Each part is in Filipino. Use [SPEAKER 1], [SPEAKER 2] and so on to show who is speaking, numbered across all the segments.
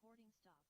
[SPEAKER 1] Recording stopped.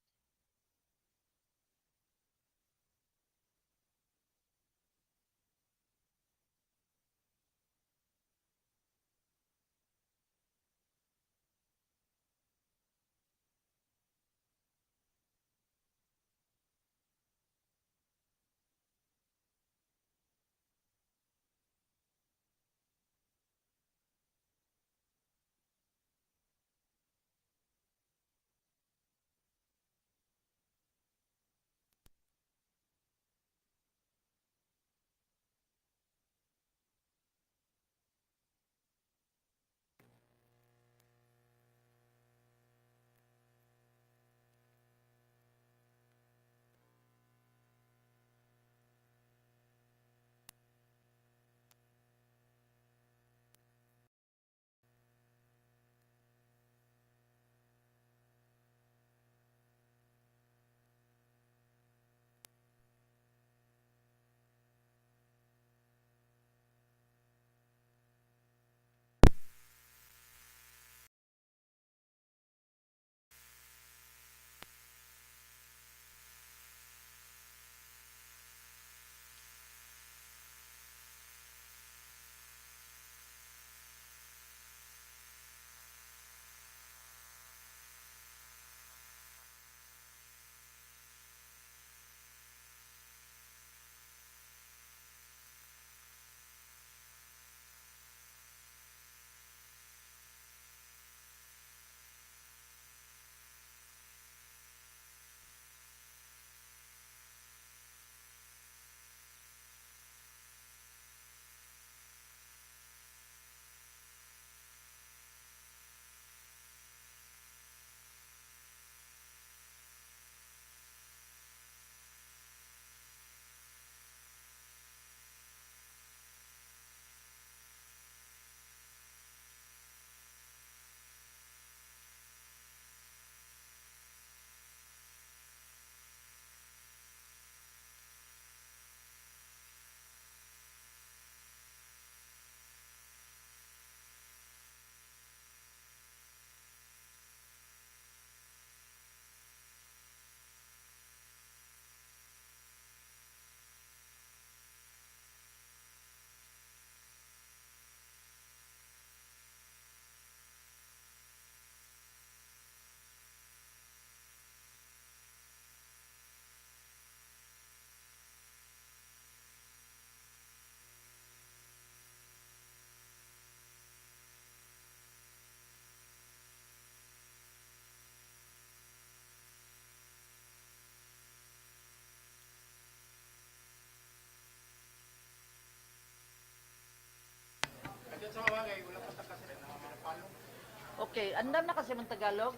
[SPEAKER 2] Okay, andam na kasi mong Tagalog.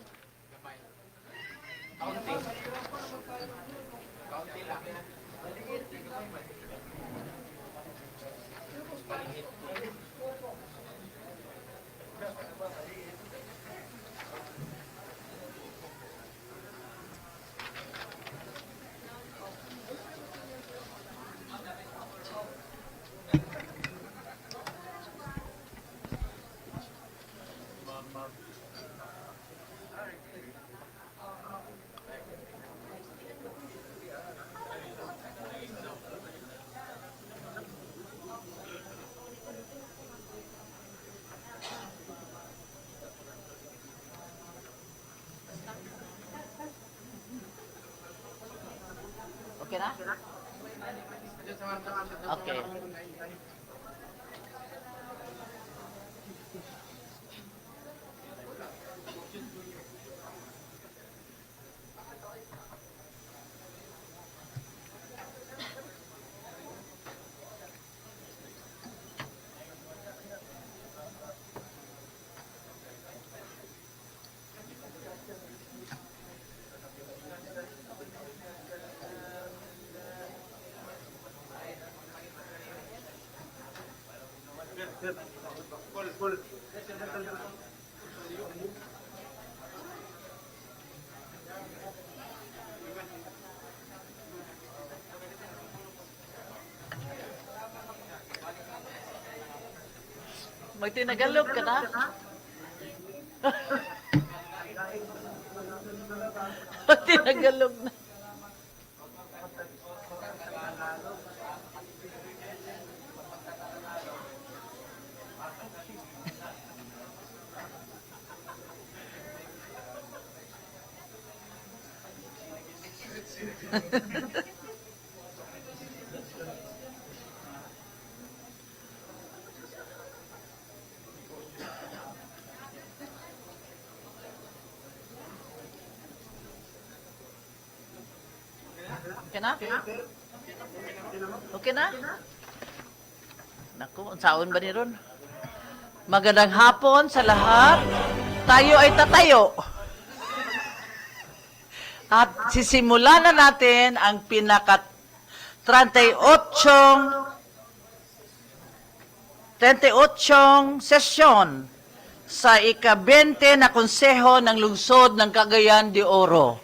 [SPEAKER 3] Kaunti. Kaunti lang. Maliit.
[SPEAKER 2] Okay na? Okay. Magtinagalog ka na? Tagalog na. Okay na? Okay na? Naku, ang saon ba ni Ron? Magandang hapon sa lahat. Tayo ay tatayo. At sisimulan na natin ang pinaka 38 sesyon sa ika-20 na konseho ng lungsod ng Cagayan de Oro.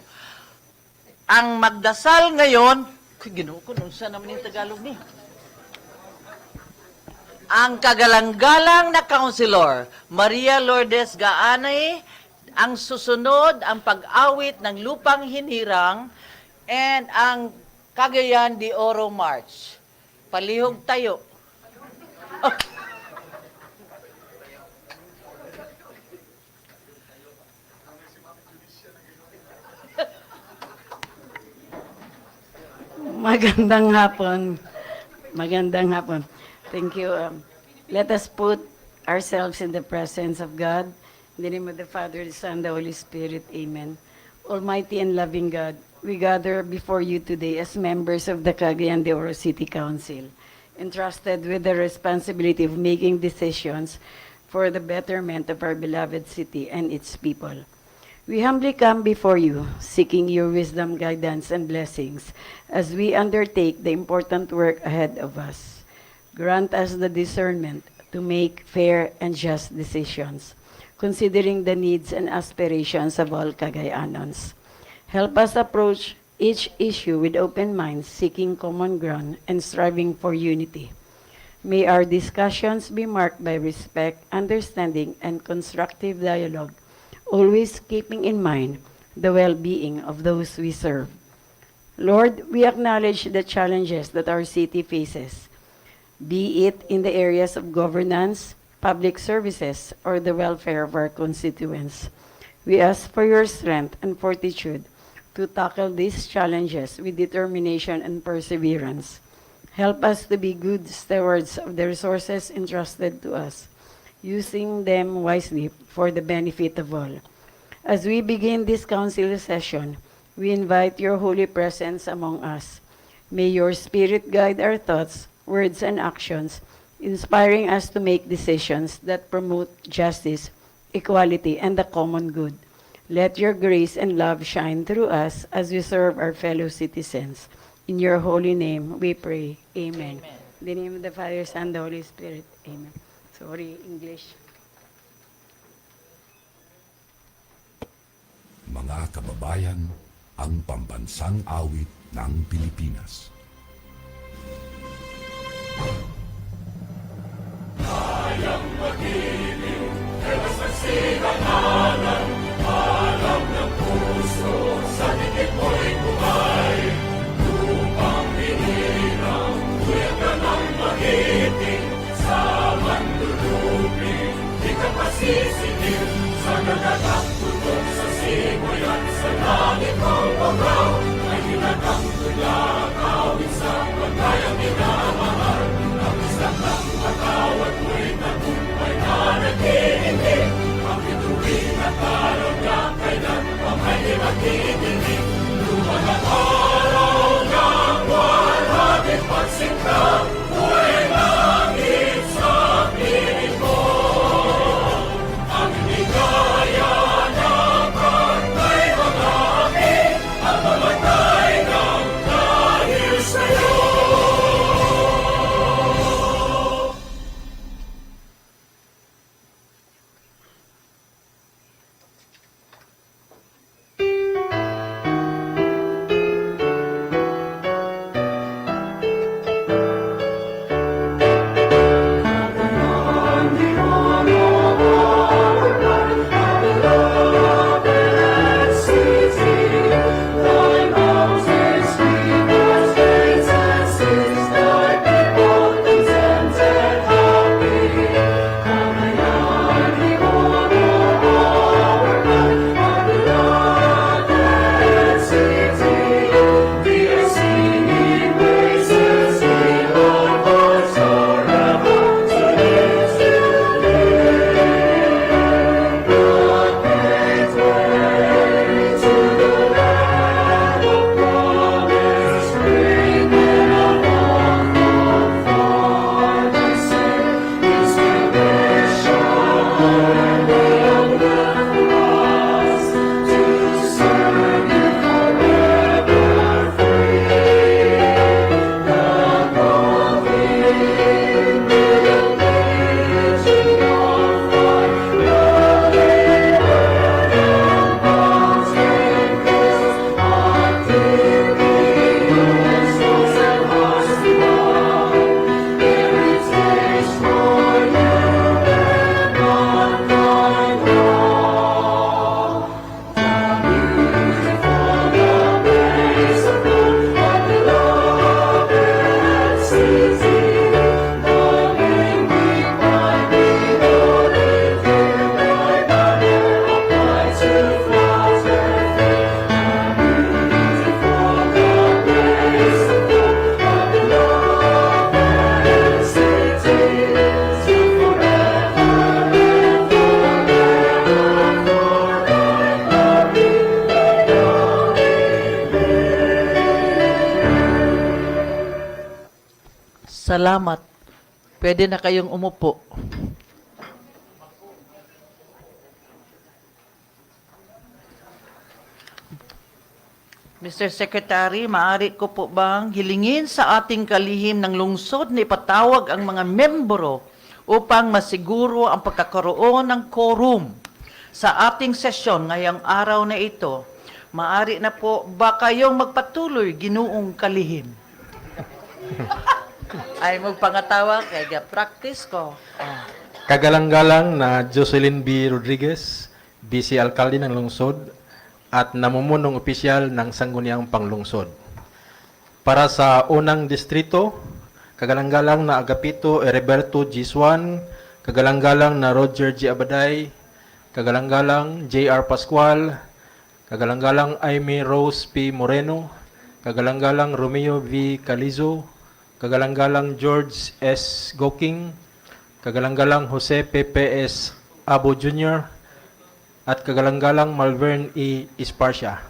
[SPEAKER 2] Ang magdasal ngayon, ginoo ko, nung saan naman yung Tagalog ni? Ang kagalang-galang na kaunsilor, Maria Lourdes Gaanay, ang susunod, ang pag-awit ng lupang hinirang, and ang Cagayan de Oro March. Palihog tayo. Oh.
[SPEAKER 1] Magandang hapon. Magandang hapon. Thank you. Let us put ourselves in the presence of God. In the name of the Father, the Son, the Holy Spirit. Amen. Almighty and loving God, we gather before you today as members of the Cagayan de Oro City Council, entrusted with the responsibility of making decisions for the betterment of our beloved city and its people. We humbly come before you, seeking your wisdom, guidance, and blessings as we undertake the important work ahead of us. Grant us the discernment to make fair and just decisions, considering the needs and aspirations of all Cagayanons. Help us approach each issue with open minds, seeking common ground and striving for unity. May our discussions be marked by respect, understanding, and constructive dialogue, always keeping in mind the well-being of those we serve. Lord, we acknowledge the challenges that our city faces, be it in the areas of governance, public services, or the welfare of our constituents. We ask for your strength and fortitude to tackle these challenges with determination and perseverance. Help us to be good stewards of the resources entrusted to us, using them wisely for the benefit of all. As we begin this council session, we invite your holy presence among us. May your spirit guide our thoughts, words, and actions, inspiring us to make decisions that promote justice, equality, and the common good. Let your grace and love shine through us as we serve our fellow citizens. In your holy name, we pray. Amen.
[SPEAKER 2] Amen.
[SPEAKER 1] In the name of the Father, Son, and the Holy Spirit. Amen. Sorry, English.
[SPEAKER 3] Mga kababayan, ang pambansang awit ng Pilipinas. Kayang magiliw, ewas ang silanganan, alam ng puso, sa dikit mo'y buhay. Lupang hinirang, kuya ka ng magiting, sa mandulubi, di ka pasisingil, sa nagagang tunog sa simoy at sa langit ng bagaw, ay hinagang tula, kawin sa pagkayang minamahal. Ang isang ng matawad mo'y tagumpay na nag-iindig, ang
[SPEAKER 2] Salamat. Pwede na kayong umupo. Mr. Secretary, maaari ko po bang hilingin sa ating kalihim ng lungsod na ipatawag ang mga membro upang masiguro ang pagkakaroon ng quorum sa ating sesyon ngayong araw na ito. Maaari na po ba kayong magpatuloy, Ginoong Kalihim? Ay magpangatawa, kaya practice ko.
[SPEAKER 4] Kagalang-galang na Jocelyn B. Rodriguez, Vice Alkalde ng Lungsod at namumunong opisyal ng Sangguniang Panglungsod. Para sa unang distrito, kagalang-galang na Agapito Heriberto G. Swan, kagalang-galang na Roger G. Abaday, kagalang-galang J.R. Pascual, kagalang-galang Aimee Rose P. Moreno, kagalang-galang Romeo V. Calizo, kagalang-galang George S. Goking, kagalang-galang Jose Pepe S. Abo Jr., at kagalang-galang Malvern E. Esparcia.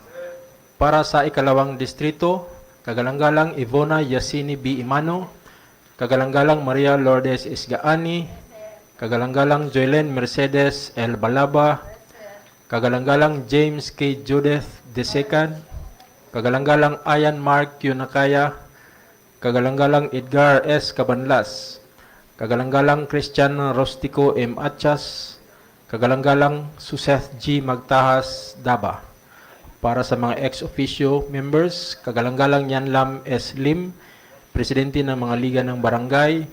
[SPEAKER 4] Para sa ikalawang distrito, kagalang-galang Ivona Yasini B. Imano, kagalang-galang Maria Lourdes Isgaani, kagalang-galang Joylen Mercedes L. Balaba, kagalang-galang James K. Judith II, kagalang-galang Ayan Mark Yunakaya, kagalang-galang Edgar S. Cabanlas, kagalang-galang Christian Rostico M. Achas, kagalang-galang Suseth G. Magtahas Daba. Para sa mga ex-officio members, kagalang-galang Yanlam S. Lim, Presidente ng mga Liga ng Barangay,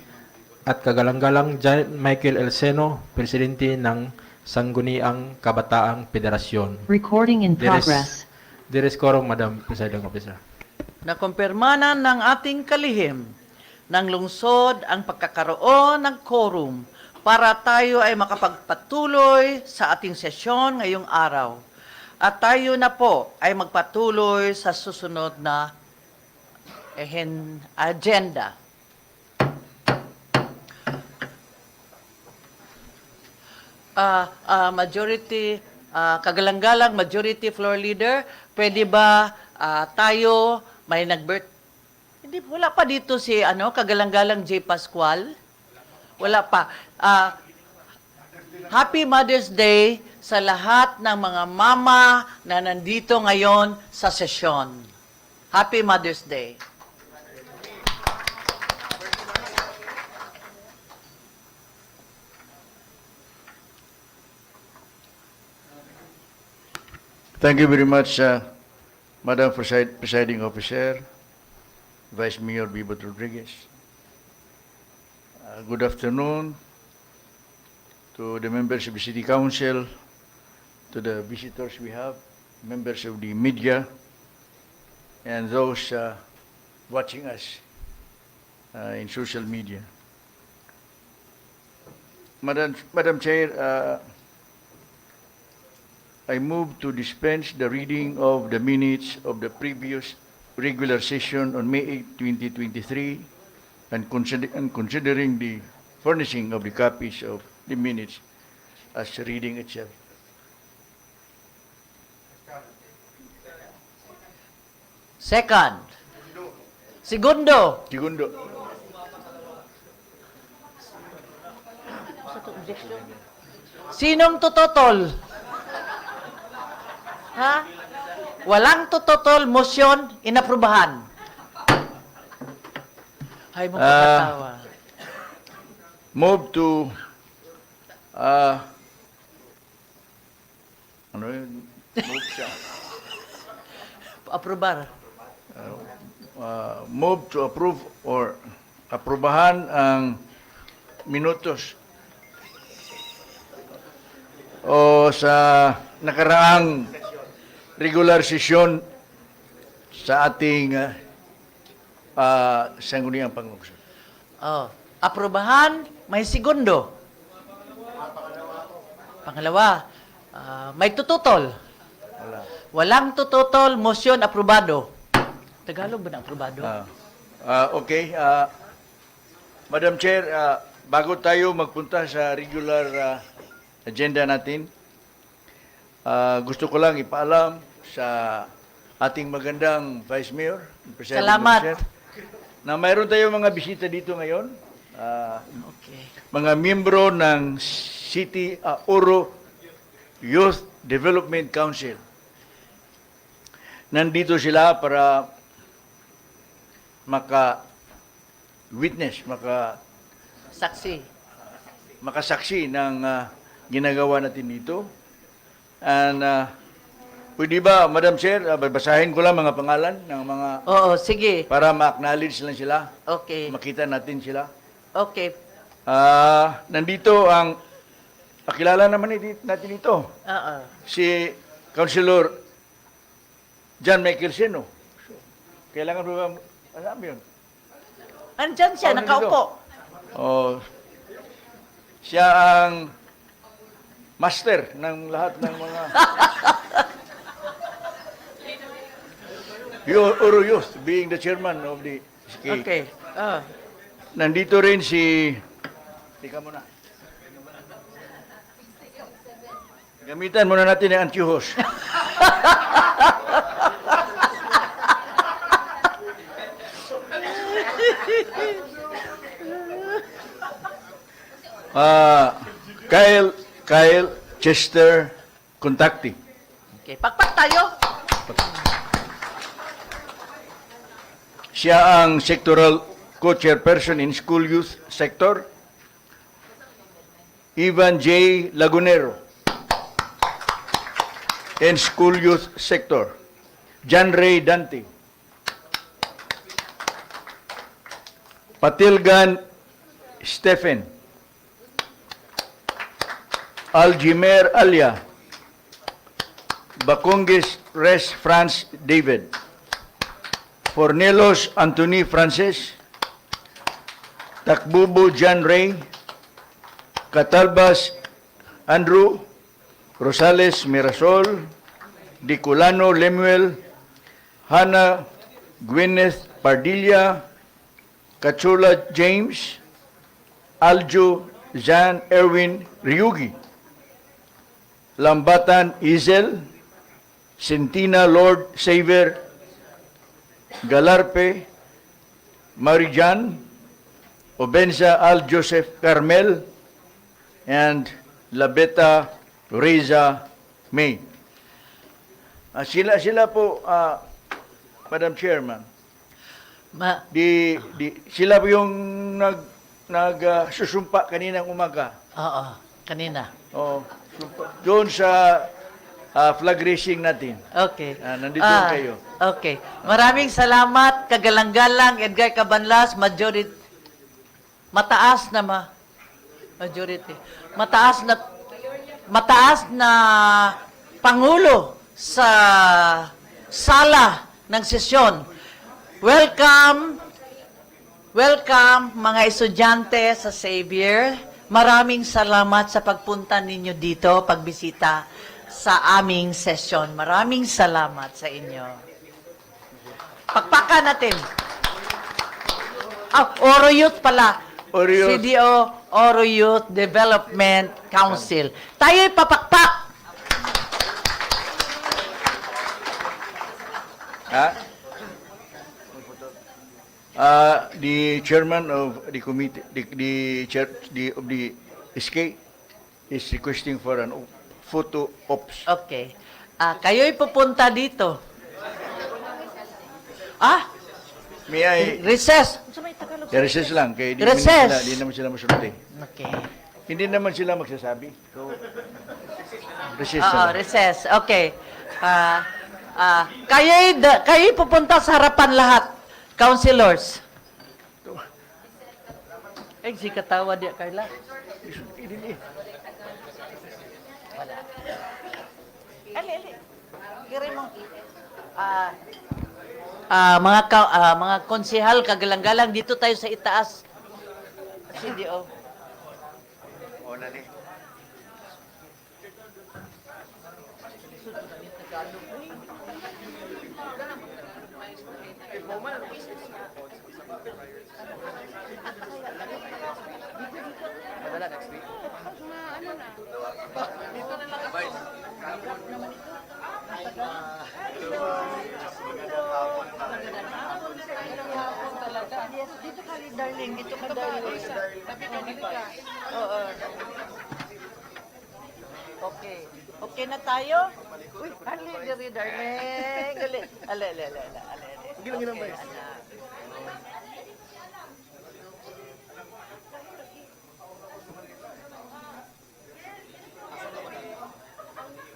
[SPEAKER 4] at kagalang-galang John Michael El Seno, Presidente ng Sangguniang Kabataang Federasyon.
[SPEAKER 5] Recording in progress.
[SPEAKER 4] There is quorum, Madam Presiding Officer.
[SPEAKER 2] Nakumpirmanan ng ating kalihim ng lungsod ang pagkakaroon ng quorum para tayo ay makapagpatuloy sa ating sesyon ngayong araw. At tayo na po ay magpatuloy sa susunod na agenda. Kagalang-galang majority floor leader, pwede ba tayo may hindi, wala pa dito si kagalang-galang J. Pascual? Wala pa. Happy Mother's Day sa lahat ng mga mama na nandito ngayon sa sesyon. Happy Mother's Day.
[SPEAKER 6] Thank you very much, Madam Presiding Officer, Vice Mayor Bibot Rodriguez. Good afternoon to the members of the City Council, to the visitors we have, members of the media, and those watching us in social media. Madam Chair, I move to dispense the reading of the minutes of the previous regular session on May 8, 2023, and considering the furnishing of the copies of the minutes as reading itself.
[SPEAKER 2] Second. Segundo.
[SPEAKER 6] Segundo.
[SPEAKER 2] Sinong tututol? Ha? Walang tututol, motion, inaprubahan. Ay, mo pagkatawa.
[SPEAKER 6] Move to ano yun? Move siya.
[SPEAKER 2] Aprobar.
[SPEAKER 6] Move to approve or aprobahan ang minutos o sa nakaraang regular session sa ating Sangguniang Panglungsod.
[SPEAKER 2] Aprobahan, may segundo. Pangalawa, may tututol.
[SPEAKER 6] Wala.
[SPEAKER 2] Walang tututol, motion, aprobado. Tagalog ba na aprobado?
[SPEAKER 6] Okay. Madam Chair, bago tayo magpunta sa regular agenda natin, gusto ko lang ipaalam sa ating magandang Vice Mayor, President
[SPEAKER 2] Salamat.
[SPEAKER 6] Officer, na mayroon tayong mga bisita dito ngayon.
[SPEAKER 2] Okay.
[SPEAKER 6] Mga miyembro ng Oro Youth Development Council. Nandito sila para maka-witness,
[SPEAKER 2] Saksi.
[SPEAKER 6] makasaksi ng ginagawa natin dito. And pwede ba, Madam Chair, babasahin ko lang mga pangalan ng mga
[SPEAKER 2] Oo, sige.
[SPEAKER 6] para ma-acknowledge lang sila,
[SPEAKER 2] Okay.
[SPEAKER 6] makita natin sila.
[SPEAKER 2] Okay.
[SPEAKER 6] Nandito ang kilala naman natin ito.
[SPEAKER 2] Oo.
[SPEAKER 6] Si Councilor John Michael Seno. Kailangan ba alam yun?
[SPEAKER 2] Andyan siya,
[SPEAKER 6] Nandito.
[SPEAKER 2] nakaupo.
[SPEAKER 6] Siya ang master ng lahat ng mga Oro Youth, being the chairman of the SK.
[SPEAKER 2] Okay.
[SPEAKER 6] Nandito rin si tika muna. Gamitan muna natin ang antiuhos. Kyle Chester Contacti.
[SPEAKER 2] Okay. Pakpak tayo.
[SPEAKER 6] Siya ang sectoral co-chairperson in school youth sector. Ivan J. Lagunero in school youth sector. John Ray Dante. Patilgan Stephen. Algimer Alia. Bacongis Res France David. Fornelos Anthony Francis. Takbubo John Ray. Catalbas Andrew. Rosales Mirasol. Diculano Lemuel. Hannah Gwyneth Pardilla. Kachula James. Aljo Jean Erwin Ryugi. Lambatan Izel. Sentina Lord Saver. Galarpe Marijan. Obenza Al Joseph Carmel. And Labeta Reza May. Sila po, Madam Chairman, sila po yung susumpa kaninang umaga.
[SPEAKER 2] Oo. Kanina.
[SPEAKER 6] Doon sa flag racing natin.
[SPEAKER 2] Okay.
[SPEAKER 6] Nandito kayo.
[SPEAKER 2] Okay. Maraming salamat, kagalang-galang, Edgar Cabanlas, majority. Mataas na Pangulo sa sala ng sesyon. Welcome mga estudyante sa Xavier. Maraming salamat sa pagpunta ninyo dito, pagbisita sa aming sesyon. Maraming salamat sa inyo. Pakpakan natin. Oro Youth pala.
[SPEAKER 6] Oro Youth.
[SPEAKER 2] CDO, Oro Youth Development Council. Tayo'y papakpak.
[SPEAKER 6] The chairman of the committee, of the SK is requesting for an photo ops.
[SPEAKER 2] Okay. Kayo'y pupunta dito.
[SPEAKER 6] May I...
[SPEAKER 2] Recess.
[SPEAKER 6] Recess lang. Kaya
[SPEAKER 2] Recess.
[SPEAKER 6] Di naman sila masunod eh.
[SPEAKER 2] Okay.
[SPEAKER 6] Hindi naman sila magsasabi. So, recess na lang.
[SPEAKER 2] Recess. Okay. Kayo'y pupunta sa harapan lahat. Councilors. Si katawa dia, Carla. Ali. Kiri mo. Mga konsehal, kagalang-galang, dito tayo sa itaas. CDO. Dito ka, darling. Dito ka, darling. Tabi ka, dito ka. Oo. Okay. Okay na tayo? Uy, ali, diri, darling. Ali, ali, ali, ali, ali, ali. Gilang, ba?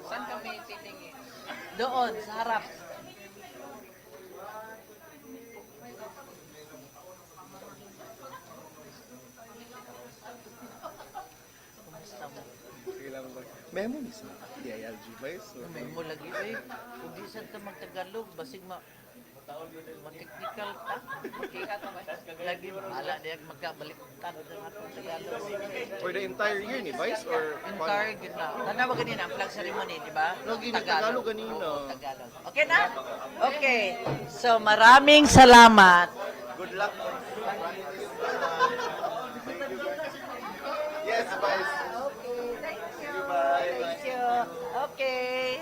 [SPEAKER 2] Saan kami titingin? Doon, sa harap. Kumusta mo?
[SPEAKER 5] Kailangan ba? Memo ni sa DILG Vice?
[SPEAKER 2] May mo lagi eh. Kung di saan ka magtagalog, basig ma-technical ka. Lagi bahala niya magkabaliktad ng atong Tagalog.
[SPEAKER 5] For the entire year ni Vice or?
[SPEAKER 2] Entire good na. Tanawa ganina ang flag ceremony, di ba?
[SPEAKER 5] Lagi ni Tagalog ganina.
[SPEAKER 2] Oo, Tagalog. Okay na? Okay. So maraming salamat.
[SPEAKER 5] Good luck. Yes, Vice.
[SPEAKER 2] Thank you. Okay.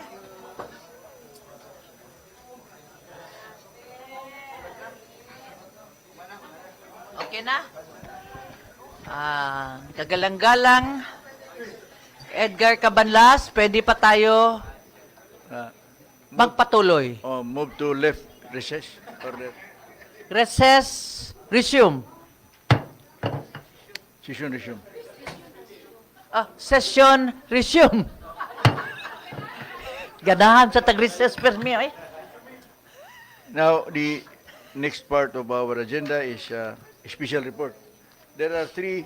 [SPEAKER 2] Okay na? Kagalang-galang. Edgar Cabanlas, pwede pa tayo magpatuloy.
[SPEAKER 6] Move to left recess. Order.
[SPEAKER 2] Recess, resume.
[SPEAKER 6] Session resume.
[SPEAKER 2] Session, resume. Ganahan sa tag-recess permi, eh.
[SPEAKER 6] Now, the next part of our agenda is a special report. There are 3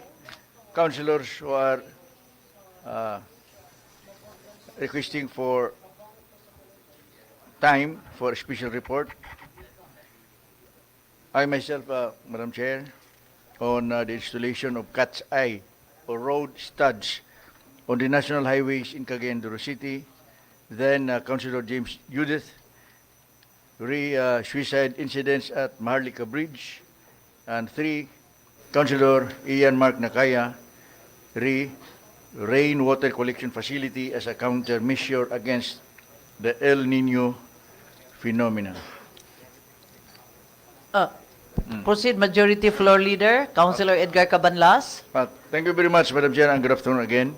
[SPEAKER 6] councilors who are requesting for time for a special report. I myself, Madam Chair, on the installation of cat's eye or road studs on the national highways in Cagayan de Oro City. Then Councilor James Judith, suicide incidents at Maharlika Bridge. And 3, Councilor Ian Mark Nakaya, rainwater collection facility as a countermeasure against the El Nino phenomenon.
[SPEAKER 2] Proceed, Majority Floor Leader, Councilor Edgar Cabanlas.
[SPEAKER 6] Thank you very much, Madam Chair, and good afternoon again.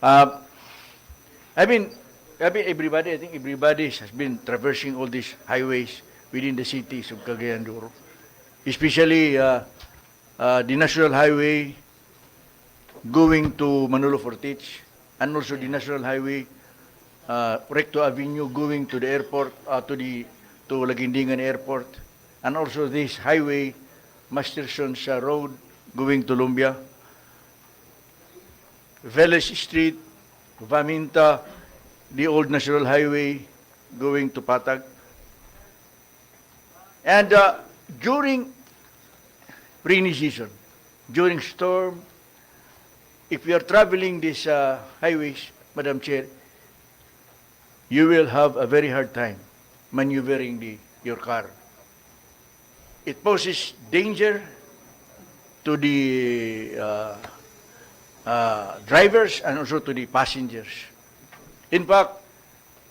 [SPEAKER 6] I think everybody has been traversing all these highways within the cities of Cagayan de Oro, especially the National Highway going to Manolo Fortich, and also the National Highway Recto Avenue going to the airport, to Lagindingan Airport, and also this highway, Masterson's Road going to Lumbia, Veles Street, Vaminta, the old National Highway going to Patag. And during rainy season, during storm, if you are traveling these highways, Madam Chair, you will have a very hard time maneuvering your car. It poses danger to the drivers and also to the passengers. In fact,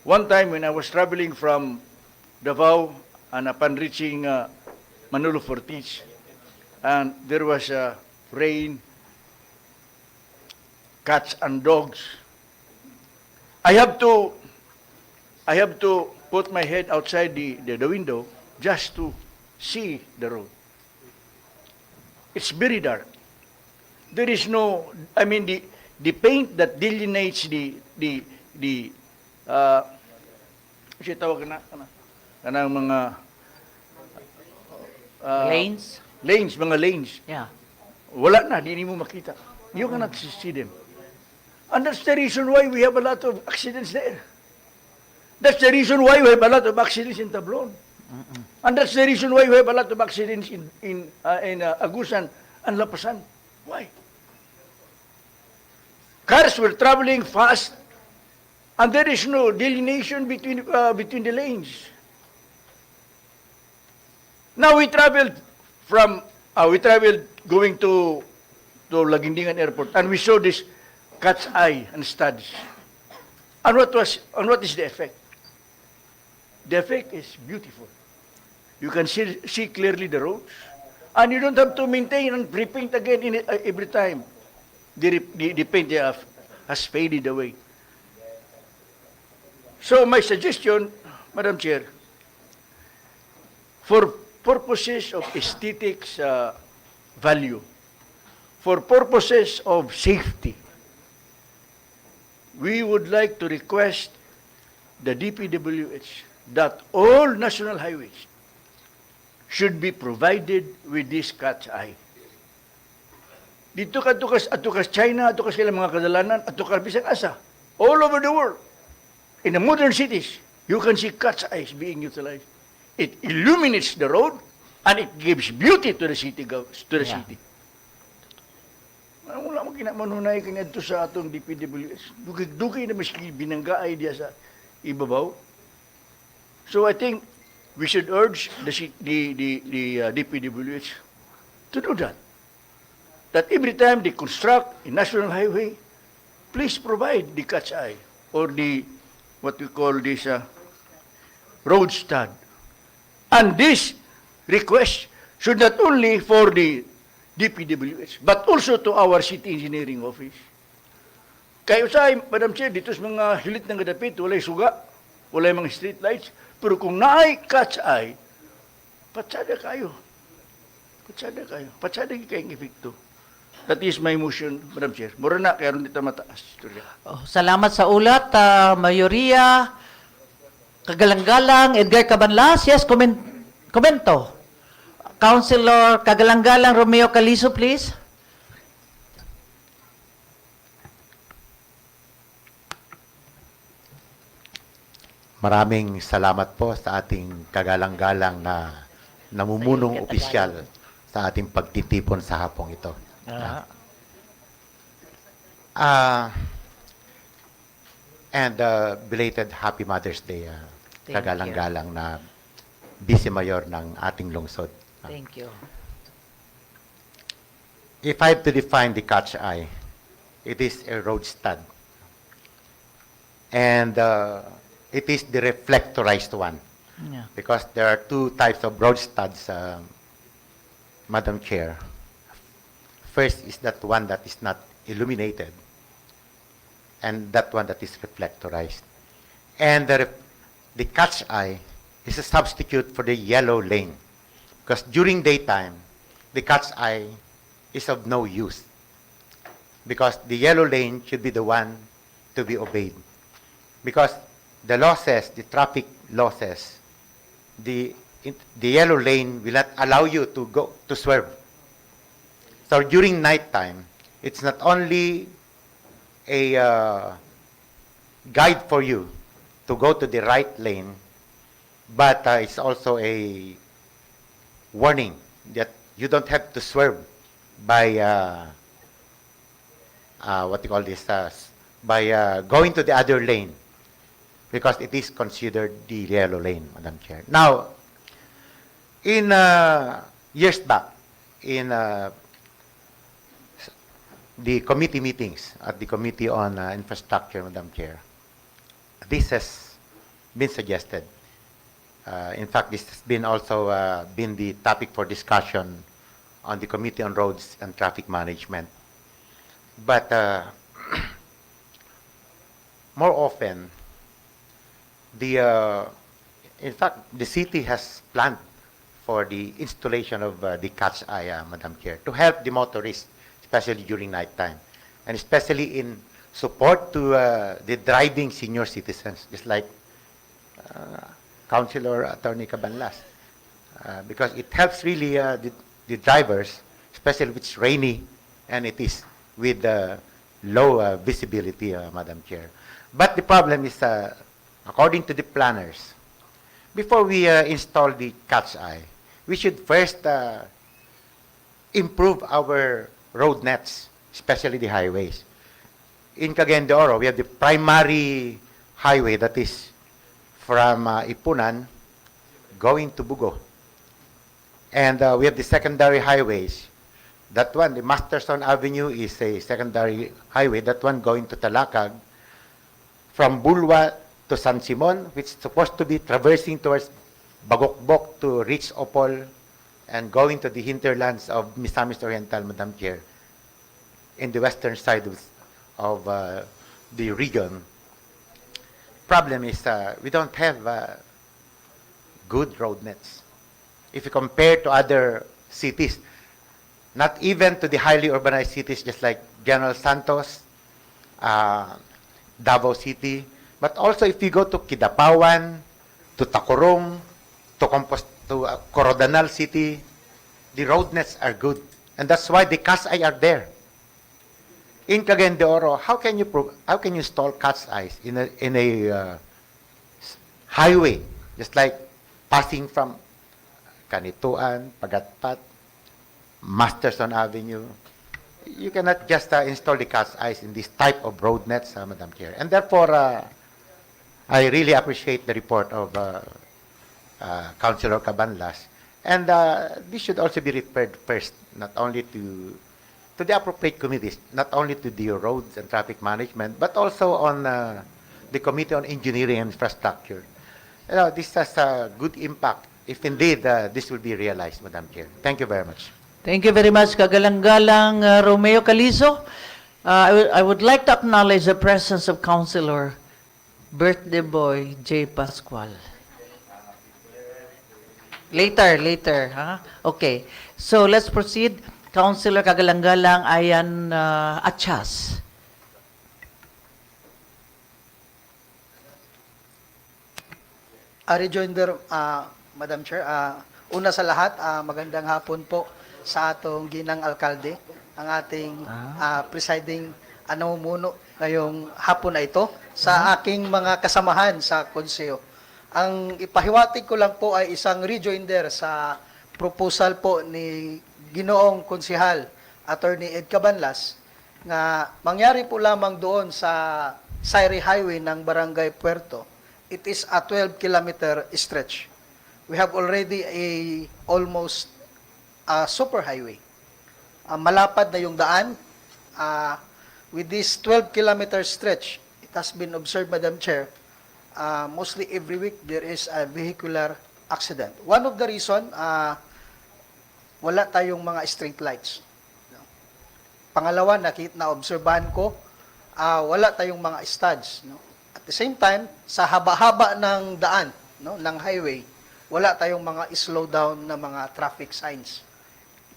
[SPEAKER 6] one time when I was traveling from Davao and upon reaching Manolo Fortich, and there was rain, cats and dogs, I have to put my head outside the window just to see the road. It's very dark. There is no, I mean, the paint that delineates kasi tawag na kanang mga
[SPEAKER 2] Lanes?
[SPEAKER 6] mga lanes.
[SPEAKER 2] Yeah.
[SPEAKER 6] Wala na, di mo makita. You cannot see them. And that's the reason why we have a lot of accidents there. That's the reason why we have a lot of accidents in Tablon. And that's the reason why we have a lot of accidents in Agusan and Lapasan. Why? Cars were traveling fast, and there is no delineation between the lanes. Now we traveled going to Lagindingan Airport, and we saw this cat's eye and studs. And what is the effect? The effect is beautiful. You can see clearly the roads, And you don't have to maintain and repaint again every time. The paint has faded away. So my suggestion, Madam Chair, for purposes of aesthetics value, for purposes of safety, we would like to request the DPWH that all national highways should be provided with this cat's eye. Dito ka atukas China, atukas sila mga kadalanan, atukas bisang asa. All over the world, in the modern cities, you can see cat's eyes being utilized. It illuminates the road and it gives beauty to the city. City. Wala mo kinamanunay kanadto sa atong DPWH. Dugay na maski binanggaay diya sa ibabaw. So I think we should urge the DPWH to do that. That every time they construct a national highway, please provide the cat's eye or the what we call this road stud. And this request should not only for the DPWH, but also to our city engineering office. Kayo sa Madam Chair, dito sa mga hilit ng gadapit, walay suga, walay mga street lights, pero kung naay cat's eye, patsada kayo. Patsada kayong epekto. That is my motion, Madam Chair. Mura na, kaya rin dito mataas.
[SPEAKER 2] Oh, salamat sa ulat, Mayoría, Kagalang-galang, Edgar Cabanlas. Yes, komento. Councilor Kagalang-galang Romeo Calizo, please.
[SPEAKER 7] Maraming salamat po sa ating kagalang-galang na namumunong opisyal sa ating pagtitipon sa hapong ito. And belated Happy Mother's Day,
[SPEAKER 2] Thank
[SPEAKER 7] kagalang-galang na Vice Mayor ng ating lungsod.
[SPEAKER 2] Thank you.
[SPEAKER 7] If I have to define the cat's eye, it is a road stud. And it is the reflectorized one.
[SPEAKER 2] Yeah.
[SPEAKER 7] Because there are two types of road studs, Madam Chair. First is that one that is not illuminated, and that one that is reflectorized. And the cat's eye is a substitute for the yellow lane. Because during daytime, the cat's eye is of no use. Because the yellow lane should be the one to be obeyed. Because the losses, the traffic losses, the yellow lane will not allow you to swerve. So during nighttime, it's not only a guide for you to go to the right lane, but it's also a warning that you don't have to swerve by what you call this, by going to the other lane, because it is considered the yellow lane, Madam Chair. Now, in years back, in the committee meetings at the Committee on Infrastructure, Madam Chair, this has been suggested. In fact, this has been also been the topic for discussion on the Committee on Roads and Traffic Management. But more often, in fact, the city has planned for the installation of the cat's eye, Madam Chair, to help the motorists, especially during nighttime, and especially in support to the driving senior citizens, just like Councilor Attorney Cabanlas, because it helps really the drivers, especially if it's rainy and it is with low visibility, Madam Chair. But the problem is, according to the planners, before we install the cat's eye, we should first improve our road nets, especially the highways. In Cagayan de Oro, we have the primary highway that is from Ipunan going to Bugo. And we have the secondary highways. That one, the Masterson Avenue is a secondary highway. That one going to Talakag. From Bulwa to San Simon, which is supposed to be traversing towards Bagokbok to reach Opol and going to the hinterlands of Misamis Oriental, Madam Chair, in the western side of the region. Problem is we don't have good road nets. If you compare to other cities, not even to the highly urbanized cities just like General Santos, Davao City, but also if you go to Kidapawan, to Tacorong, to Corodanal City, the road nets are good. And that's why the cat's eye are there. In Cagayan de Oro, how can you install cat's eyes in a highway, just like passing from Kanituan, Pagatpat, Masterson Avenue? You cannot just install the cat's eyes in this type of road nets, Madam Chair. And therefore, I really appreciate the report of Councilor Cabanlas. And this should also be referred first, not only to the appropriate committees, not only to the roads and traffic management, but also on the Committee on Engineering and Infrastructure. You know, this has a good impact if indeed this will be realized, Madam Chair. Thank you very much.
[SPEAKER 2] Thank you very much, kagalang-galang Romeo Calizo. I would like to acknowledge the presence of Councilor Birthday Boy J. Pascual. Later, huh? Okay. So let's proceed. Councilor kagalang-galang Ayan Achas.
[SPEAKER 8] Rejoinder, Madam Chair, una sa lahat, magandang hapon po sa atong ginang alkalde, ang ating presiding namumuno ngayong hapon na ito sa aking mga kasamahan sa konseyo. Ang ipahiwatig ko lang po ay isang rejoinder sa proposal po ni Ginoong Konsehal Attorney Ed Cabanlas nga mangyari po lamang doon sa Sairi Highway ng Barangay Puerto. It is a 12-kilometer stretch. We have already almost a super highway. Malapad na yung daan. With this 12-kilometer stretch, it has been observed, Madam Chair, mostly every week there is a vehicular accident. One of the reason, wala tayong mga street lights. Pangalawa, na-obserbahan ko, wala tayong mga studs. No? At the same time, sa haba-haba ng daan, no, ng highway, wala tayong mga slow down na mga traffic signs.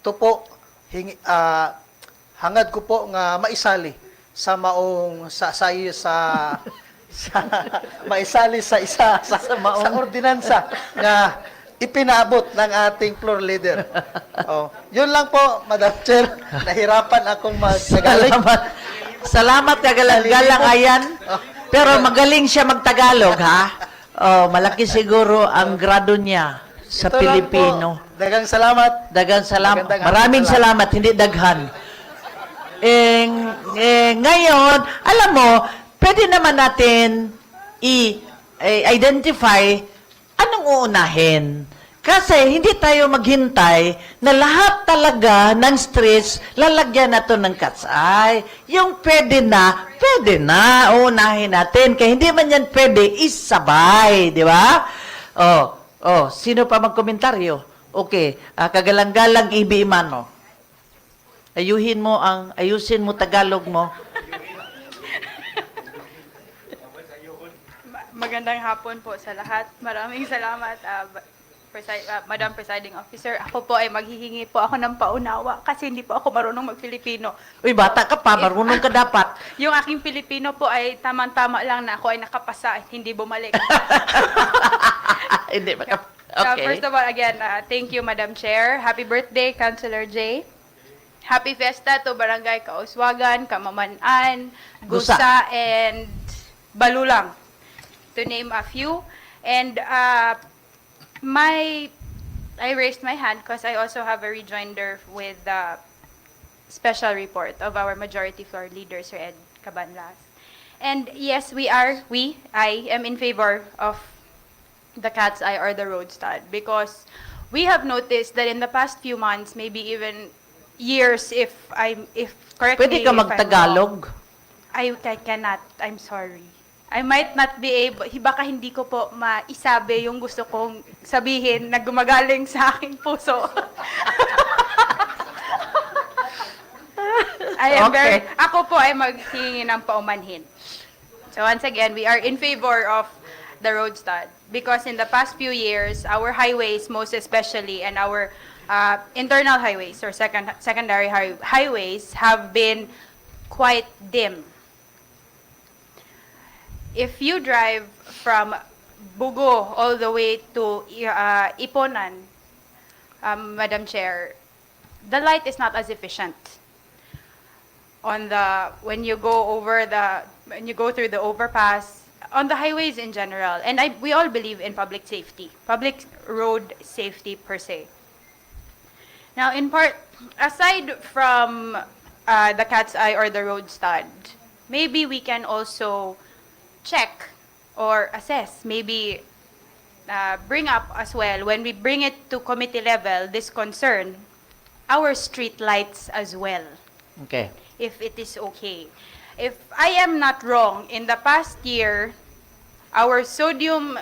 [SPEAKER 8] Ito po, hangad ko po nga maisali sa maong maisali sa isa sa ordinansa na ipinaabot ng ating floor leader. Yun lang po, Madam Chair. Nahirapan akong mag-Tagalog.
[SPEAKER 2] Salamat kagalang-galang Ayan. Pero magaling siya mag-Tagalog, ha? Malaki siguro ang grado niya sa
[SPEAKER 8] Ito lang
[SPEAKER 2] Pilipino.
[SPEAKER 8] po. Dagang salamat.
[SPEAKER 2] Dagang salamat.
[SPEAKER 8] Magandang
[SPEAKER 2] Maraming
[SPEAKER 8] hapon.
[SPEAKER 2] salamat, hindi daghan. Ngayon, alam mo, pwede naman natin i-identify anong uunahin. Kasi hindi tayo maghintay na lahat talaga ng streets lalagyan nato ng cat's eye. Yung pwede na, uunahin natin. Kaya hindi man yan pwede, isabay, di ba? Sino pa magkomentaryo? Okay, kagalang-galang Ibi Imano. Ayusin mo Tagalog mo.
[SPEAKER 9] Magandang hapon po sa lahat. Maraming salamat, Madam Presiding Officer. Ako po ay maghihingi po ako ng paunawa kasi hindi po ako marunong mag-Filipino.
[SPEAKER 2] Uy, bata ka pa, marunong ka dapat.
[SPEAKER 9] Yung aking Filipino po ay tamang-tama lang na ako ay nakapasa at hindi bumalik.
[SPEAKER 2] Hindi, okay.
[SPEAKER 9] First of all, again, thank you, Madam Chair. Happy birthday, Councilor J. Happy Fiesta to Barangay Kauswagan, Kamamanan, Gusa, and Balulang, to name a few. And I raised my hand because I also have a rejoinder with the special report of our majority floor leader, Sir Ed Cabanlas. And yes, I am in favor of the cat's eye or the road stud because we have noticed that in the past few months, maybe even years, correct
[SPEAKER 2] Pwede
[SPEAKER 9] me
[SPEAKER 2] ka
[SPEAKER 9] if I'm
[SPEAKER 2] mag-Tagalog?
[SPEAKER 9] wrong. I cannot. I'm sorry. I might not be able, baka hindi ko po maisabi yung gusto kong sabihin na gumagaling sa aking puso. Ako po ay maghihingi ng paumanhin. So once again, we are in favor of the road stud because in the past few years, our highways, most especially, and our internal highways or secondary highways have been quite dim. If you drive from Bugo all the way to Iponan, Madam Chair, the light is not as efficient when you go through the overpass, on the highways in general. And we all believe in public safety, public road safety per se. Now, in part, aside from the cat's eye or the road stud, maybe we can also check or assess, maybe bring up as well, when we bring it to committee level, this concern, our street lights as well,
[SPEAKER 2] Okay.
[SPEAKER 9] if it is okay. If I am not wrong, in the past year, our sodium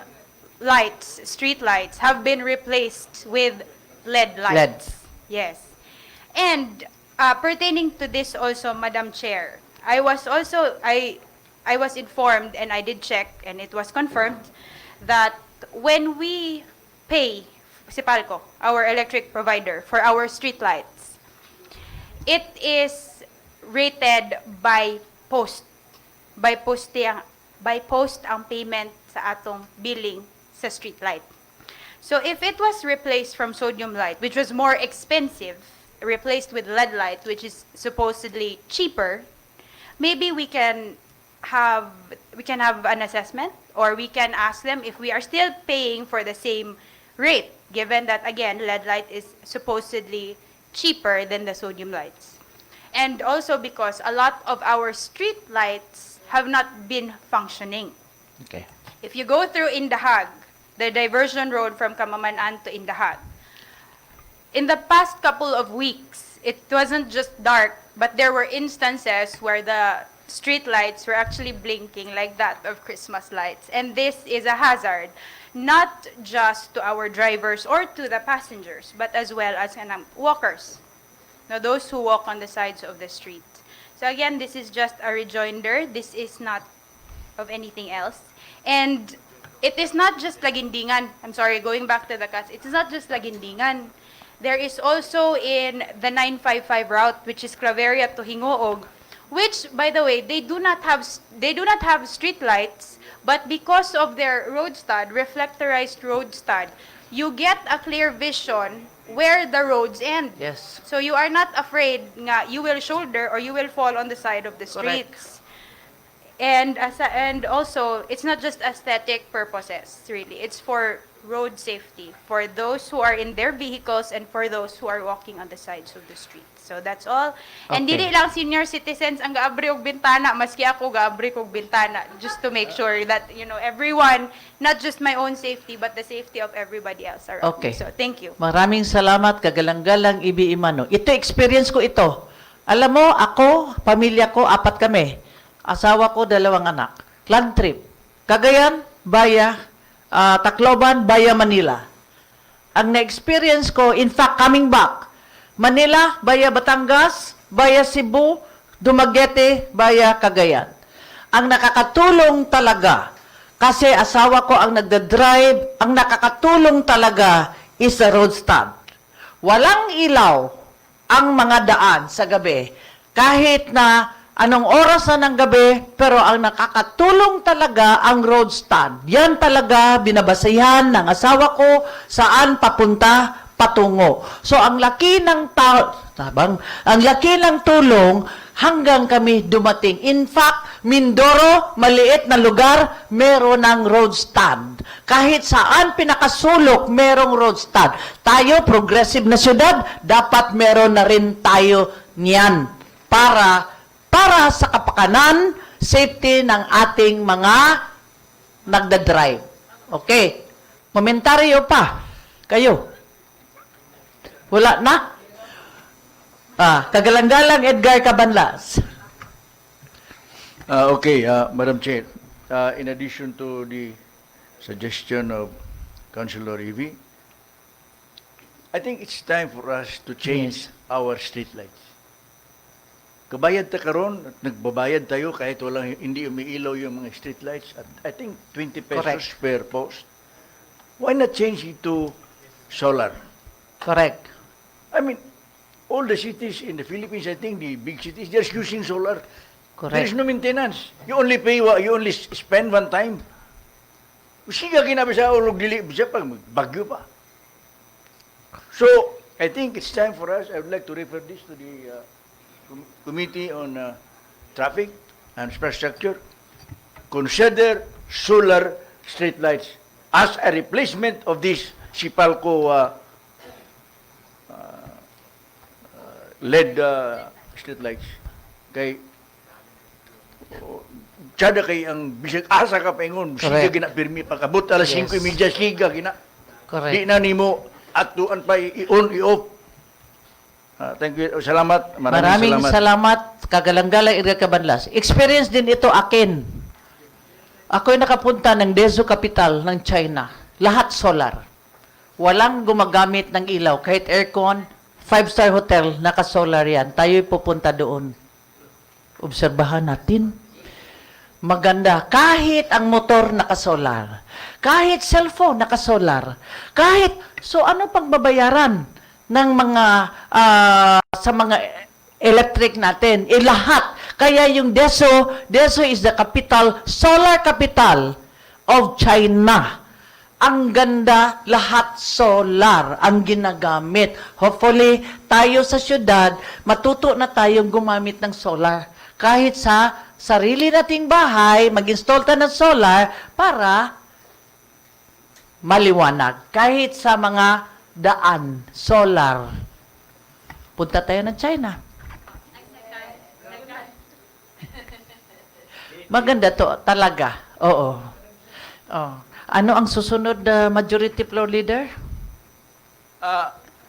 [SPEAKER 9] lights, street lights, have been replaced with LED lights. Yes. And pertaining to this also, Madam Chair, I was informed and I did check and it was confirmed that when we pay Sipalco, our electric provider, for our street lights, it is rated by post. By post ang payment sa atong billing sa street light. So if it was replaced from sodium light, which was more expensive, replaced with LED light, which is supposedly cheaper, maybe we can have an assessment, or we can ask them if we are still paying for the same rate, given that, again, LED light is supposedly cheaper than the sodium lights. And also because a lot of our street lights have not been functioning.
[SPEAKER 2] Okay.
[SPEAKER 9] If you go through Indahag, the diversion road from Kamamanan to Indahag, in the past couple of weeks, it wasn't just dark, but there were instances where the street lights were actually blinking like that of Christmas lights. And this is a hazard, not just to our drivers or to the passengers, but as well as walkers. Now, those who walk on the sides of the street. So again, this is just a rejoinder. This is not of anything else. And it is not just Lagindingan. I'm sorry, going back to the cuts. It is not just Lagindingan. There is also in the 955 route, which is Claveria to Hingoog, which, by the way, they do not have street lights, but because of their road stud, reflectorized road stud, you get a clear vision where the roads end.
[SPEAKER 2] Yes.
[SPEAKER 9] So you are not afraid nga you will shoulder or you will fall on the side of the
[SPEAKER 2] Correct.
[SPEAKER 9] streets. And also, it's not just aesthetic purposes, really. It's for road safety, for those who are in their vehicles and for those who are walking on the sides of the street. So that's all. And
[SPEAKER 2] Okay.
[SPEAKER 9] dili lang senior citizens ang gaabri og bintana, maski ako gaabri kog bintana, just to make sure that, everyone, not just my own safety, but the safety of everybody else around
[SPEAKER 2] Okay.
[SPEAKER 9] me. So thank you.
[SPEAKER 2] Maraming salamat, kagalang-galang Ibi Imano. Ito, experience ko ito. Alam mo, ako, pamilya ko, 4 kami. Asawa ko, 2 anak. Land trip. Cagayan, Baya, Tacloban, Baya, Manila. Ang na-experience ko, in fact, coming back, Manila, Baya, Batangas, Baya, Cebu, Dumaguete, Baya, Cagayan. Ang nakakatulong talaga, kasi asawa ko ang nagda-drive, ang nakakatulong talaga is the road stand. Walang ilaw ang mga daan sa gabi, kahit na anong oras na ng gabi, pero ang nakakatulong talaga ang road stand. Yan talaga binabasihan ng asawa ko saan papunta, patungo. So ang laki ng ang laki ng tulong hanggang kami dumating. In fact, Mindoro, maliit na lugar, meron ng road stand. Kahit saan pinakasulok, merong road stand. Tayo, progressive na syudad, dapat meron na rin tayo niyan para sa kapakanan, safety ng ating mga nagda-drive. Okay. Komentaryo pa. Kayo. Wala na? Kagalang-galang Edgar Cabanlas.
[SPEAKER 6] Okay, Madam Chair. in addition to the suggestion of Councilor Evie, I think it's time for us to change our street lights. Kabayad ta karon at nagbabayad tayo kahit walang hindi umiilaw yung mga street lights at I think 20 pesos
[SPEAKER 2] Correct.
[SPEAKER 6] per post. Why not change it to solar?
[SPEAKER 2] Correct.
[SPEAKER 6] I mean, all the cities in the Philippines, I think the big cities, they're using solar. There is
[SPEAKER 2] Correct.
[SPEAKER 6] no maintenance. You only pay, you only spend one time. Siga kinabi sa ulog dili siya pag bagyo pa. So, I think it's time for us, I would like to refer this to the Committee on Traffic and Infrastructure. Consider solar street lights as a replacement of this Sipalco LED street lights. Kay tsada kay ang bisag asa ka paingon, siga
[SPEAKER 2] Correct.
[SPEAKER 6] gina pirmi pagabot alas
[SPEAKER 2] Yes.
[SPEAKER 6] 5:30 siga gina.
[SPEAKER 2] Correct.
[SPEAKER 6] Di na nimo atuan pa i-on i-off. Thank you. Salamat.
[SPEAKER 2] Maraming salamat, Kagalang-galang Area Cabanlas. Experience din ito akin. Ako'y nakapunta ng Dezo Capital ng China. Lahat solar. Walang gumagamit ng ilaw. Kahit aircon, 5-star hotel, naka-solar yan. Tayo'y pupunta doon. Obserbahan natin. Maganda. Kahit ang motor naka-solar. Kahit cellphone naka-solar. Kahit, so ano pang babayaran ng mga, sa mga electric natin? Lahat. Kaya yung Deso is the capital, solar capital of China. Ang ganda, lahat solar ang ginagamit. Hopefully, tayo sa syudad, matuto na tayong gumamit ng solar. Kahit sa sarili nating bahay, mag-install tayo ng solar para maliwanag. Kahit sa mga daan, solar. Punta tayo ng China. Maganda to, talaga. Oo. Oh. Ano ang susunod na majority floor leader?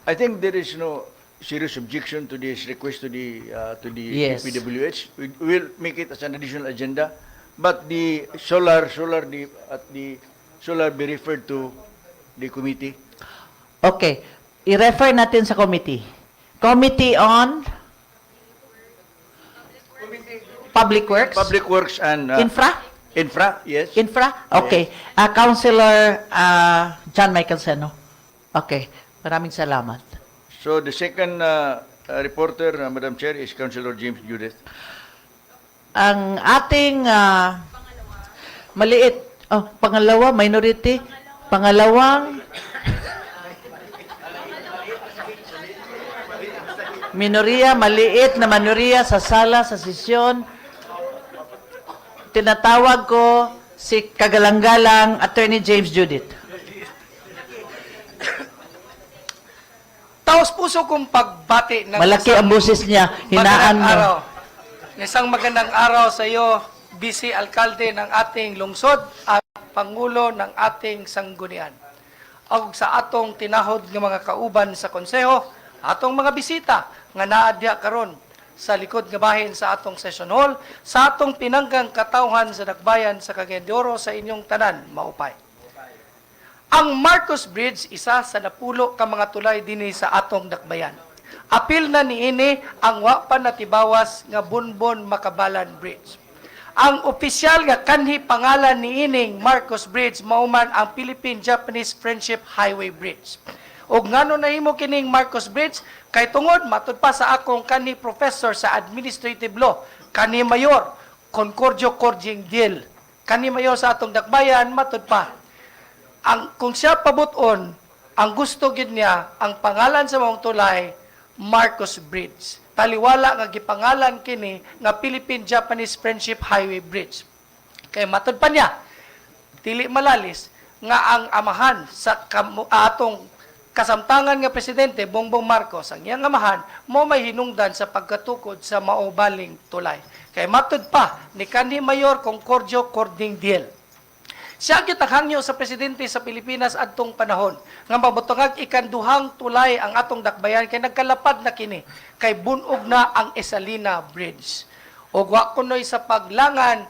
[SPEAKER 6] I think there is no serious objection to this request to the
[SPEAKER 2] Yes.
[SPEAKER 6] PWH. We will make it as an additional agenda, but the solar be referred to the committee.
[SPEAKER 2] Okay. I-refer natin sa committee. Committee on Public Works?
[SPEAKER 6] Public Works and
[SPEAKER 2] Infra?
[SPEAKER 6] yes.
[SPEAKER 2] Infra? Okay. Councilor John Michael Seno. Okay. Maraming salamat.
[SPEAKER 6] So the second reporter, Madam Chair, is Councilor James Judith.
[SPEAKER 2] Ang ating maliit, pangalawa, minority, pangalawang minoriya, maliit na minoriya sa sala, sa sesyon. Tinatawag ko si Kagalang-galang Attorney James Judith.
[SPEAKER 8] Taos puso kong pagbati ng
[SPEAKER 2] Malaki ang boses niya, hinaan mo.
[SPEAKER 8] araw. Isang magandang araw sa iyo, Vice Alkalde ng ating lungsod at Pangulo ng ating sanggunian. Og sa atong tinahod ng mga kauban sa konseho, atong mga bisita nga naadya karon sa likod nga bahin sa atong session hall, sa atong pinanggang katawhan sa Dakbayan sa Cagayan de Oro sa inyong tanan, maupay. Ang Marcos Bridge, isa sa napulo ka mga tulay dinhi sa atong Dakbayan. Apil na niini ang wa pa natibawas nga Bunbon Makabalan Bridge. Ang opisyal nga kanhi pangalan niining Marcos Bridge mauman ang Philippine-Japanese Friendship Highway Bridge. Og ngano nahimo kining Marcos Bridge kay tungod matud pa sa akong kanhi professor sa administrative law, kanhi mayor Concordio Corjing Deal. Kanhi mayor sa atong Dakbayan matud pa ang kung siya pabuton, ang gusto gid niya ang pangalan sa mong tulay Marcos Bridge. Taliwala nga gipangalan kini nga Philippine-Japanese Friendship Highway Bridge. Kay matud pa niya, dili malalis nga ang amahan sa atong kasamtangan nga presidente Bongbong Marcos, ang iyang amahan mo may hinungdan sa pagkatukod sa maubaling tulay. Kay matud pa ni kanhi Mayor Concordio Cording Diel. Siya gitaghangyo sa presidente sa Pilipinas adtong panahon nga mabutungag ikanduhang tulay ang atong Dakbayan kay nagkalapad na kini kay bunog na ang Esalina Bridge. Og wa kunoy sa paglangan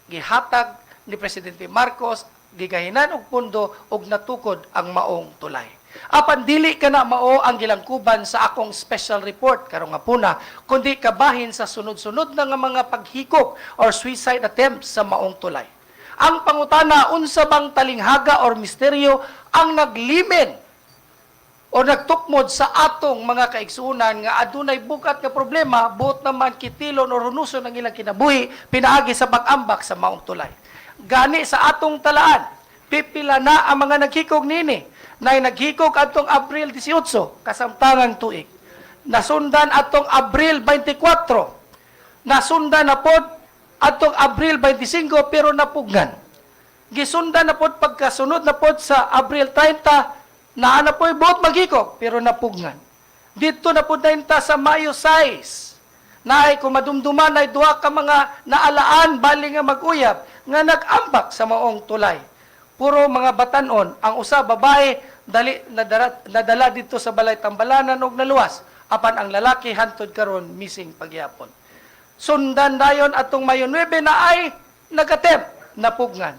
[SPEAKER 8] gihatag ni Presidente Marcos gigahinan og pundo og natukod ang maong tulay. Apan dili kana mao ang gilangkuban sa akong special report karong hapuna, kundi kabahin sa sunod-sunod na nga mga paghikok or suicide attempts sa maong tulay. Ang pangutana, unsa bang talinghaga or misteryo ang naglimen o nagtukmod sa atong mga kaigsuunan nga adunay bukat nga problema buot naman kitilon o runuson ang ilang kinabuhi pinaagi sa pag-ambak sa maong tulay. Gani sa atong talaan, pipila na ang mga naghikog nini na naghikog atong Abril 18 kasamtangang tuig. Nasundan atong Abril 24. Nasundan na pod atong Abril 25 pero napugnan. Gisundan na pod pagkasunod na pod sa Abril 30 na ana po'y buot maghikog pero napugnan. Dito na pod na sa Mayo 6 na ay kumadumduman ay duha ka mga naalaan bali nga mag-uyab nga nag-ambak sa maong tulay. Puro mga batanon, ang usa babae nadala dito sa balay tambalanan og naluwas, apan ang lalaki hantod karon missing pagyapon. Sundan dayon atong Mayo 9 na ay nagatep napugnan.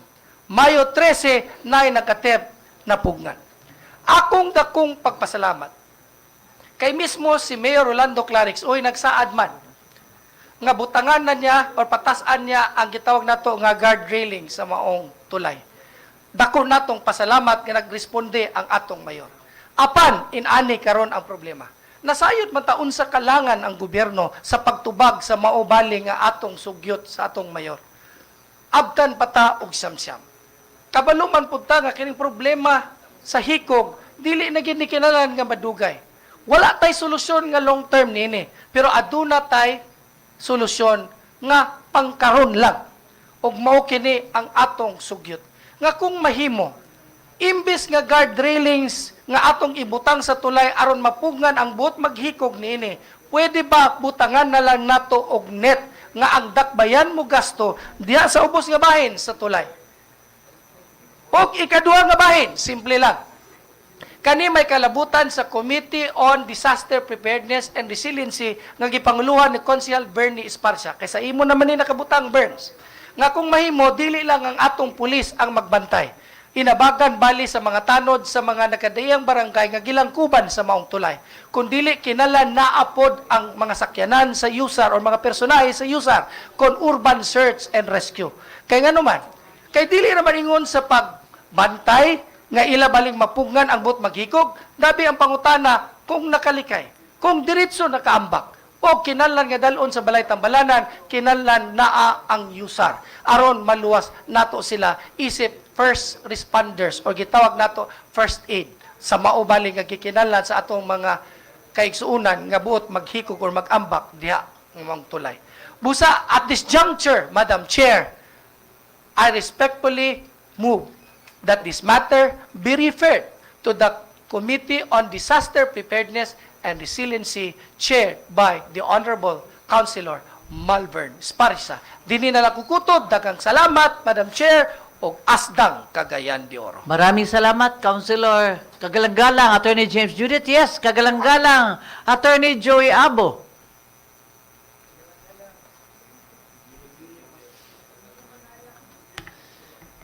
[SPEAKER 8] Mayo 13 na ay nagatep napugnan. Akong dakong pagpasalamat kay mismo si Mayor Rolando Clarix oy nagsaad man nga butangan na niya or patasan niya ang gitawag nato nga guard railing sa maong tulay. Dako natong pasalamat nga nagresponde ang atong mayor. Apan inani karon ang problema. Nasayod man taon sa kalangan ang gobyerno sa pagtubag sa maubali nga atong sugyot sa atong mayor. Abtan pata og samsyam. Kabaluman pud ta nga kining problema sa hikog dili na gid ni kinahanglan nga madugay. Wala tay solusyon nga long term nini, pero aduna tay solusyon nga pangkaron lang. Ug mao kini ang atong sugyot. Nga kung mahimo, imbis nga guard railings nga atong ibutang sa tulay aron mapugnan ang buot maghikog niini, pwede ba butangan na lang nato og net nga ang dakbayan mo gasto diha sa ubos nga bahin sa tulay? Og ikaduha nga bahin, simple lang. Kani may kalabutan sa Committee on Disaster Preparedness and Resiliency nga gipanguluhan ni Konsehal Bernie Esparcia. Kaysa imo naman ni nakabutang Berns. Nga kung mahimo, dili lang ang atong pulis ang magbantay. Inabagan bali sa mga tanod sa mga nakadayang barangay nga gilangkuban sa maong tulay. Kung dili kinahanglan naapod ang mga sakyanan sa USAR o mga personahe sa USAR kon urban search and rescue. Kay nga naman, kay dili naman ingon sa pagbantay nga ila baling mapugnan ang buot maghikog, dabi ang pangutana kung nakalikay, kung diretso nakaambak, o kinahanglan nga dalon sa balay tambalanan, kinahanglan naa ang USAR. Aron maluwas nato sila isip first responders o gitawag nato first aid sa maubali nga gikinahanglan sa atong mga kaigsuunan nga buot maghikog or magambak diha ng tulay. Busa, at this juncture, Madam Chair, I respectfully move that this matter be referred to the Committee on Disaster Preparedness and Resiliency chaired by the Honorable Councilor Malvern Esparcia. Dini na lang kukutod, daghang salamat, Madam Chair, o asdang Cagayan de Oro.
[SPEAKER 2] Maraming salamat, Councilor. Kagalang-galang, Attorney James Judith. Yes, kagalang-galang, Attorney Joey Abo.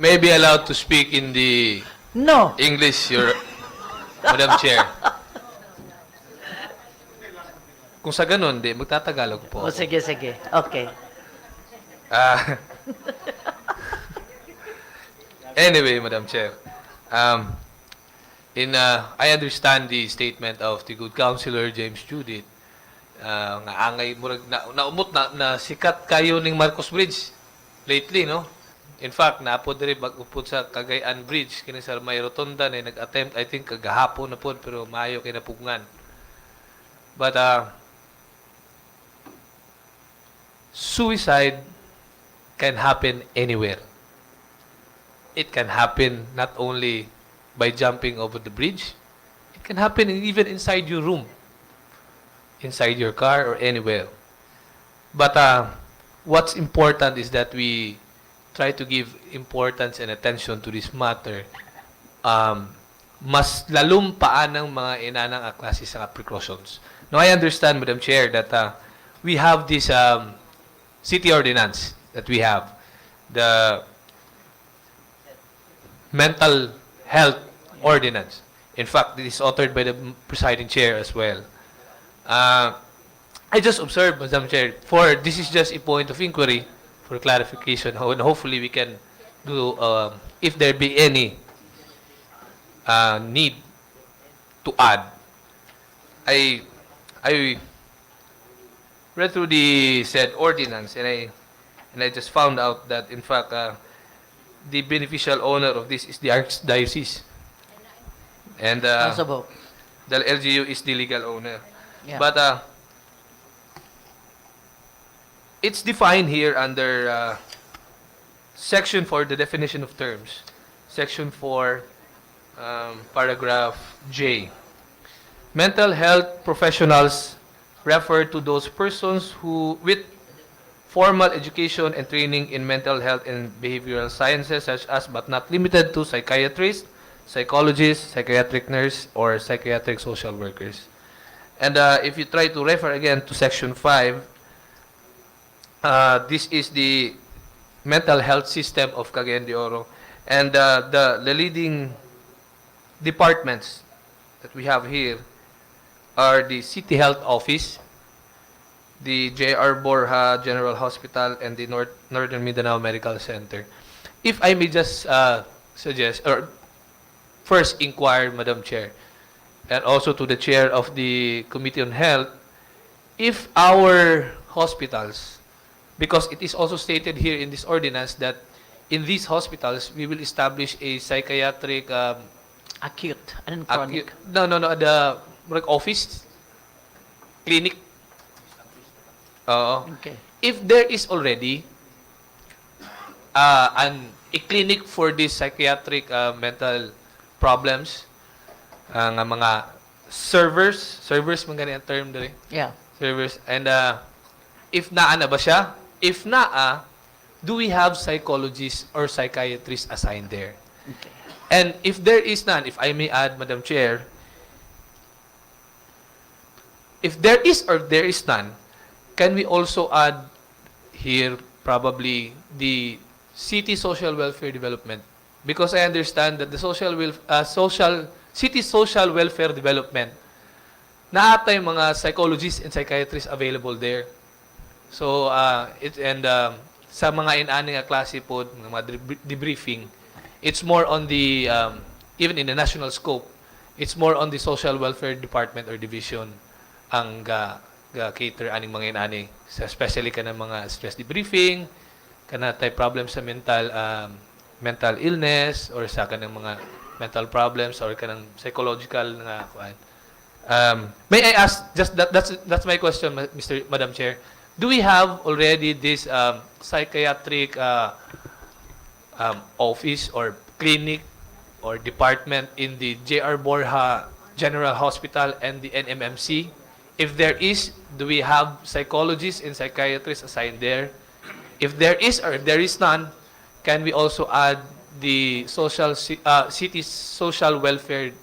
[SPEAKER 10] May I be allowed to speak in the
[SPEAKER 2] No.
[SPEAKER 10] English, Your Madam Chair. Kung sa ganun, di, magtatagalog po
[SPEAKER 2] O,
[SPEAKER 10] ako.
[SPEAKER 2] sige, sige. Okay.
[SPEAKER 10] Ah, anyway, Madam Chair, I understand the statement of the good Councilor James Judith nga angay murag naumot na sikat kayo ning Marcos Bridge lately, no? In fact, naapod diri bag-upod sa Cagayan Bridge kini sa may rotonda na nag-attempt I think kagahapon na pod pero maayo kay napugngan. But suicide can happen anywhere. It can happen not only by jumping over the bridge, it can happen even inside your room, inside your car or anywhere. But what's important is that we try to give importance and attention to this matter. Mas lalong paan ng mga inanang klase sa precautions. Now, I understand, Madam Chair, that we have this city ordinance that we have. The mental health ordinance. In fact, it is authored by the presiding chair as well. I just observed, Madam Chair, this is just a point of inquiry for clarification, and hopefully we can do, if there be any need to add. I read through the said ordinance, and I just found out that in fact the beneficial owner of this is the archdiocese, and
[SPEAKER 2] Councilor Bo.
[SPEAKER 10] the LGU is the legal owner.
[SPEAKER 2] Yeah.
[SPEAKER 10] But it's defined here under section 4, the definition of terms, section 4, paragraph J. Mental health professionals refer to those persons who, with formal education and training in mental health and behavioral sciences, such as but not limited to psychiatrists, psychologists, psychiatric nurse, or psychiatric social workers. And if you try to refer again to section 5, this is the mental health system of Cagayan de Oro. And the leading departments that we have here are the City Health Office, the J.R. Borja General Hospital, and the Northern Mindanao Medical Center. If I may just suggest, or first inquire, Madam Chair, and also to the Chair of the Committee on Health, if our hospitals, because it is also stated here in this ordinance that in these hospitals, we will establish a psychiatric
[SPEAKER 2] Acute and chronic.
[SPEAKER 10] no, the like office, clinic.
[SPEAKER 2] Okay.
[SPEAKER 10] If there is already a clinic for these psychiatric mental problems, nga mga servers man ganyan ang term dali.
[SPEAKER 2] Yeah.
[SPEAKER 10] Servers, and if naa na ba siya? If naa, do we have psychologists or psychiatrists assigned there?
[SPEAKER 2] Okay.
[SPEAKER 10] And if there is none, if I may add, Madam Chair, if there is or there is none, can we also add here probably the city social welfare development? Because I understand that the city social welfare development, naata yung mga psychologists and psychiatrists available there. So sa mga inani nga klase po, mga debriefing, it's more on the even in the national scope, it's more on the social welfare department or division ang cater aning mga inani, especially kana mga stress debriefing, kana type problems sa mental illness, or sa kanang mga mental problems, or kanang psychological nga kuan. May I ask, just that's my question, Madam Chair. Do we have already this psychiatric office or clinic or department in the J.R. Borja General Hospital and the NMMC? If there is, do we have psychologists and psychiatrists assigned there? If there is or if there is none, can we also add the city social welfare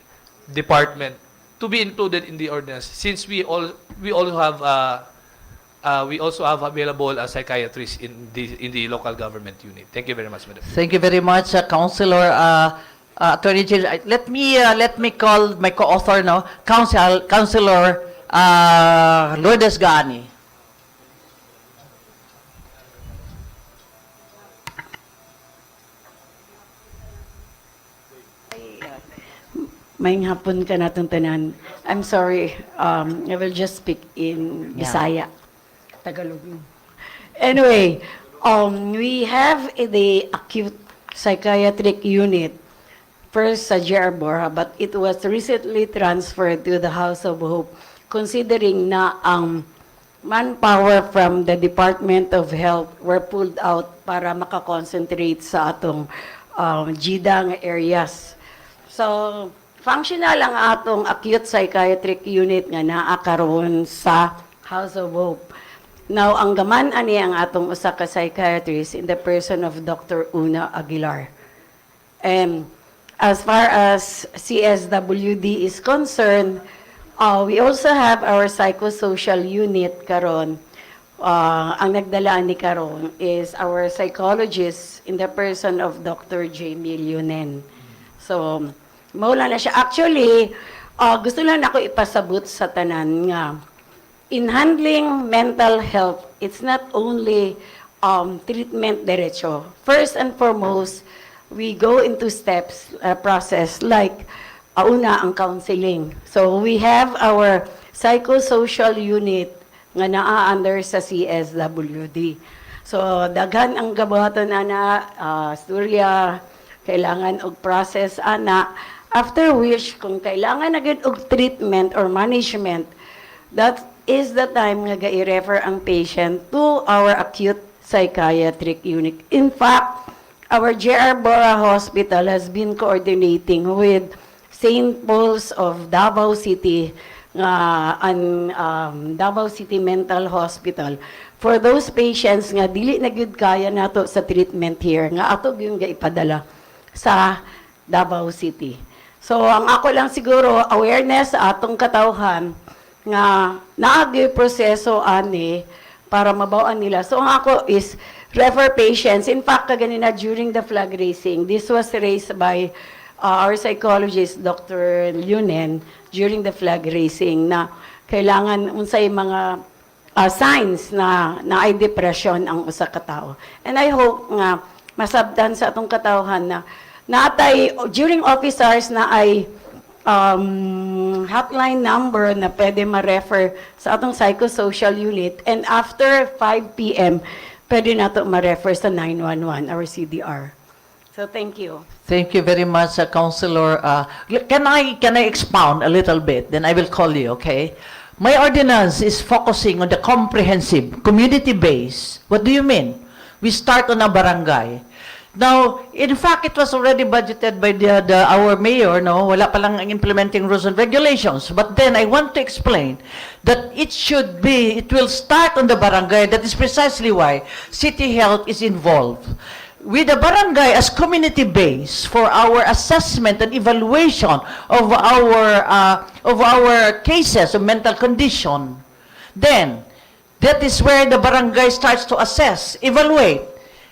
[SPEAKER 10] department to be included in the ordinance, since we also have available psychiatrists in the local government unit? Thank you very much, Madam.
[SPEAKER 2] Thank you very much, Councilor Attorney General. Let me call my co-author now, Councilor Lourdes Gani.
[SPEAKER 1] Maayong hapon ka natong tanan. I'm sorry, I will just speak in Bisaya. Tagalog. Anyway, we have the acute psychiatric unit, first sa J.R. Borja, but it was recently transferred to the House of Hope, considering na ang manpower from the Department of Health were pulled out para makakonsentrate sa atong GDA areas. So, functional ang atong acute psychiatric unit nga naa karon sa House of Hope. Now, ang gaman ani ang atong usa ka psychiatrist in the person of Dr. Una Aguilar. And as far as CSWD is concerned, we also have our psychosocial unit karon. Ang nagdala ni karon is our psychologist in the person of Dr. J. Milionen. So, maula na siya. Actually, gusto lang ako ipasabot sa tanan nga, in handling mental health, it's not only treatment diretso. First and foremost, we go into steps, process like, una, ang counseling. So, we have our psychosocial unit nga naa under sa CSWD. So, daghan ang gabuhaton ana, storya, kailangan og process ana. After which, kung kailangan na gyud og treatment or management, that is the time nga ga-refer ang patient to our acute psychiatric unit. In fact, our JR Bora Hospital has been coordinating with St. Paul's of Davao City Davao City Mental Hospital for those patients nga dili na gyud kaya nato sa treatment here nga ato gyud gaipadala sa Davao City. So ang ako lang siguro awareness sa atong katawhan nga naagi proseso ani para mabawan nila. So ang ako is refer patients. In fact, kaganina during the flag raising, this was raised by our psychologist, Dr. Lunen, during the flag raising na kailangan unsay mga signs na ay depression ang usa ka tawo. And I hope nga masabtan sa atong katawhan na natay during office hours na ay hotline number na pwede ma-refer sa atong psychosocial unit, and after 5 p.m. pwede nato ma-refer sa 911, our CDR. So thank you.
[SPEAKER 2] Thank you very much, Councilor. Can I expound a little bit? Then I will call you, okay? My ordinance is focusing on the comprehensive, community-based. What do you mean? We start on a barangay. Now, in fact, it was already budgeted by our mayor, no? Wala pa lang ang implementing rules and regulations. But then I want to explain that it will start on the barangay. That is precisely why City Health is involved. With the barangay as community base for our assessment and evaluation of our cases of mental condition, then that is where the barangay starts to assess, evaluate,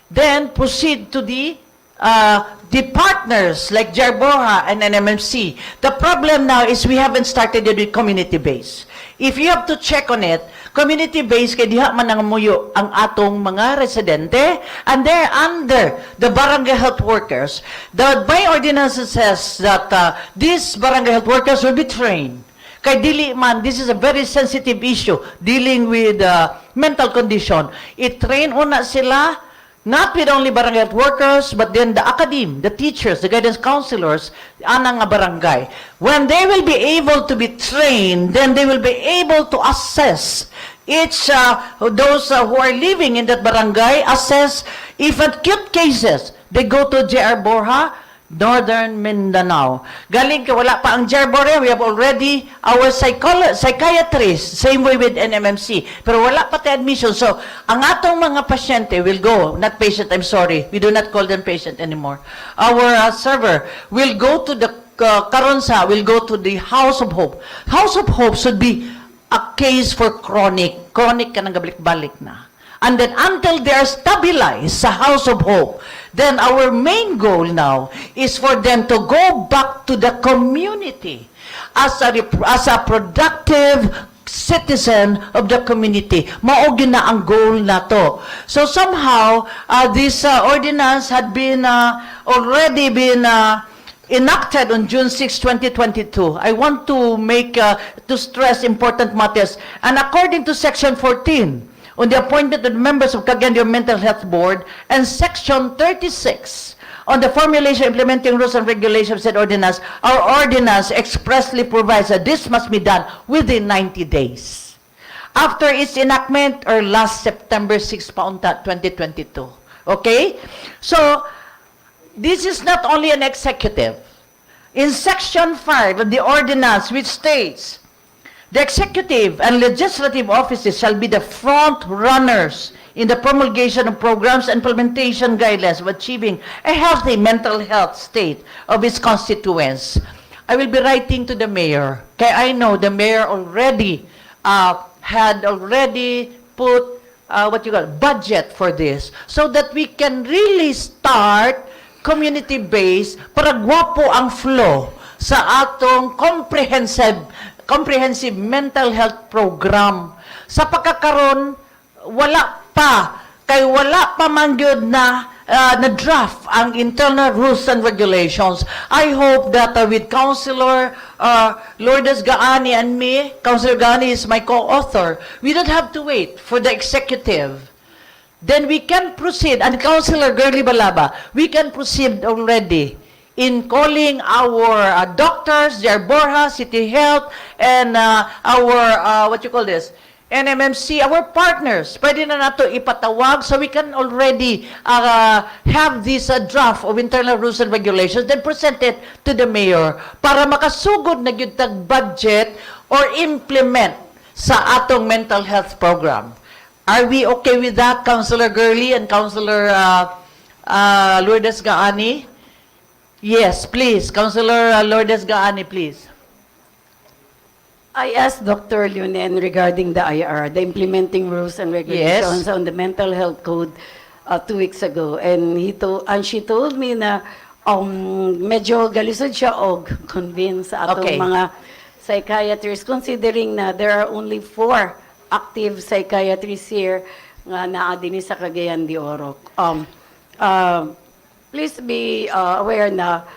[SPEAKER 2] then proceed to the partners like Jarboha and NMMC. The problem now is we haven't started it with community base. If you have to check on it, community-based, kaya diha man nangamuyo ang atong mga residente, and they're under the barangay health workers. My ordinance says that these barangay health workers will be trained. Kay dili man, this is a very sensitive issue, dealing with mental condition. I-train una sila, not with only barangay health workers, but then the academe, the teachers, the guidance counselors, anang nga barangay. When they will be able to be trained, then they will be able to assess those who are living in that barangay, assess if acute cases, they go to JR Borja, Northern Mindanao. Galing ka, wala pa ang JR Borja, we have already our psychiatrists, same way with NMMC, pero wala pa tayo admission. So, ang atong mga pasyente will go, not patient, I'm sorry, we do not call them patient anymore. Our server will go to the Karonsa, will go to the House of Hope. House of Hope should be a case for chronic. Chronic ka nang gabalik-balik na. And then until they are stabilized sa House of Hope, then our main goal now is for them to go back to the community as a productive citizen of the community. Maogi na ang goal na to. So somehow, this ordinance had been already been enacted on June 6, 2022. I want to to stress important matters. And according to Section 14, on the appointment of members of Cagayan de Oro Mental Health Board, and Section 36, on the formulation, implementing rules and regulations said ordinance, our ordinance expressly provides that this must be done within 90 days. After its enactment, or last September 6, 2022. Okay? So, this is not only an executive. In Section 5 of the ordinance, which states, the executive and legislative offices shall be the front runners in the promulgation of programs and implementation guidelines of achieving a healthy mental health state of its constituents. I will be writing to the mayor, kaya I know the mayor already had already put budget for this, so that we can really start community-based para gwapo ang flow sa atong comprehensive mental health program. Sa pagkakaroon, wala pa man gyud na draft ang internal rules and regulations. I hope that with Councilor Lourdes Gaani and me, Councilor Gaani is my co-author, we don't have to wait for the executive. Then we can proceed, and Councilor Girly Balaba, we can proceed already in calling our doctors, their Borja, City Health, and our, what you call this, NMMC, our partners. Pwede na nato ipatawag so we can already have this draft of internal rules and regulations, then present it to the mayor para makasugod na gyud tag budget or implement sa atong mental health program. Are we okay with that, Councilor Gurley and Councilor Lourdes Gaani? Yes, please. Councilor Lourdes Gaani, please.
[SPEAKER 1] I asked Dr. Lunen regarding the IR, the implementing rules and regulations on the mental health code 2 weeks ago, and she told me na medyo galisod siya og convince sa atong
[SPEAKER 2] Okay.
[SPEAKER 1] mga psychiatrists, considering na there are only 4 active psychiatrists here nga naa dinhi sa Cagayan de Oro. Please be aware na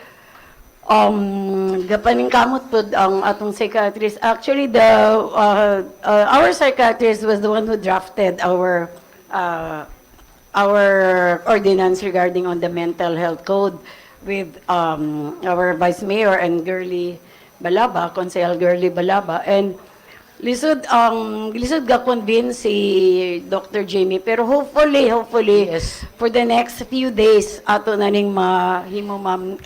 [SPEAKER 1] gapaning kamot po ang atong psychiatrist. Actually, our psychiatrist was the one who drafted our ordinance regarding on the mental health code with our Vice Mayor and Girly Balaba, Consejal Girly Balaba, and lisod ga convince si Dr. Jamie, pero hopefully
[SPEAKER 2] Yes.
[SPEAKER 1] for the next few days ato na ning mahimo ma'am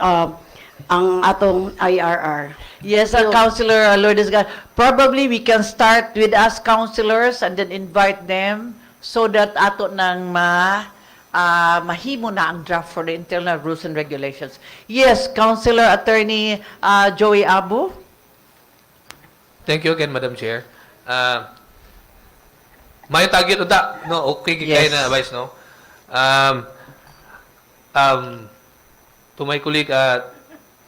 [SPEAKER 1] ang atong IRR.
[SPEAKER 2] Yes,
[SPEAKER 1] So-
[SPEAKER 2] Councilor Lourdes Gaani. Probably we can start with us councilors and then invite them so that ato nang mahimo na ang draft for the internal rules and regulations. Yes, Councilor Attorney Joey Abu.
[SPEAKER 10] Thank you again, Madam Chair. May target uta, no? Okay,
[SPEAKER 2] Yes.
[SPEAKER 10] kaya na, Vice, no? To my colleague,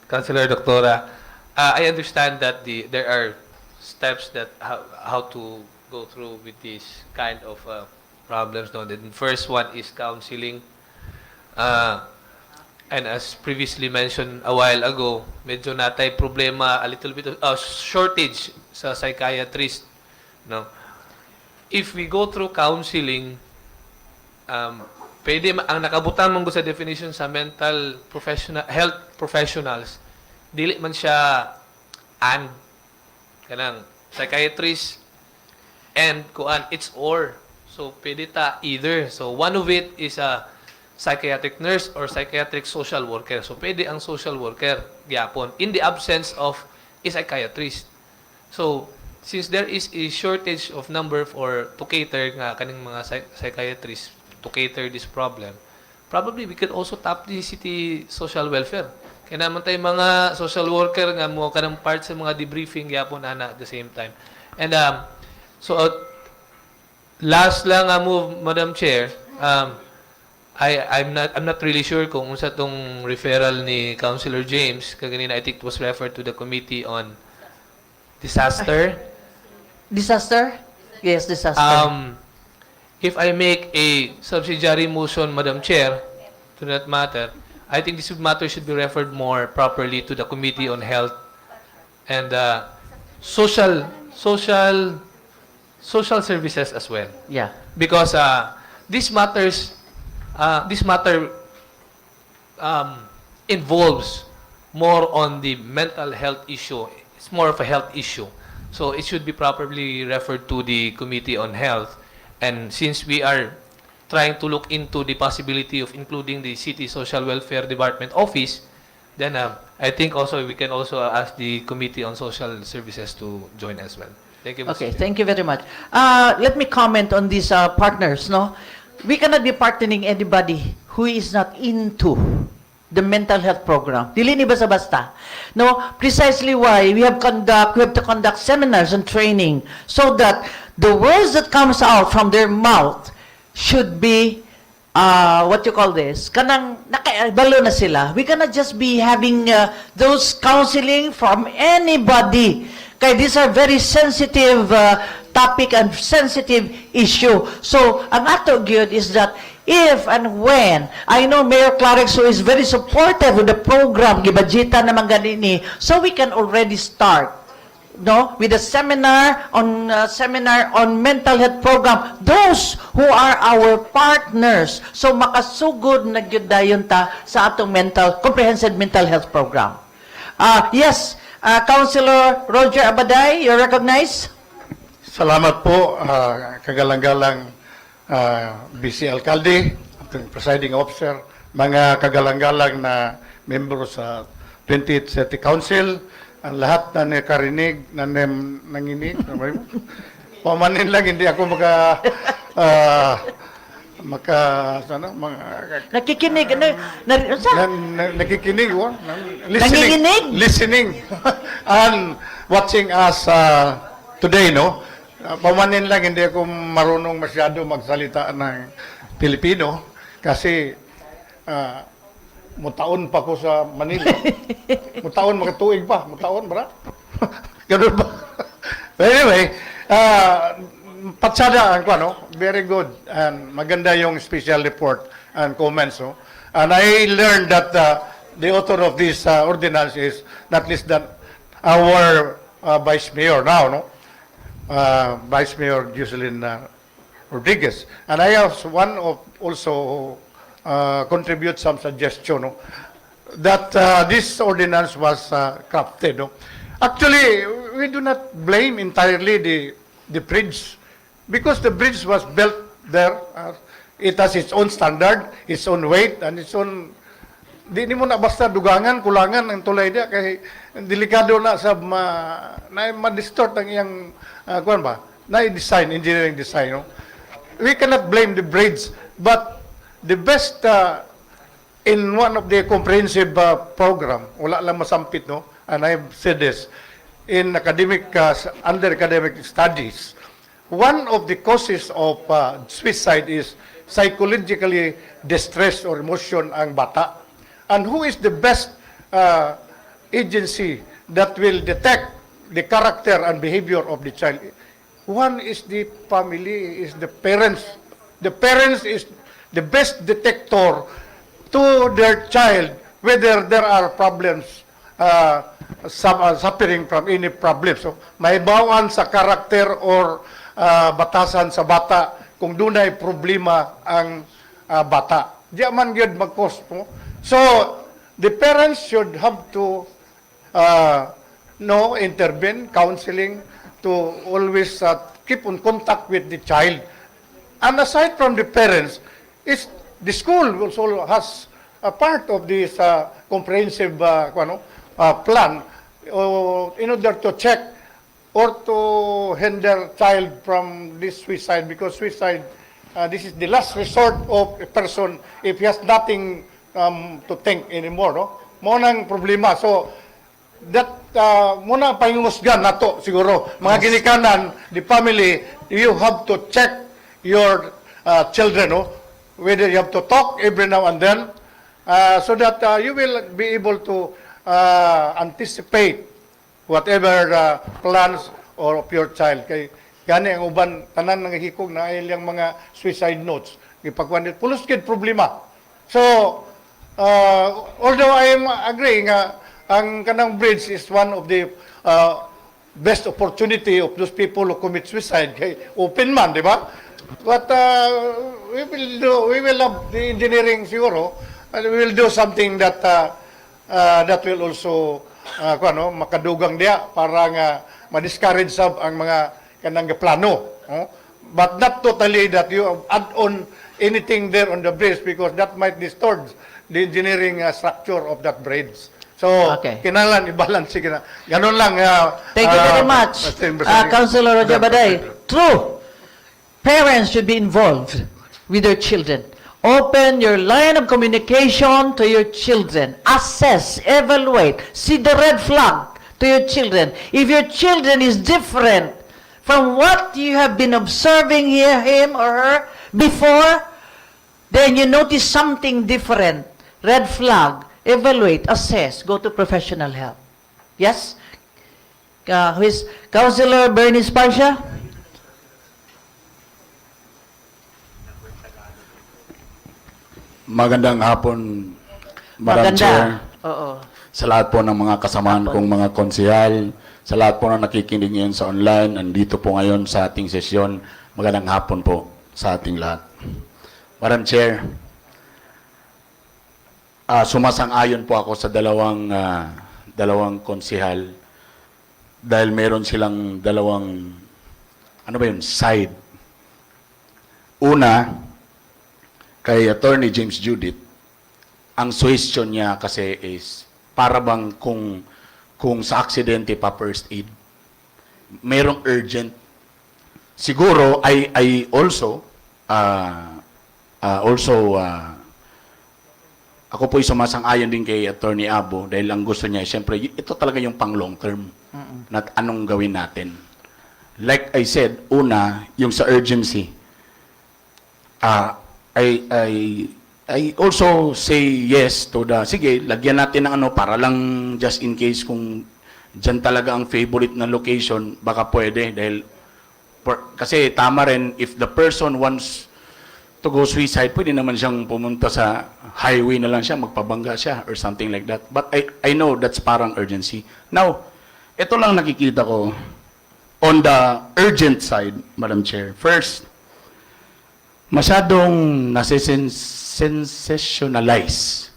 [SPEAKER 10] Councilor Doctora, I understand that there are steps that how to go through with this kind of problems. No? The first one is counseling. And as previously mentioned a while ago, medyo natay problema, a little bit of shortage sa psychiatrist. No? If we go through counseling, pwede, ang nakabutan mong sa definition sa health professionals, dili man siya kanang psychiatrist and kuan, it's or. So, pwede ta either. So, one of it is a psychiatric nurse or psychiatric social worker. So, pwede ang social worker, gyapon, in the absence of a psychiatrist. So, since there is a shortage of number to cater nga kaning mga psychiatrists to cater this problem, probably we could also tap the city social welfare. Kaya naman tayo mga social worker nga mo kanang part sa mga debriefing gyapon ana at the same time. And last lang move, Madam Chair, I'm not really sure kung unsa tong referral ni Councilor James kaganina. I think it was referred to the Committee on Disaster.
[SPEAKER 2] Disaster? Yes, disaster.
[SPEAKER 10] If I make a subsidiary motion, Madam Chair, to that matter, I think this matter should be referred more properly to the Committee on Health and Social Services as well.
[SPEAKER 2] Yeah.
[SPEAKER 10] Because this matter involves more on the mental health issue. It's more of a health issue. So it should be properly referred to the Committee on Health. And since we are trying to look into the possibility of including the City Social Welfare Department office, then I think also we can also ask the Committee on Social Services to join as well. Thank you, Mr.
[SPEAKER 2] Okay,
[SPEAKER 10] Chair.
[SPEAKER 2] thank you very much. Let me comment on these partners, no? We cannot be partnering anybody who is not into the mental health program. Dili ni basta-basta. No, precisely why we have to conduct seminars and training so that the words that comes out from their mouth should be what you call this, kanang nakaibalo na sila. We cannot just be having those counseling from anybody. Kaya these are very sensitive topic and sensitive issue. So, ang ato gyud is that if and when, I know Mayor Clarexo is very supportive of the program, gibadjita naman ganini, so we can already start with a seminar on mental health program, those who are our partners, so makasugod na gyud dayon ta sa atong comprehensive mental health program. Yes, Councilor Roger Abaday, you're recognized.
[SPEAKER 11] Salamat po, kagalang-galang BC Alcalde, ating presiding officer, mga kagalang-galang na membro sa 20th City Council, ang lahat na nakarinig, na nanginig, pamanin lang, hindi ako
[SPEAKER 2] Nakikinig,
[SPEAKER 11] nakikinig,
[SPEAKER 2] Nanginginig?
[SPEAKER 11] listening, and watching us today, no? Pamanin lang, hindi ako marunong masyado magsalita ng Pilipino kasi mutaon pa ko sa Manila. Mutaon, makatuig pa. Mutaon, bra? Ganun ba? But anyway, patsada ang no? Very good. And maganda yung special report and comments. No? And I learned that the author of this ordinance is not least that our Vice Mayor now, no? Vice Mayor Jocelyn Rodriguez. And I was one of also contribute some suggestion, no? That this ordinance was crafted. No? Actually, we do not blame entirely the bridge because the bridge was built there. It has its own standard, its own weight, and its own. Di mo na basta dugangan, kulangan ang tulay dia kay delikado na sa ma-distort ang iyang kuan ba? Na-design, engineering design. No? We cannot blame the bridge, but the best in one of the comprehensive program, wala lang masampit, no? And I've said this, in academic, under academic studies, one of the causes of suicide is psychologically distress or emotion ang bata. And who is the best agency that will detect the character and behavior of the child? One is the family, is the parents. The parents is the best detector to their child whether there are problems, suffering from any problem. So, may bawaan sa karakter or batasan sa bata kung dunay problema ang bata. Di man gyud mag-cause mo. So, the parents should have to intervene, counseling, to always keep on contact with the child. And aside from the parents, the school also has a part of this comprehensive plan in order to check or to hinder child from this suicide, because suicide, this is the last resort of a person if he has nothing to think anymore. No? Mo nang problema. So, that muna pangungusgan nato siguro. Mga ginikanan, the family, you have to check your children, no? Whether you have to talk every now and then, so that you will be able to anticipate whatever plans of your child. Kay gani ang uban tanan nga hikog na ilang mga suicide notes. Gipagkuan pulos kid problema. So although I am agreeing ang kanang bridge is one of the best opportunity of those people who commit suicide. Kay open man, di ba? But we will have the engineering siguro, and we will do something that that will also makadugang dia para nga ma-discourage ang mga kanang plano. But not totally that you add on anything there on the bridge because that might distort the engineering structure of that bridge. So,
[SPEAKER 2] Okay.
[SPEAKER 11] kinahanglan i-balance kina. Ganun lang.
[SPEAKER 2] Thank you very much, Councilor Roger Baday. True. Parents should be involved with their children. Open your line of communication to your children. Assess, evaluate, see the red flag to your children. If your children is different from what you have been observing here, him or her, before, then you notice something different, red flag, evaluate, assess, go to professional help. Yes? Who is Councilor Bernice Pasha?
[SPEAKER 3] Magandang hapon, Madam Chair.
[SPEAKER 2] Oo.
[SPEAKER 3] Sa lahat po ng mga kasamahan kong mga konsehal, sa lahat po na nakikinig ngayon sa online, andito po ngayon sa ating sesyon, magandang hapon po sa ating lahat. Madam Chair, sumasang-ayon po ako sa dalawang konsehal dahil meron silang dalawang, side. Una, kay Attorney James Judith, ang suggestion niya kasi is para bang kung sa aksidente pa first aid, merong urgent. Siguro I also ako po sumasang-ayon din kay Attorney Abo dahil ang gusto niya siyempre ito talaga yung pang long term na anong gawin natin. Like I said, una, yung sa urgency. I also say yes to sige, lagyan natin ng para lang just in case kung dyan talaga ang favorite na location, baka pwede dahil kasi tama rin, if the person wants to go suicide, pwede naman siyang pumunta sa highway na lang siya, magpabangga siya or something like that. But I know that's parang urgency. Now, ito lang nakikita ko on the urgent side, Madam Chair. First, masyadong nase-sensationalize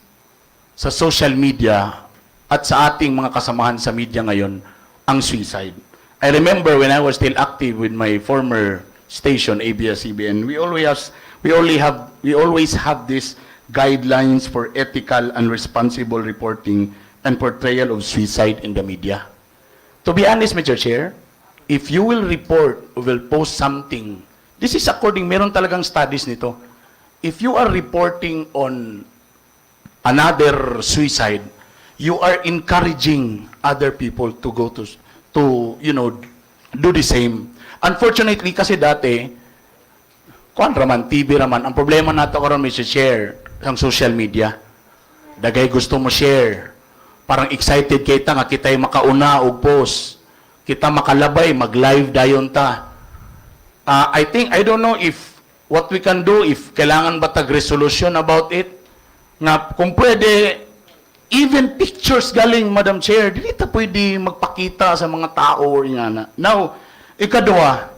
[SPEAKER 3] sa social media at sa ating mga kasamahan sa media ngayon ang suicide. I remember when I was still active with my former station, ABS-CBN, we always have these guidelines for ethical and responsible reporting and portrayal of suicide in the media. To be honest, Mr. Chair, if you will report or will post something, this is according, meron talagang studies nito. If you are reporting on another suicide, you are encouraging other people to go to do the same. Unfortunately, kasi dati, kuan raman, TV raman, ang problema nato karon Mr. Chair, ang social media. Dagay gusto mo share. Parang excited kita nga kita'y makauna og post. Kita makalabay, mag-live dayon ta. I don't know if what we can do, if kailangan ba tag-resolution about it, nga kung pwede, even pictures galing, Madam Chair, dili ta pwede magpakita sa mga tao or ingana. Now, ikadua,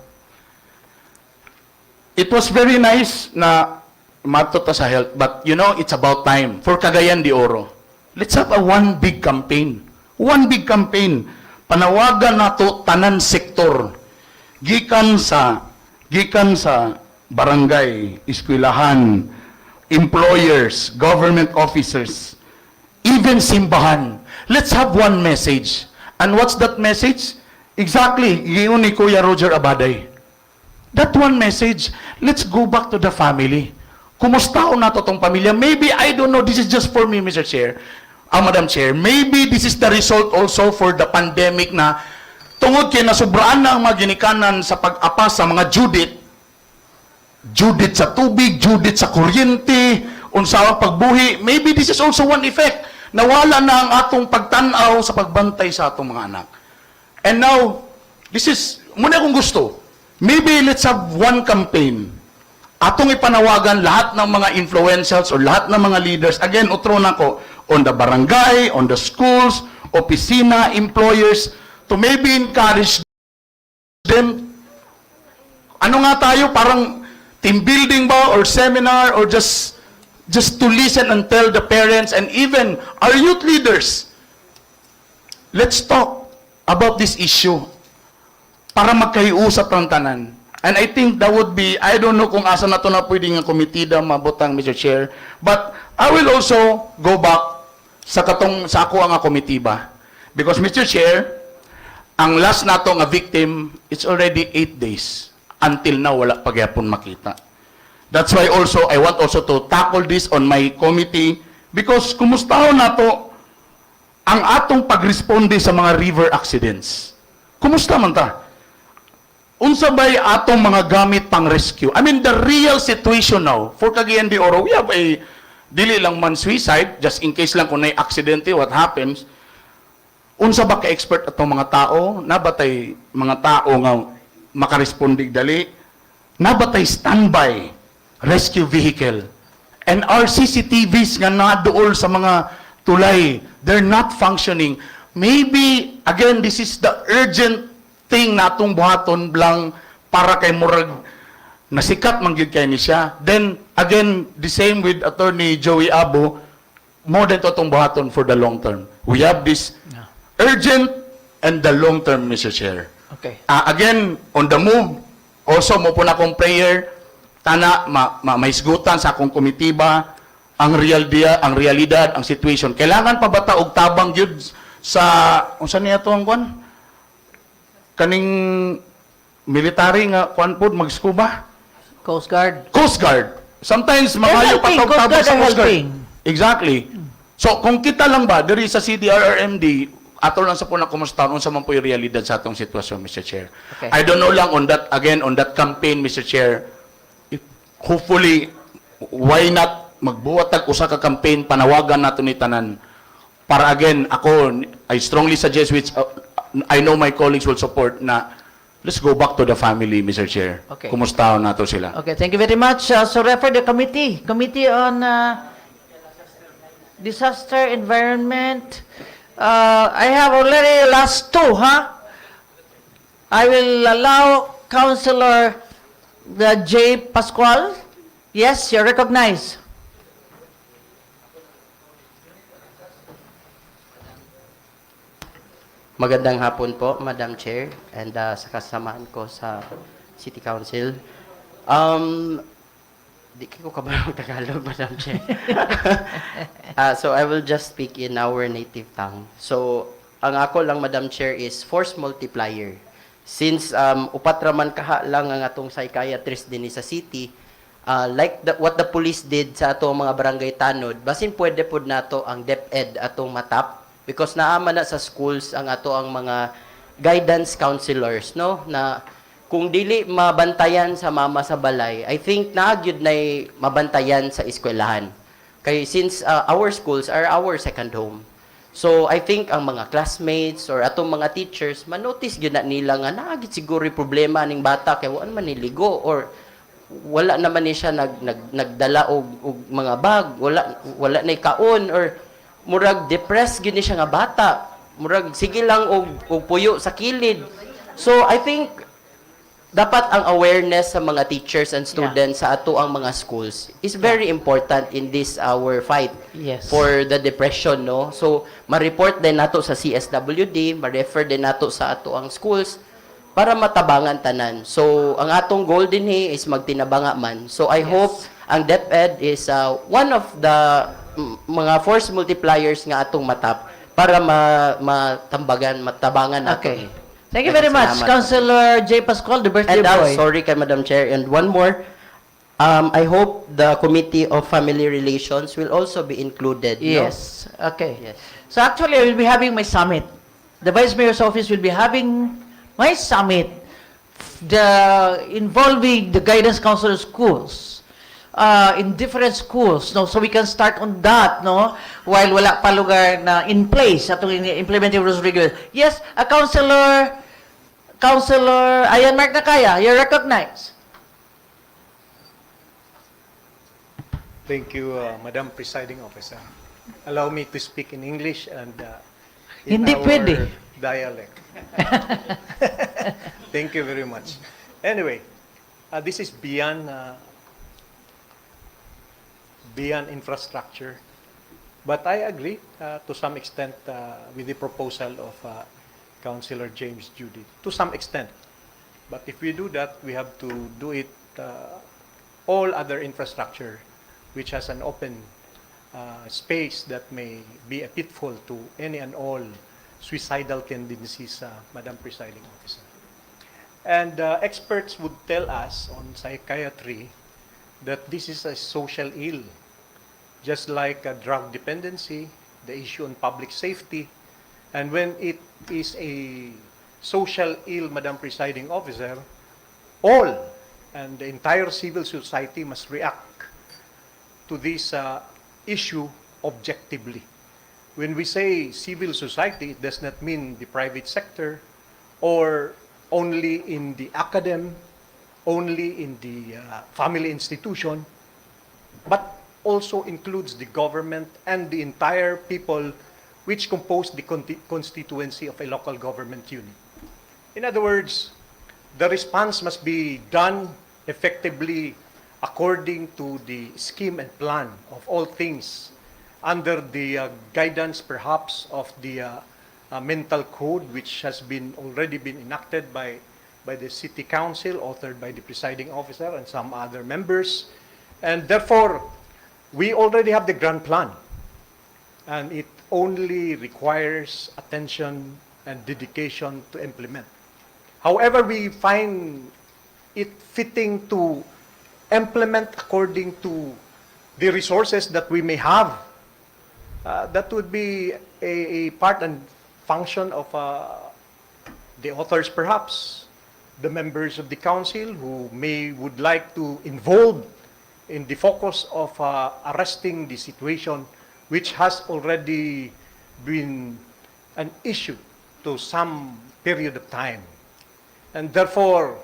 [SPEAKER 3] it was very nice na matota sa health, but it's about time for Cagayan de Oro. Let's have one big campaign. One big campaign. Panawagan nato tanan sektor. Gikan sa barangay, eskwelahan, employers, government officers, even simbahan. Let's have one message. And what's that message? Exactly, yun ni Kuya Roger Abaday. That one message, let's go back to the family. Kumusta na to tong pamilya? Maybe, I don't know, this is just for me, Mr. Chair, Madam Chair, maybe this is the result also for the pandemic na tungod kay nasubraan na ang mga ginikanan sa pag-apas sa mga Judith sa tubig, Judith sa kuryente, unsawang pagbuhi. Maybe this is also one effect. Nawala na ang atong pagtanaw sa pagbantay sa atong mga anak. And now, this is, muna kung gusto, maybe let's have one campaign. Atong ipanawagan lahat ng mga influentials or lahat ng mga leaders. Again, utro na ko, on the barangay, on the schools, opisina, employers, to maybe encourage them. Ano nga tayo, parang team building ba or seminar or just to listen and tell the parents and even our youth leaders, let's talk about this issue para magkaiusap ng tanan. And I think that would be, I don't know kung asa na to na pwedeng nga komitida mabutang, Mr. Chair, but I will also go back sa ako ang komitiba. Because, Mr. Chair, ang last nato nga victim, it's already 8 days. Until now, wala pagyapon makita. That's why also, I want also to tackle this on my committee because kumusta na to ang atong pagresponde sa mga river accidents. Kumusta man ta? unsa bay atong mga gamit pang rescue? I mean, the real situation now, for Cagayan de Oro, we have a, dili lang man suicide, just in case lang kung may aksidente, what happens, unsa ba ka-expert atong mga tao, nabatay mga tao nga makarespondig dali, nabatay standby rescue vehicle, and our CCTVs nga naduol sa mga tulay, they're not functioning. Maybe, again, this is the urgent thing na atong buhaton lang para kay murag nasikat man gyud kay ni siya. Then again, the same with Attorney Joey Abo, more than to atong buhaton for the long term. We have this urgent and the long term, Mr. Chair.
[SPEAKER 2] Okay.
[SPEAKER 3] Again, on the move, also mo po na akong prayer, tana maisgutan sa akong komitiba ang realidad, ang situation. Kailangan pa bata og tabang gyud sa unsa niya to ang kwan? Kaning military nga kwan pod mag-scuba?
[SPEAKER 2] Coast Guard.
[SPEAKER 3] Coast Guard. Sometimes magayo pa tawag tabang sa Coast Guard. Exactly. So kung kita lang ba diri sa CDRRMD ato lang sa puna kumusta unsa man po yung realidad sa atong sitwasyon, Mr. Chair.
[SPEAKER 2] Okay.
[SPEAKER 3] I don't know lang on that again on that campaign, Mr. Chair. Hopefully why not magbuhat tag usa ka campaign panawagan nato ni tanan para again ako I strongly suggest which I know my colleagues will support na let's go back to the family, Mr. Chair.
[SPEAKER 2] Okay.
[SPEAKER 3] Kumusta nato sila?
[SPEAKER 2] Okay, thank you very much. So refer the Committee on Disaster Environment. I have already last two, huh? I will allow Councilor J. Pascual. Yes, you're recognized.
[SPEAKER 12] Magandang hapon po, Madam Chair, and sa kasamaan ko sa City Council. Di ko kabarang Tagalog, Madam Chair. So I will just speak in our native tongue. So, ang ako lang, Madam Chair, is force multiplier. Since upat raman kaha lang ang atong psychiatrist din sa city, like what the police did sa atong mga barangay tanod, basin pwede po nato ang DepEd atong matap, because naama na sa schools ang ato ang mga guidance counselors, no? Na kung dili mabantayan sa mama sa balay, I think naagyud na mabantayan sa eskwelahan. Kay since our schools are our second home. So I think ang mga classmates or atong mga teachers manotice gyud na nila nga naagid siguro problema ning bata kay wala man niligo or wala naman ni siya nagdala og mga bag, wala na kaon or murag depressed gini siya nga bata, murag sige lang og puyo sa kilid. So I think dapat ang awareness sa mga teachers and students sa ato ang mga schools is very important in this our fight for the depression, no? So ma-report din nato sa CSWD, ma-refer din nato sa ato ang schools para matabangan tanan. So ang atong goal din is magtinabanga man. So I hope ang DepEd is one of the mga force multipliers nga atong matap para matabangan nato.
[SPEAKER 2] Okay. Thank you very much, Councilor J. Pascual, the birthday boy.
[SPEAKER 12] Sorry kay Madam Chair. And one more, I hope the Committee of Family Relations will also be included.
[SPEAKER 2] Yes. Okay.
[SPEAKER 12] Yes.
[SPEAKER 2] So actually, I will be having my summit. The Vice Mayor's Office will be having my summit involving the guidance counselor schools in different schools, no? So we can start on that, no? While wala pa lugar na in place atong implementing rules regulation. Yes, a Councilor Ayan Mark Nakaya, you're recognized.
[SPEAKER 11] Thank you, Madam Presiding Officer. Allow me to speak in English and
[SPEAKER 2] Hindi pwede.
[SPEAKER 11] dialect. Thank you very much. Anyway, this is beyond infrastructure, but I agree to some extent with the proposal of Councilor James Judy, to some extent. But if we do that, we have to do it all other infrastructure which has an open space that may be a pitfall to any and all suicidal tendencies, Madam Presiding Officer. And experts would tell us on psychiatry that this is a social ill, just like drug dependency, the issue on public safety. And when it is a social ill, Madam Presiding Officer, all and the entire civil society must react to this issue objectively. When we say civil society, it does not mean the private sector or only in the academy, only in the family institution, but also includes the government and the entire people which compose the constituency of a local government unit. In other words, the response must be done effectively according to the scheme and plan of all things under the guidance perhaps of the mental code which has already been enacted by the city council, authored by the presiding officer and some other members. And therefore, we already have the grand plan, and it only requires attention and dedication to implement. However, we find it fitting to implement according to the resources that we may have. That would be a part and function of the authors perhaps, the members of the council who would like to involve in the focus of arresting the situation which has already been an issue to some period of time. And therefore,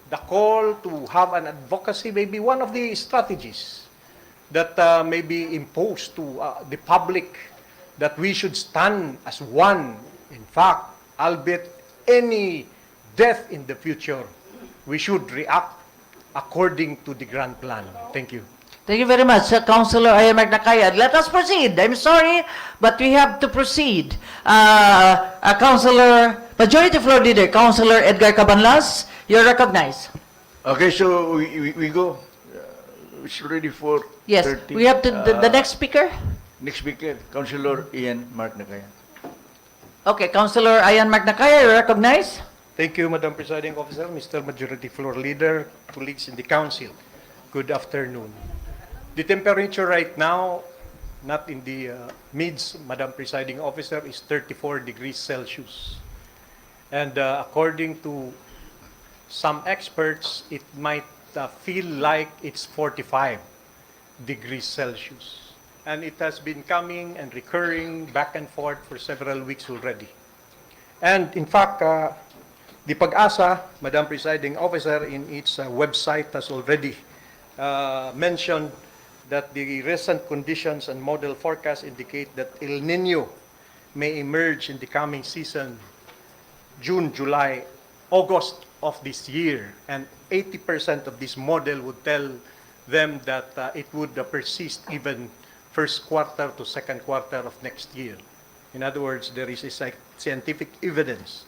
[SPEAKER 11] the call to have an advocacy may be one of the strategies that may be imposed to the public, that we should stand as one. In fact, albeit any death in the future, we should react according to the grand plan. Thank you.
[SPEAKER 2] Thank you very much, Councilor Ayan Magnacaya. Let us proceed. I'm sorry, but we have to proceed. Councilor, Majority Floor Leader, Councilor Edgar Cabanlas, you're recognized.
[SPEAKER 6] Okay, so we go. It's ready for
[SPEAKER 2] Yes,
[SPEAKER 6] 30.
[SPEAKER 2] we have the next speaker.
[SPEAKER 6] Next speaker, Councilor Ian Mark Nakaya.
[SPEAKER 2] Okay, Councilor Ayan Magnacaya, you're recognized.
[SPEAKER 11] Thank you, Madam Presiding Officer, Mr. Majority Floor Leader, colleagues in the Council. Good afternoon. The temperature right now, not in the mids, Madam Presiding Officer, is 34 degrees Celsius. And according to some experts, it might feel like it's 45 degrees Celsius. And it has been coming and recurring back and forth for several weeks already. And in fact, the Pag-asa, Madam Presiding Officer, in its website has already mentioned that the recent conditions and model forecasts indicate that El Nino may emerge in the coming season, June, July, August of this year. And 80% of this model would tell them that it would persist even first quarter to second quarter of next year. In other words, there is a scientific evidence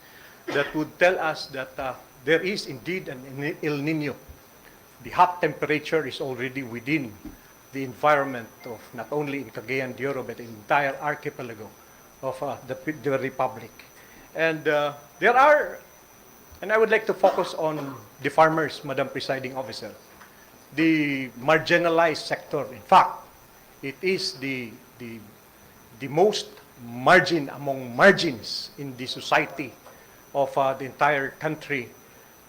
[SPEAKER 11] that would tell us that there is indeed an El Nino. The hot temperature is already within the environment of not only in Cagayan de Oro, but the entire archipelago of the Republic. And there are, and I would like to focus on the farmers, Madam Presiding Officer, the marginalized sector. In fact, it is the most margin among margins in the society of the entire country,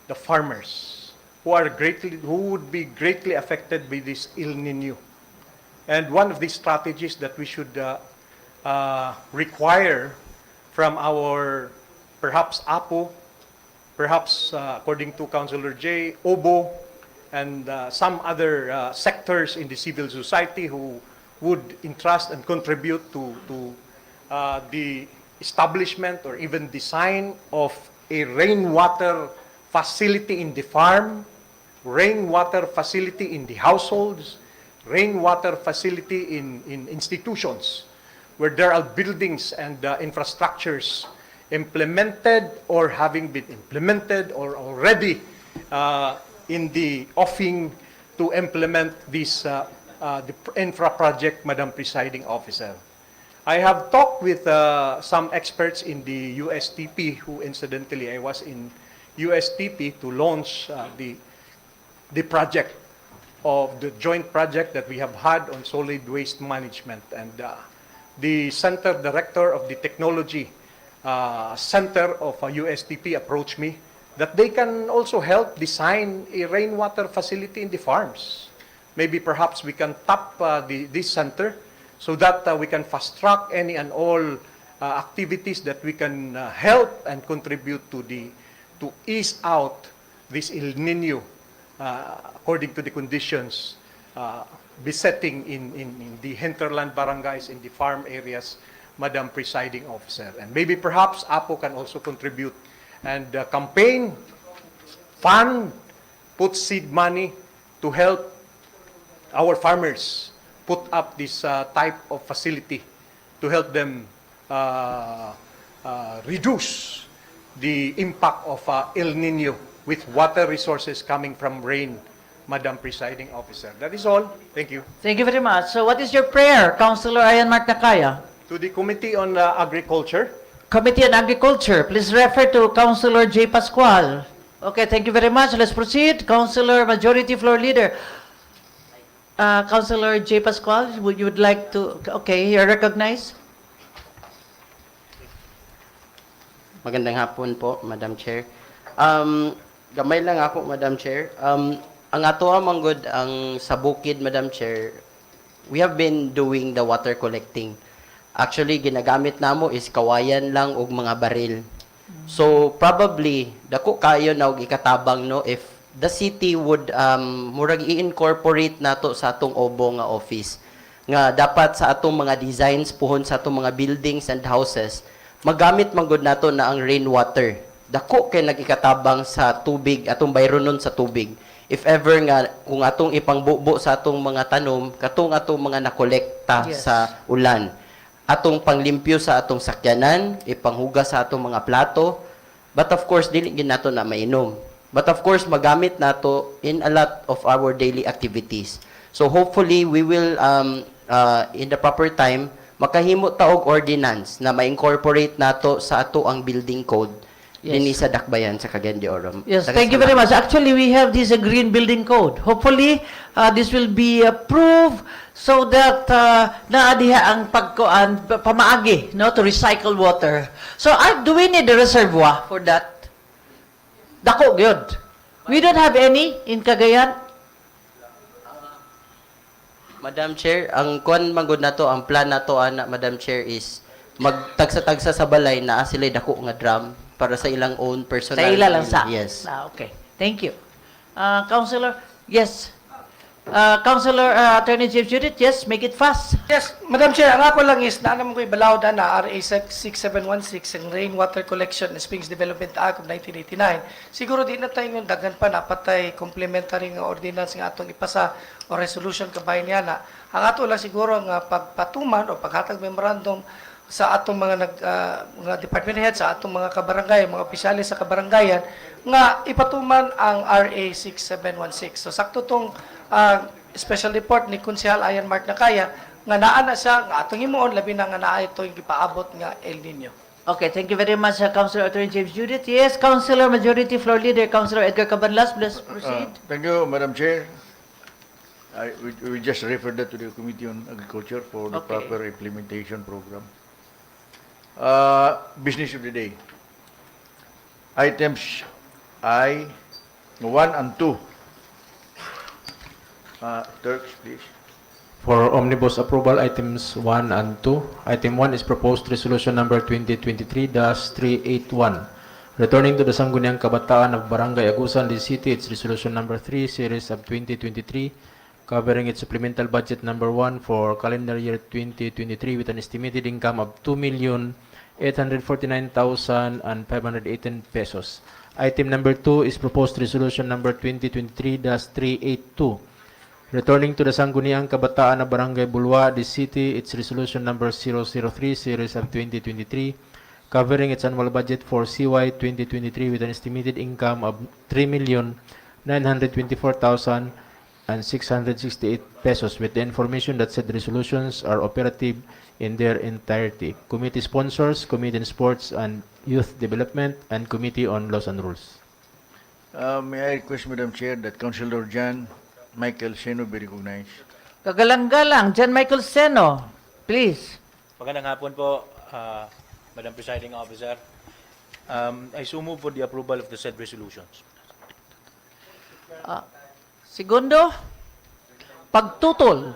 [SPEAKER 11] the farmers, who would be greatly affected by this El Nino. And one of the strategies that we should require from our, perhaps APO, perhaps according to Councilor J, OBO, and some other sectors in the civil society who would entrust and contribute to the establishment or even design of a rainwater facility in the farm, rainwater facility in the households, rainwater facility in institutions where there are buildings and infrastructures implemented or having been implemented or already in the offing to implement this the infra project, Madam Presiding Officer. I have talked with some experts in the USTP, who incidentally I was in USTP to launch the project of the joint project that we have had on solid waste management. And the center director of the technology center of USTP approached me
[SPEAKER 13] that they can also help design a rainwater facility in the farms. Maybe perhaps we can tap this center so that we can fast track any and all activities that we can help and contribute to ease out this El Nino according to the conditions besetting in the hinterland barangays, in the farm areas, Madam Presiding Officer. And maybe perhaps APO can also contribute and campaign, fund, put seed money to help our farmers put up this type of facility to help them reduce the impact of El Nino with water resources coming from rain, Madam Presiding Officer. That is all. Thank you.
[SPEAKER 2] Thank you very much. So what is your prayer, Councilor Ayan Mark Nakaya?
[SPEAKER 13] To the Committee on Agriculture,
[SPEAKER 2] Committee on Agriculture, please refer to Councilor J. Pascual. Okay, thank you very much. Let's proceed. Councilor Majority Floor Leader. Councilor J. Pascual, you would like to... Okay, you're recognized.
[SPEAKER 12] Magandang hapon po, Madam Chair. Gamay lang ako, Madam Chair. Ang ato manggod ang sa bukid, Madam Chair, we have been doing the water collecting. Actually, ginagamit namo is kawayan lang og mga baril. So, probably, dako kayo na og ikatabang, no, if the city would murag i-incorporate nato sa atong obo nga office nga dapat sa atong mga designs puhon sa atong mga buildings and houses magamit manggod nato na ang rainwater. Dako kay nagikatabang sa tubig atong bayronon sa tubig. If ever nga kung atong ipangbubo sa atong mga tanom katong atong mga nakolekta sa ulan, atong panglimpyo sa atong sakyanan, ipanghugas sa atong mga plato, but of course dili gid nato na mainom. But of course, magamit nato in a lot of our daily activities. So hopefully, we will, in the proper time, makahimo ta og ordinance na ma-incorporate nato sa ato ang building code dinhi sa Dakbayan sa Cagayan de Oro.
[SPEAKER 2] Yes, thank you very much. Actually, we have this green building code. Hopefully, this will be approved so that naadiha ang pamaagi, no, to recycle water. So, do we need a reservoir for that? Dako gyud. We don't have any in Cagayan.
[SPEAKER 12] Madam Chair, ang kuan manggod nato ang plan nato ana Madam Chair is magtagsa-tagsa sa balay na sila dako nga drum para sa ilang own personal.
[SPEAKER 2] Sa ila lang sa.
[SPEAKER 12] Yes.
[SPEAKER 2] Okay. Thank you. Councilor, yes. Councilor Attorney Chief Judith, yes, make it fast.
[SPEAKER 8] Yes, Madam Chair, ang ako lang is, naanam ko ibalaw na RA 6716, ang Rainwater Collection and Springs Development Act of 1989. Siguro di na tayo yung dagan pa na patay complementary nga ordinance nga atong ipasa o resolution kabayan niya na. Ang ato lang siguro nga pagpatuman o paghatag memorandum sa atong mga department head, sa atong mga kabarangay, mga opisyalis sa kabarangayan, nga ipatuman ang RA 6716. So sakto tong special report ni Konsehal Ayan Mark Nakaya nga naa na siya nga atong himuon labi na nga naa ito yung gipaabot nga El Nino.
[SPEAKER 2] Okay, thank you very much, Councilor Attorney James Judith. Yes, Councilor Majority Floor Leader, Councilor Edgar Cabanlas, please proceed.
[SPEAKER 6] Thank you, Madam Chair. We just referred that to the Committee on Agriculture for the proper implementation program. Business of the day. Items I, 1 and 2. Turks, please.
[SPEAKER 4] For omnibus approval, items 1 and 2. Item 1 is proposed resolution number 2023-381. Returning to the Sangguniang Kabataan of Barangay Agusan, the city, its resolution number 3, series of 2023, covering its supplemental budget number 1 for calendar year 2023 with an estimated income of 2,849,518 pesos. Item number 2 is proposed resolution number 2023-382. Returning to the Sangguniang Kabataan of Barangay Bulwa, the city, its resolution number 003, series of 2023, covering its annual budget for CY 2023 with an estimated income of 3,924,668 pesos, with the information that said resolutions are operative in their entirety. Committee sponsors, Committee on Sports and Youth Development, and Committee on Laws and Rules.
[SPEAKER 6] May I request, Madam Chair, that Councilor John Michael Seno be recognized.
[SPEAKER 2] Kagalang-galang, John Michael Seno, please.
[SPEAKER 14] Magandang hapon po, Madam Presiding Officer. I so move for the approval of the said resolutions.
[SPEAKER 2] Segundo, pagtutol.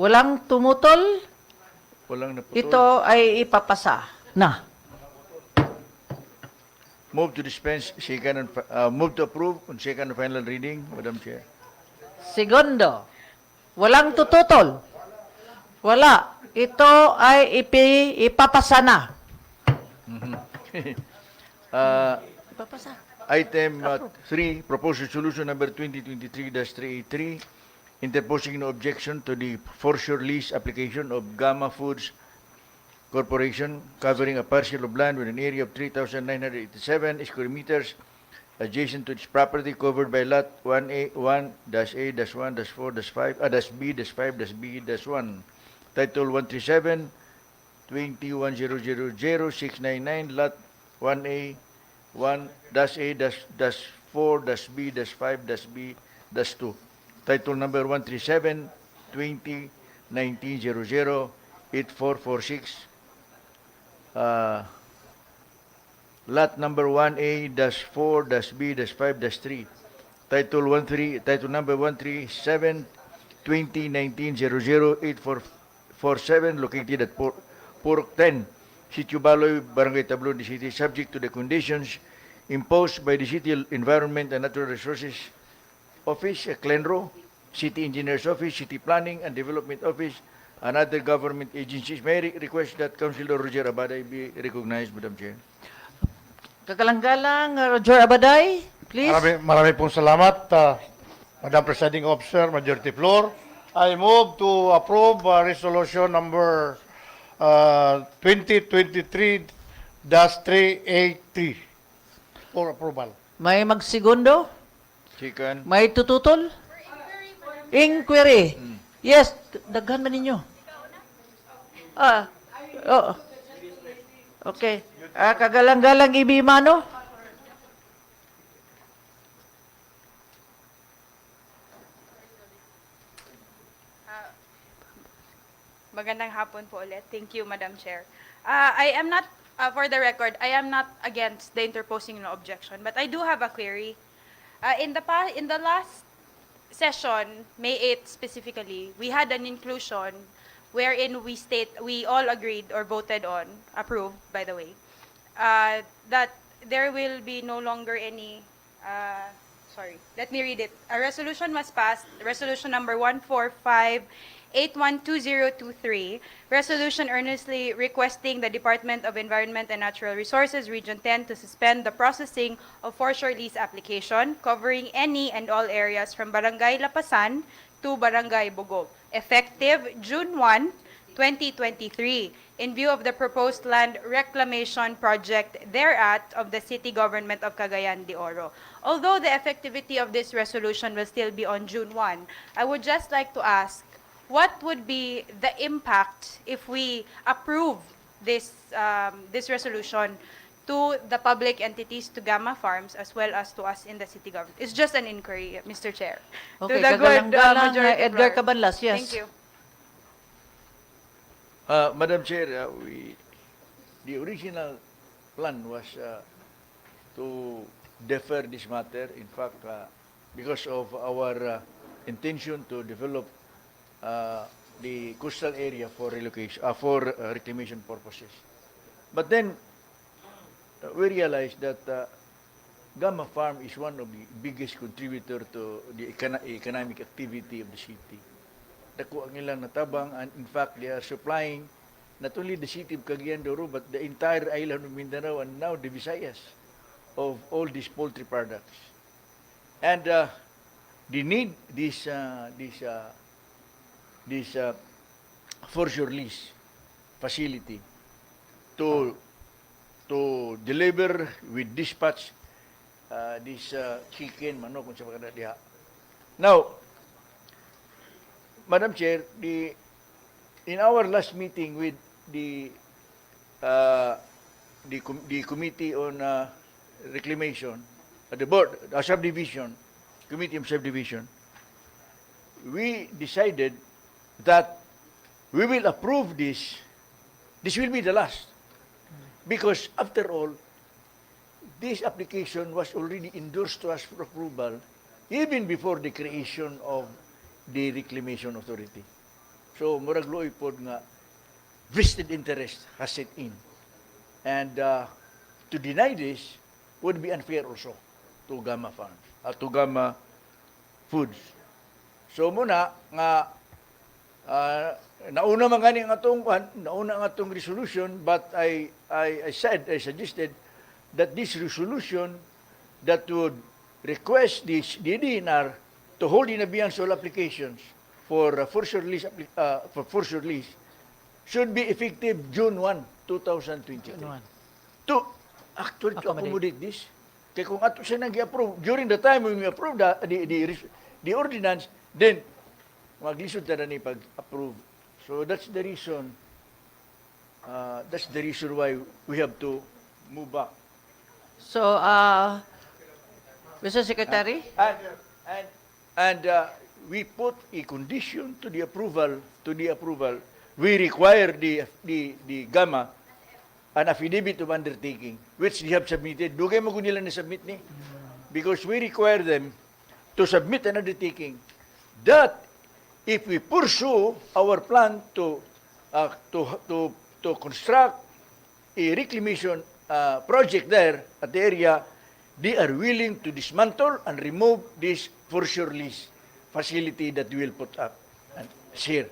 [SPEAKER 2] Walang tumutol,
[SPEAKER 6] Walang naputol.
[SPEAKER 2] ito ay ipapasa na.
[SPEAKER 6] Move to dispense second and move to approve on second and final reading, Madam Chair.
[SPEAKER 2] Segundo, walang tututol. Wala. Ito ay ipapasa na. Ipapasa.
[SPEAKER 6] Item 3, proposed resolution number 2023-383, interposing no objection to the forfeiture lease application of Gamma Foods Corporation covering a parcel of land with an area of 3,987 square meters adjacent to its property covered by lot 1A, 1-A-1-4-5, -B-5-B-1, Title 137, 21000699, lot 1A, 1-A-4-B-5-B-2, Title number 137, 2019-00-8446, lot number 1A-4-B-5-3, Title number 137, 2019-00-8447, located at Purok 10, Sitio Baloy, Barangay Tablon, the city, subject to the conditions imposed by the City Environment and Natural Resources Office, CLENRO, City Engineer's Office, City Planning and Development Office, and other government agencies. May I request that Councilor Roger Abaday be recognized, Madam Chair.
[SPEAKER 2] Kagalang-galang, Roger Abaday, please.
[SPEAKER 11] Marami pong salamat, Madam Presiding Officer, Majority Floor. I move to approve resolution number 2023-383 for approval.
[SPEAKER 2] May magsegundo?
[SPEAKER 6] Second.
[SPEAKER 2] May tututol? Inquiry. Yes, daghan man ninyo. Oh. Okay. Kagalang-galang ibimano?
[SPEAKER 9] Magandang hapon po ulit. Thank you, Madam Chair. I am not, for the record, I am not against the interposing no objection, but I do have a query. In the last session, May 8 specifically, we had an inclusion wherein we all agreed or voted on, approved, by the way, that there will be no longer any, sorry, let me read it. A resolution was passed, resolution number 145-812023, resolution earnestly requesting the Department of Environment and Natural Resources, Region 10, to suspend the processing of foreshore lease application covering any and all areas from Barangay Lapasan to Barangay Bugog, effective June 1, 2023, in view of the proposed land reclamation project thereat of the City Government of Cagayan de Oro. Although the effectivity of this resolution will still be on June 1, I would just like to ask, what would be the impact if we approve this resolution to the public entities, to Gamma Farms, as well as to us in the city government? It's just an inquiry, Mr. Chair.
[SPEAKER 2] Okay,
[SPEAKER 9] To the good
[SPEAKER 2] kagalang-galang,
[SPEAKER 9] majority
[SPEAKER 2] Edgar
[SPEAKER 9] floor.
[SPEAKER 2] Cabanlas, yes.
[SPEAKER 9] Thank you.
[SPEAKER 6] Madam Chair, the original plan was to defer this matter. In fact, because of our intention to develop the coastal area for relocation, for reclamation purposes. But then we realized that Gamma Farm is one of the biggest contributor to the economic activity of the city. Dako ang ilang natabang, and in fact they are supplying not only the city of Cagayan de Oro but the entire island of Mindanao and now the Visayas of all these poultry products. And they need this foreshore lease facility to deliver with dispatch this chicken, manok, kung sa mga diha. Now, Madam Chair, in our last meeting with the Committee on Reclamation, the board, subdivision, Committee of Subdivision, we decided that we will approve this. This will be the last. Because after all, this application was already endorsed to us for approval even before the creation of the Reclamation Authority. So, murag luoy pod nga vested interest has set in. And to deny this would be unfair also to Gamma Farms, to Gamma Foods. So muna nga nauna man gani ang atong resolution, but I suggested that this resolution that would request this DDNR to hold in abeyance all applications for forcible lease should be effective June 1, 2023. To actually to accommodate this. Kaya kung ato siya nang i-approve, during the time when we approve the ordinance, then maglisod na ni pag-approve. So that's the reason why we have to move back.
[SPEAKER 2] So, Mr. Secretary?
[SPEAKER 6] And we put a condition to the approval. We require the Gamma an affidavit of undertaking, which they have submitted. Dugay mo nila na submit ni. Because we require them to submit an undertaking that if we pursue our plan to construct a reclamation project there at the area, they are willing to dismantle and remove this forcible lease facility that we will put up and share.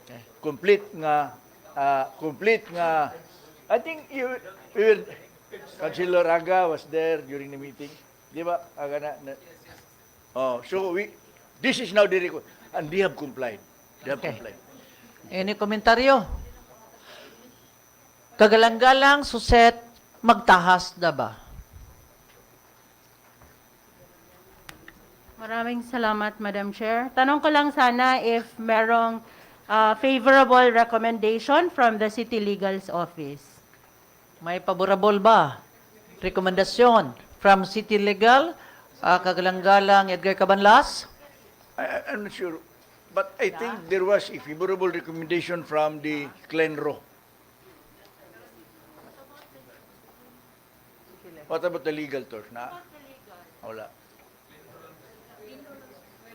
[SPEAKER 6] Okay. Complete nga, I think Councilor Aga was there during the meeting. Di ba? Aga na. Oh, so this is now the record. And they have complied. Complied.
[SPEAKER 2] Any komentaryo? Kagalang-galang, suset, magtahas na ba?
[SPEAKER 15] Maraming salamat, Madam Chair. Tanong ko lang sana if merong favorable recommendation from the City Legal's Office.
[SPEAKER 2] May paborable ba? Rekomendasyon from City Legal, kagalang-galang Edgar Cabanlas?
[SPEAKER 6] I'm not sure. But I think there was a favorable recommendation from the Clenro. What about the legal torch? Wala.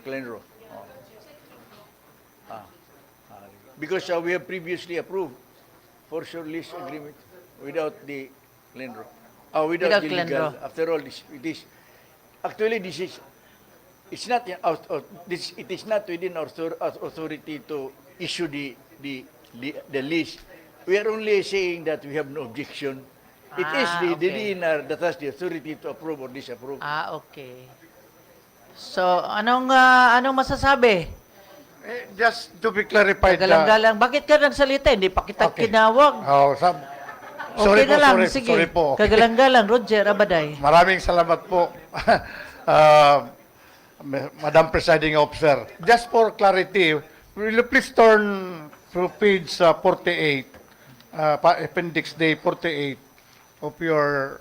[SPEAKER 6] Clenro. Because we have previously approved forcible lease agreement without the Clenro. Without the legal.
[SPEAKER 2] Clenro.
[SPEAKER 6] After all, it is not within our authority to issue the lease. We are only saying that we have no objection. It is the DDNR that has the authority to approve or disapprove.
[SPEAKER 2] Okay. So, anong masasabi?
[SPEAKER 11] Just to be clarified.
[SPEAKER 2] Kagalang-galang, bakit ka nagsalita? Hindi pa kita kinawag.
[SPEAKER 11] Sorry
[SPEAKER 2] Okay na
[SPEAKER 11] po,
[SPEAKER 2] lang,
[SPEAKER 11] sorry,
[SPEAKER 2] sige.
[SPEAKER 11] sorry po. Okay.
[SPEAKER 2] Kagalang-galang, Roger Abaday.
[SPEAKER 11] Maraming salamat po, Madam Presiding Officer. Just for clarity, will you please turn to page 48, Appendix Day 48 of your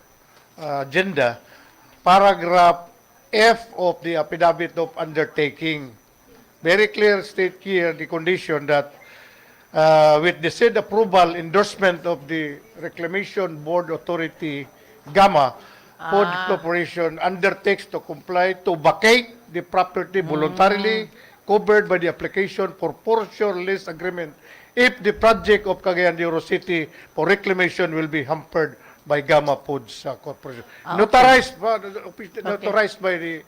[SPEAKER 11] agenda, paragraph F of the affidavit of undertaking. Very clear state here the condition that with the said approval, endorsement of the Reclamation Board Authority, Gamma, Food Corporation undertakes to comply to vacate the property voluntarily covered by the application for forcible lease agreement if the project of Cagayan de Oro City for reclamation will be hampered by Gamma Foods Corporation. Notarized by the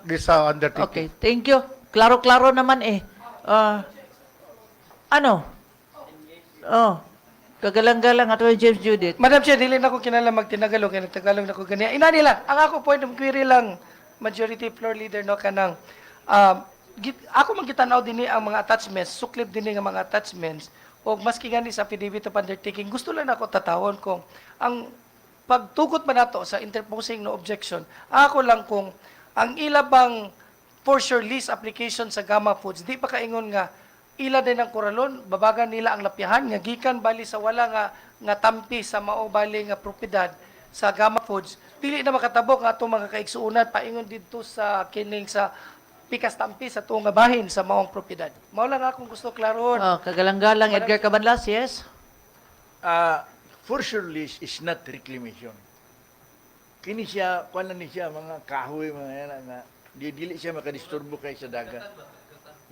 [SPEAKER 11] this undertaking.
[SPEAKER 2] Okay, thank you. Klaro-klaro naman eh. Kagalang-galang ato James Judith.
[SPEAKER 8] Madam Chair, dili na ko kinala magtinagalog, kaya nagtagalog na ko ganyan. Ina nila, ang ako point of query lang, majority floor leader no kanang, ako magkitanaw din ang mga attachments, suklip din ang mga attachments, o maski gani sa affidavit of undertaking, gusto lang ako tatawon kung ang pagtugot man nato sa interposing no objection, ako lang kung ang ilabang forcible lease application sa Gamma Foods, di pa kaingon nga, ila din ang koralon, babagan nila ang lapyahan, nga gikan bali sa wala nga tampi sa mao bali nga propiedad sa Gamma Foods, dili na makatabok nga itong mga kaigsuunan, paingon dito sa kining sa pikas tampi sa tuong nga bahin sa maong propiedad. Mao lang akong gusto klarohon.
[SPEAKER 2] Kagalang-galang Edgar Cabanlas, yes?
[SPEAKER 6] for sure list is not reclamation. Kini siya, kuan ni siya, mga kahoy, mga yan, nga, dili siya makadisturbo kay sa dagat.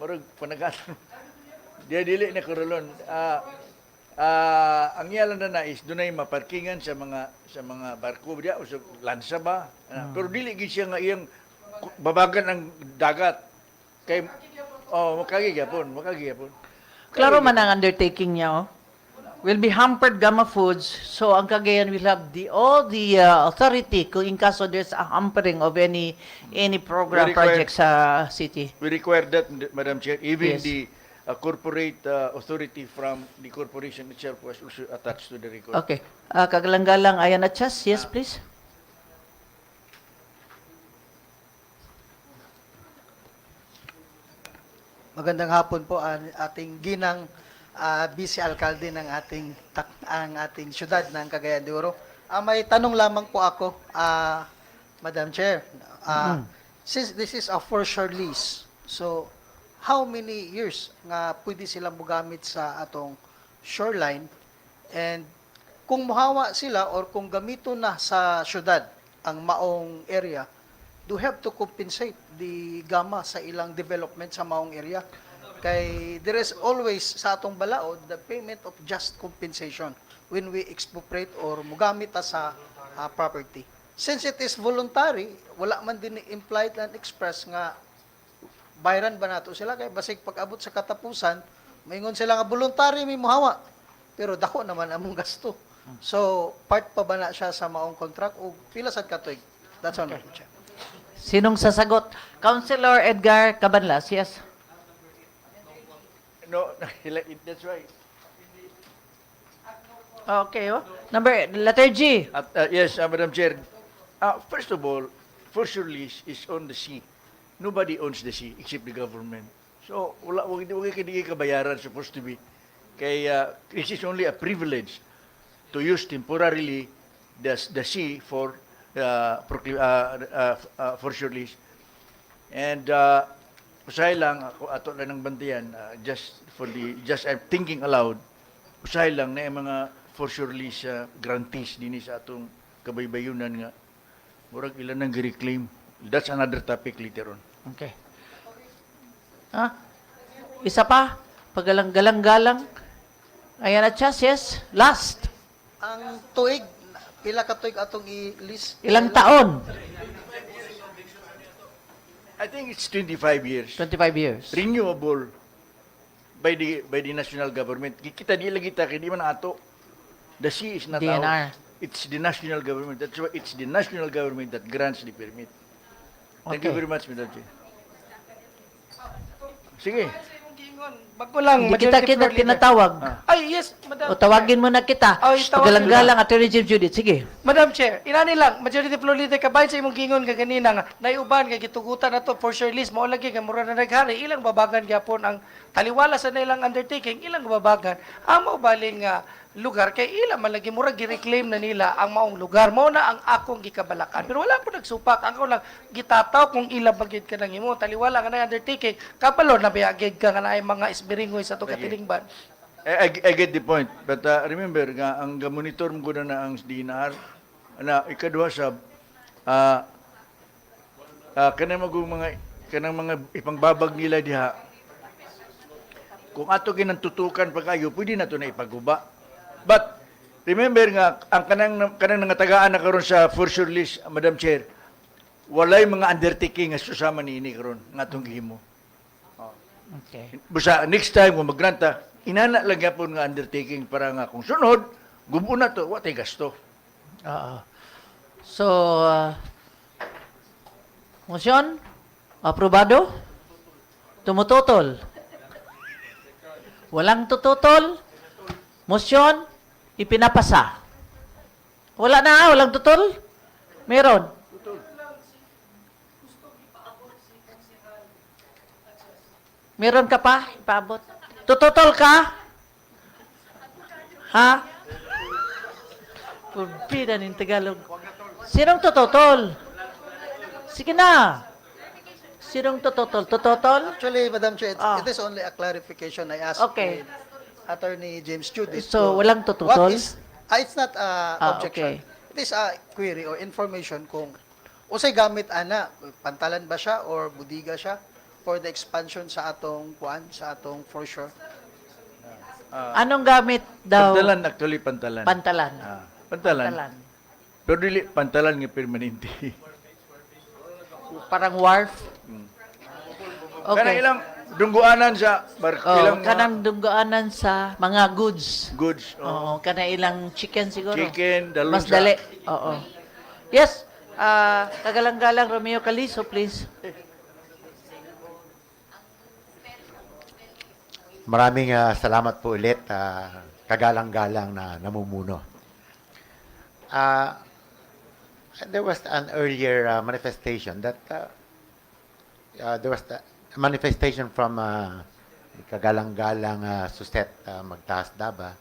[SPEAKER 6] Marag, panagatan. Dili na kurulon. Ang yalan na is, dunay maparkingan sa mga barko diya, o sa lansa ba? Pero dili gid siya nga iyang babagan ang dagat. Kay, makagigapon.
[SPEAKER 2] Klaro man ang undertaking niya, oh. Will be hampered Gamma Foods, so ang Cagayan will have all the authority kung in kaso there's a hampering of any program
[SPEAKER 6] We require-
[SPEAKER 2] project sa city.
[SPEAKER 6] We require that, Madam Chair, even
[SPEAKER 2] Yes.
[SPEAKER 6] the corporate authority from the corporation itself was also attached to the record.
[SPEAKER 2] Okay. Kagalang-galang Ayan at Chas, yes please.
[SPEAKER 8] Magandang hapon po ang ating ginang vice alkalde ng ang ating syudad ng Cagayan de Oro. May tanong lamang po ako, Madam Chair. Since this is a for-sure lease, so how many years nga pwede silang mugamit sa atong shoreline, and kung muhawa sila or kung gamito na sa syudad ang maong area, do have to compensate the gama sa ilang development sa maong area? Kay there is always sa atong balaod the payment of just compensation when we expropriate or mugamit ta sa property. Since it is voluntary, wala man din implied and express nga bayran ba nato sila, kay basig pag-abot sa katapusan maingon sila nga voluntary may muhawa pero dako naman among gasto. So part pa ba na siya sa maong contract o pila sad katuig? That's all, Madam Chair.
[SPEAKER 2] Sinong sasagot? Councilor Edgar Cabanlas, yes.
[SPEAKER 6] No, that's right.
[SPEAKER 2] Okay, oh. Letter G.
[SPEAKER 6] Yes, Madam Chair. First of all, for sure lease is on the sea. Nobody owns the sea except the government. So, wag kini kabayaran supposed to be. Kaya, this is only a privilege to use temporarily the sea for sure lease. And usahay lang ako ato lang ng bantayan, I'm thinking aloud. Usahay lang na yung mga for sure lease grantees din sa atong kabaybayunan nga. Murag ilan nang gi-reclaim. That's another topic later on.
[SPEAKER 2] Okay. Isa pa? Pagalang-galang-galang. Ayan at Chas, yes. Last.
[SPEAKER 8] Ang tuig, pila ka tuig atong i-list?
[SPEAKER 2] Ilang taon?
[SPEAKER 6] I think it's 25 years.
[SPEAKER 2] 25 years.
[SPEAKER 6] Renewable by the national government. Kita di lagi kita kini man ato. The sea is not
[SPEAKER 2] DNR.
[SPEAKER 6] ours. It's the national government. That's why it's the national government that grants the permit. Thank you
[SPEAKER 2] Okay.
[SPEAKER 6] very much, Mr. Chair. Sige.
[SPEAKER 8] Bago lang,
[SPEAKER 2] Hindi kita tinatawag.
[SPEAKER 8] Ay, yes, Madam.
[SPEAKER 2] O tawagin mo na kita.
[SPEAKER 8] Ay, tawagin
[SPEAKER 2] Pagalang-galang, Attorney Chief Judith. Sige.
[SPEAKER 8] Madam Chair, inani lang, majority floor leader kabayan sa imong gingon ka ganina nga, naiuban kay gitugutan na to for sure list, mao lagi nga mura na naghari, ilang babagan gyapon ang taliwala sa nilang undertaking, ilang babagan, amo baling lugar, kay ilang malagi mura gi-reclaim na nila ang maong lugar, mao na ang akong gikabalakan. Pero wala po nagsupak, ako lang gitataw kung ilang bagid ka nang imo, taliwala nga na undertaking, kapalo na bayagid ka nga na ay mga isbiringoy sa to katilingban.
[SPEAKER 6] I get the point. But remember, nga, ang monitor mo na ang DNR, na ikaduha sa kanang mga ipangbabag nila diha, kung ato ginantutukan pa kayo, pwede na to na ipaguba. But, remember nga, ang kanang nangatagaan na karon sa for sure list, Madam Chair, walay mga undertaking nga susama niini karon nga atong gihimo.
[SPEAKER 2] Okay.
[SPEAKER 6] Busa, next time, kung maggranta, inana lang yapon nga undertaking para nga kung sunod, gubo na to, watay gasto.
[SPEAKER 2] So, motion? Aprobado? Tumututol? Walang tututol? Motion? Ipinapasa? Wala na, walang tutol? Meron? Meron ka pa? Ipaabot? Tututol ka? Ha? Purpida ng Tagalog. Sinong tututol? Sige na. Sinong tututol? Tututol?
[SPEAKER 8] Actually, Madam Chair, it is only a clarification I asked
[SPEAKER 2] Okay.
[SPEAKER 8] Attorney James Judith.
[SPEAKER 2] So, walang tututol?
[SPEAKER 8] It's not objection.
[SPEAKER 2] Okay.
[SPEAKER 8] It is a query or information kung usay gamit ana, pantalan ba siya or budiga siya for the expansion sa atong kuan, sa atong for sure.
[SPEAKER 2] Anong gamit daw?
[SPEAKER 6] Pantalan, actually pantalan.
[SPEAKER 2] Pantalan.
[SPEAKER 6] Pantalan. Pero dili pantalan nga permanente.
[SPEAKER 2] Parang wharf.
[SPEAKER 6] Kanang
[SPEAKER 2] Okay.
[SPEAKER 6] ilang dungguanan sa ilang
[SPEAKER 2] Kanang dunggoanan sa mga goods.
[SPEAKER 6] goods.
[SPEAKER 2] Oo, kana ilang chicken siguro.
[SPEAKER 6] Chicken, dalon
[SPEAKER 2] Mas
[SPEAKER 6] sa-
[SPEAKER 2] dali. Oo. Yes, kagalang-galang Romeo Calizo, please.
[SPEAKER 7] Maraming salamat po ulit, kagalang-galang na namumuno. There was an earlier manifestation that there was the manifestation from kagalang-galang Suset Magtaas Daba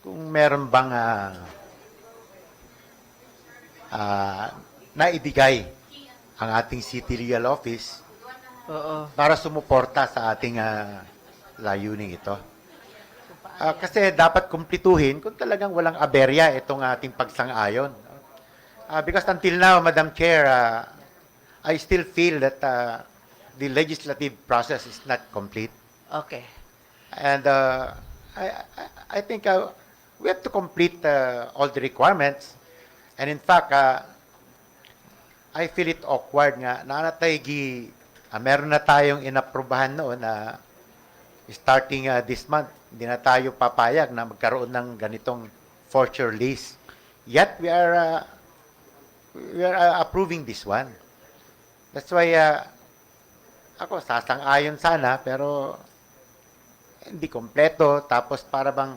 [SPEAKER 7] kung meron bang naibigay ang ating City Legal Office
[SPEAKER 2] Oo.
[SPEAKER 7] para sumuporta sa ating layuning ito. Kasi dapat kumplituhin kung talagang walang aberya itong ating pagsang-ayon. Because until now, Madam Chair, I still feel that the legislative process is not complete.
[SPEAKER 2] Okay.
[SPEAKER 7] And I think we have to complete all the requirements. And in fact, I feel it awkward nga na meron na tayong inaprubahan noon na starting this month, hindi na tayo papayag na magkaroon ng ganitong forfeiture lease. Yet we are approving this one. That's why ako sasang-ayon sana pero hindi kompleto tapos para bang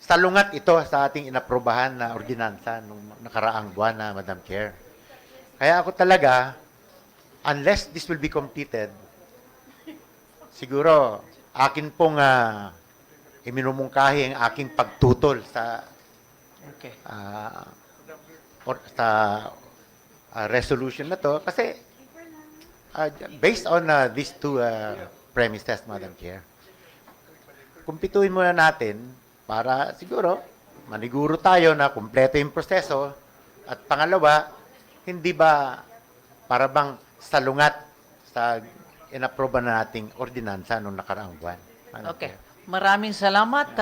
[SPEAKER 7] salungat ito sa ating inaprubahan na ordinansa nung nakaraang buwan na Madam Chair. Kaya ako talaga, unless this will be completed, siguro akin pong iminumungkahi ang aking pagtutol sa
[SPEAKER 2] Okay.
[SPEAKER 7] resolution na to kasi based on these two premises, Madam Chair. Kumpituhin muna natin para siguro maniguro tayo na kumpleto yung proseso at pangalawa, hindi ba para bang salungat sa inaproba na nating ordinansa noong nakaraang buwan. Madam
[SPEAKER 2] Okay.
[SPEAKER 7] Chair.
[SPEAKER 2] Maraming salamat.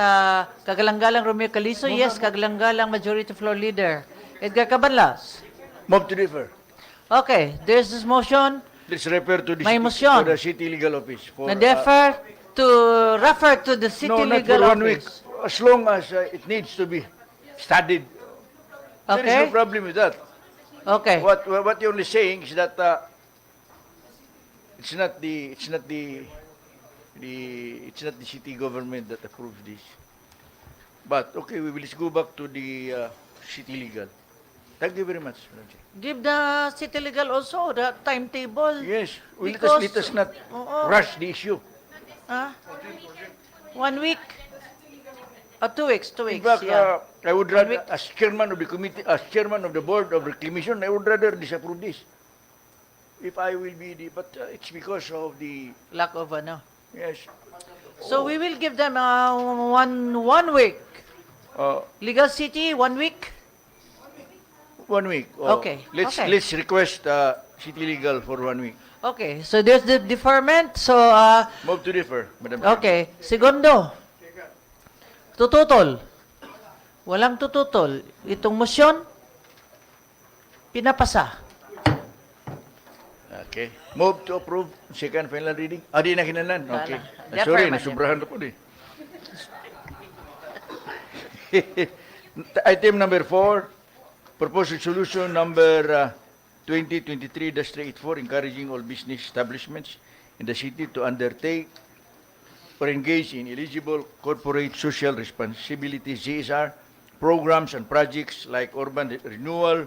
[SPEAKER 2] Kagalang-galang Romeo Calizo. Yes, kagalang-galang Majority Floor Leader. Edgar Cabanlas.
[SPEAKER 6] Move to differ.
[SPEAKER 2] Okay, there's this motion
[SPEAKER 6] Please refer to the,
[SPEAKER 2] May motion.
[SPEAKER 6] to the city legal office. For,
[SPEAKER 2] na refer to the City
[SPEAKER 6] no, not
[SPEAKER 2] Legal
[SPEAKER 6] for 1 week.
[SPEAKER 2] Office.
[SPEAKER 6] As long as it needs to be studied. There is
[SPEAKER 2] Okay?
[SPEAKER 6] no problem with that.
[SPEAKER 2] Okay.
[SPEAKER 6] What you're only saying is that it's not the city government that approves this. But okay, we will go back to the city legal. Thank you very much, Madam Chair.
[SPEAKER 2] Give the City Legal also the timetable.
[SPEAKER 6] Yes, well,
[SPEAKER 2] Because-
[SPEAKER 6] let us not
[SPEAKER 2] Oo.
[SPEAKER 6] rush the issue.
[SPEAKER 2] 1 week? 2 weeks, 2
[SPEAKER 6] In
[SPEAKER 2] weeks,
[SPEAKER 6] fact,
[SPEAKER 2] yeah.
[SPEAKER 6] I would rather, as chairman of the committee, as chairman of the board of reclamation, I would rather disapprove this. If I will be but it's because of the,
[SPEAKER 2] Lack of
[SPEAKER 6] yes,
[SPEAKER 2] So we will give them one week. Legal City, 1 week?
[SPEAKER 6] 1 week.
[SPEAKER 2] Okay,
[SPEAKER 6] Let's
[SPEAKER 2] okay.
[SPEAKER 6] let's request city legal for 1 week.
[SPEAKER 2] Okay, so there's the deferment. So,
[SPEAKER 6] Move to differ, Madam Chair.
[SPEAKER 2] okay. Segundo, tututol. Walang tututol. Itong motion, pinapasa.
[SPEAKER 6] Okay. Move to approve second final reading. Di na kinalan. Okay.
[SPEAKER 2] Wala.
[SPEAKER 6] Sorry,
[SPEAKER 2] Deferment.
[SPEAKER 6] nasubrahan na po di. Item number 4, proposed resolution number 2023-384, encouraging all business establishments in the city to undertake or engage in eligible corporate social responsibility CSR programs and projects like urban renewal,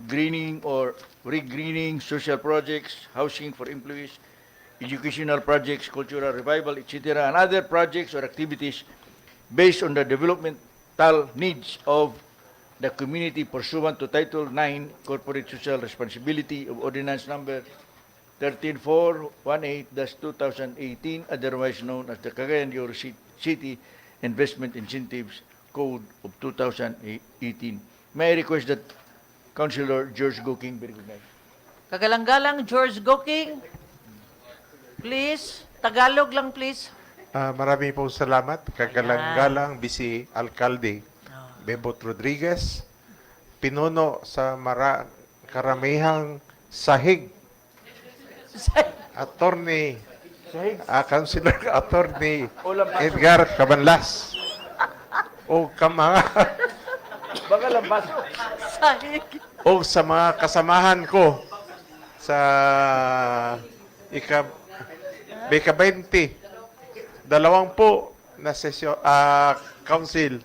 [SPEAKER 6] greening or re-greening, social projects, housing for employees, educational projects, cultural revival, etc., and other projects or activities based on the developmental needs of the community pursuant to Title 9 Corporate Social Responsibility of Ordinance Number 13418-2018, otherwise known as the Cagayan de Oro City Investment Incentives Code of 2018. May I request that Councilor George Goking be recognized?
[SPEAKER 2] Kagalang-galang George Goking. Please, Tagalog lang please.
[SPEAKER 16] Marami pong salamat. Kagalang-galang Vice Alcalde Bebot Rodriguez, pinuno sa karamihang sahig. Attorney, Councilor Attorney Edgar Cabanlas. O mga
[SPEAKER 6] Baka lampas.
[SPEAKER 2] Sahig.
[SPEAKER 16] o sa mga kasamahan ko sa Beka 20, 20 na sesyon, council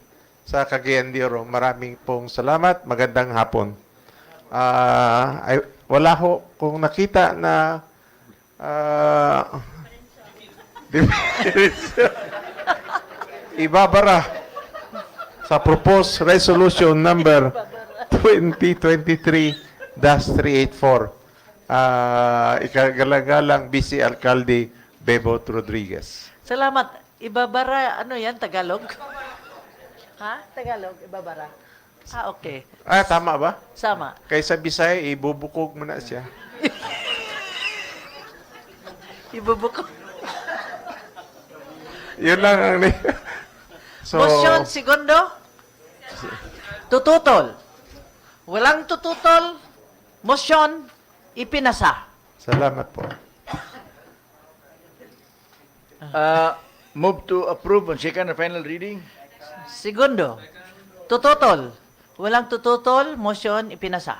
[SPEAKER 16] sa Cagayan de Oro. Maraming pong salamat. Magandang hapon. Wala ho kung nakita na ibabara sa proposed resolution number 2023-384. Ikagalang-galang Vice Alcalde Bebot Rodriguez.
[SPEAKER 2] Salamat. Ibabara, ano yan, Tagalog? Ha? Tagalog, ibabara. Okay.
[SPEAKER 16] Tama ba?
[SPEAKER 2] Sama.
[SPEAKER 16] Kaysa Bisaya, ibubukog mo na siya.
[SPEAKER 2] Ibubuko.
[SPEAKER 16] Yun lang ang...
[SPEAKER 2] Motion, segundo. Tututol. Walang tututol. Motion, ipinasa.
[SPEAKER 16] Salamat po.
[SPEAKER 6] Move to approve on second and final reading.
[SPEAKER 2] Segundo. Tututol. Walang tututol. Motion, ipinasa.